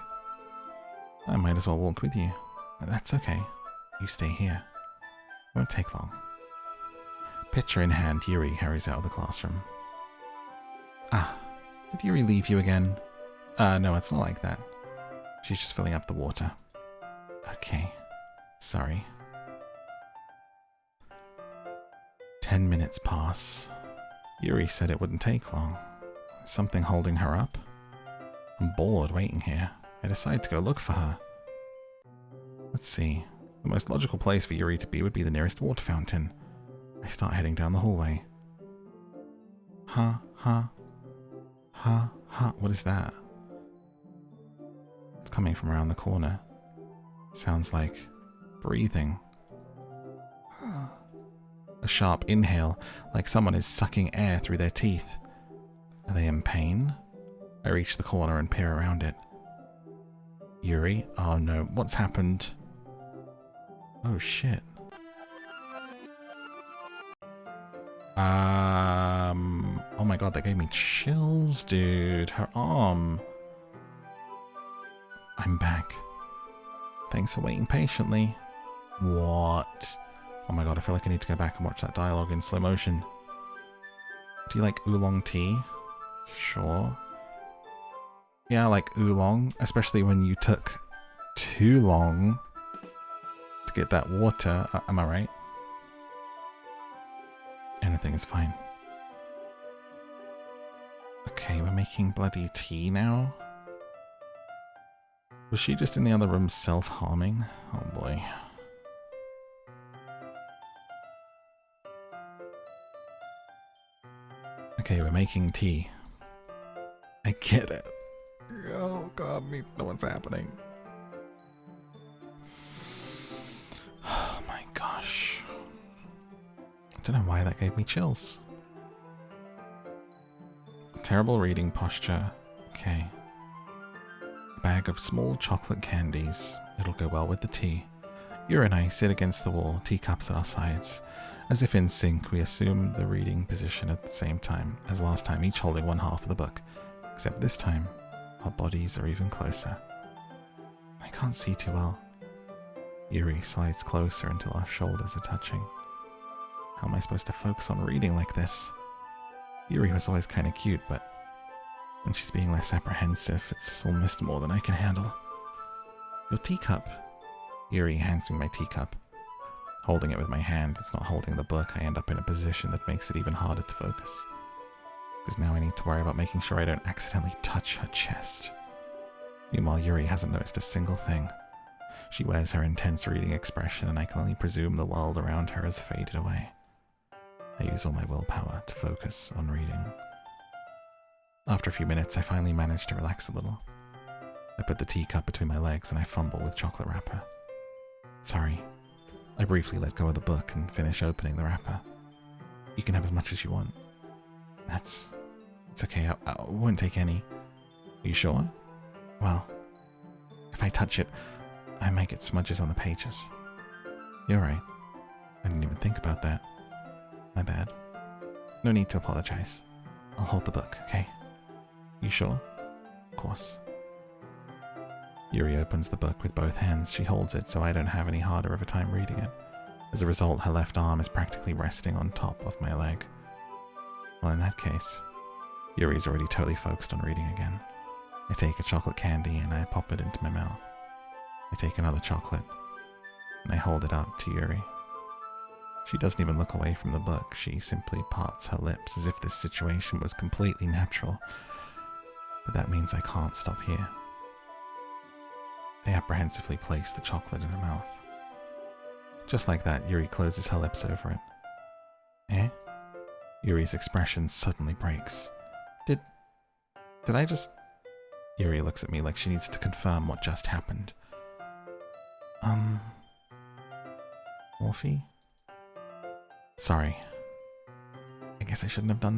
I might as well walk with you. That's okay. You stay here. Won't take long. Pitcher in hand, Yuri hurries out of the classroom. Ah, did Yuri leave you again? No, it's not like that. She's just filling up the water. Okay. Sorry. 10 minutes pass. Yuri said it wouldn't take long. Something holding her up? I'm bored waiting here. I decide to go look for her. Let's see. The most logical place for Yuri to be would be the nearest water fountain. I start heading down the hallway. Huh? What is that? It's coming from around the corner. Sounds like breathing. A sharp inhale, like someone is sucking air through their teeth. Are they in pain? I reach the corner and peer around it. Yuri? Oh no, what's happened? Oh shit. Oh my god, that gave me chills, dude. Her arm. I'm back. Thanks for waiting patiently. What? Oh my god, I feel like I need to go back and watch that dialogue in slow motion. Do you like oolong tea? Sure. Yeah, I like oolong, especially when you took too long to get that water. Am I right? Anything is fine. Okay, we're making bloody tea now. Was she just in the other room self-harming? Oh boy. Okay, we're making tea. I get it. Oh god, I need to know what's happening. Oh my gosh. I don't know why that gave me chills. Terrible reading posture. Okay. Bag of small chocolate candies. It'll go well with the tea. Yuri and I sit against the wall, teacups at our sides. As if in sync, we assume the reading position at the same time as last time, each holding one half of the book. Except this time, our bodies are even closer. I can't see too well. Yuri slides closer until our shoulders are touching. How am I supposed to focus on reading like this? Yuri was always kind of cute, but when she's being less apprehensive, it's almost more than I can handle. Your teacup. Yuri hands me my teacup. Holding it with my hand, it's not holding the book. I end up in a position that makes it even harder to focus. Because now I need to worry about making sure I don't accidentally touch her chest. Meanwhile, Yuri hasn't noticed a single thing. She wears her intense reading expression, and I can only presume the world around her has faded away. I use all my willpower to focus on reading. After a few minutes, I finally manage to relax a little. I put the teacup between my legs and I fumble with chocolate wrapper. Sorry. I briefly let go of the book and finish opening the wrapper. You can have as much as you want. It's okay, I won't take any. Are you sure? Well, if I touch it, I might get smudges on the pages. You're right. I didn't even think about that. My bad. No need to apologize. I'll hold the book, okay? You sure? Of course. Yuri opens the book with both hands. She holds it so I don't have any harder of a time reading it. As a result, her left arm is practically resting on top of my leg. Well, in that case, Yuri's already totally focused on reading again. I take a chocolate candy and I pop it into my mouth. I take another chocolate and I hold it up to Yuri. She doesn't even look away from the book. She simply parts her lips as if this situation was completely natural. But that means I can't stop here. I apprehensively place the chocolate in her mouth. Just like that, Yuri closes her lips over it. Eh? Yuri's expression suddenly breaks. Did I just... Yuri looks at me like she needs to confirm what just happened. Morphe? Sorry. I guess I shouldn't have done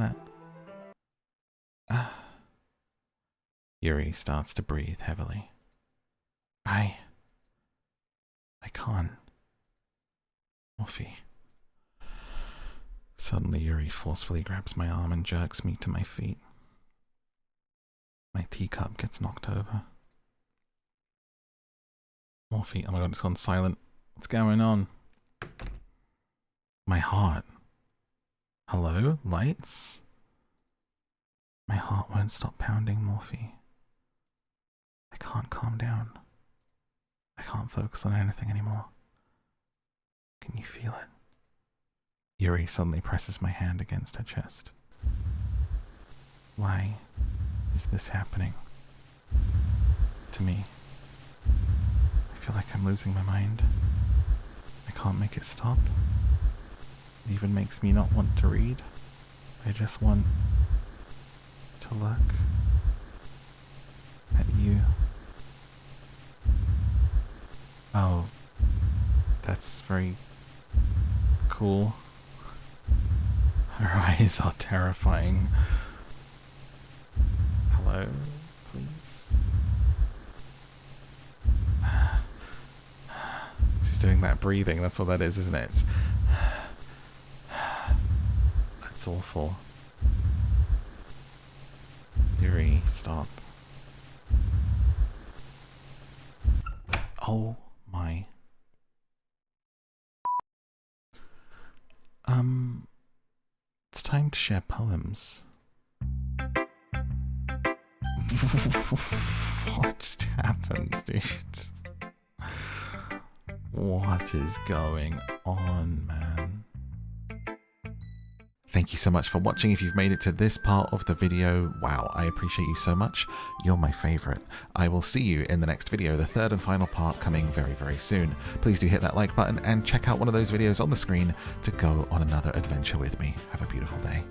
that. Yuri starts to breathe heavily. I can't. Morphe. Suddenly Yuri forcefully grabs my arm and jerks me to my feet. My teacup gets knocked over. Morphe, oh my god, it's gone silent. What's going on? My heart. Hello? Lights? My heart won't stop pounding, Morphe. I can't calm down. I can't focus on anything anymore. Can you feel it? Yuri suddenly presses my hand against her chest. Why is this happening to me? I feel like I'm losing my mind. I can't make it stop. It even makes me not want to read. I just want to look at you. Oh, that's very cool. Her eyes are terrifying. Hello, please. She's doing that breathing, that's what that is, isn't it? That's awful. Yuri, stop. Oh my. It's time to share poems. What just happened, dude? What is going on, man? Thank you so much for watching. If you've made it to this part of the video, wow, I appreciate you so much. You're my favorite. I will see you in the next video, the third and final part coming very, very soon. Please do hit that like button and check out one of those videos on the screen to go on another adventure with me. Have a beautiful day.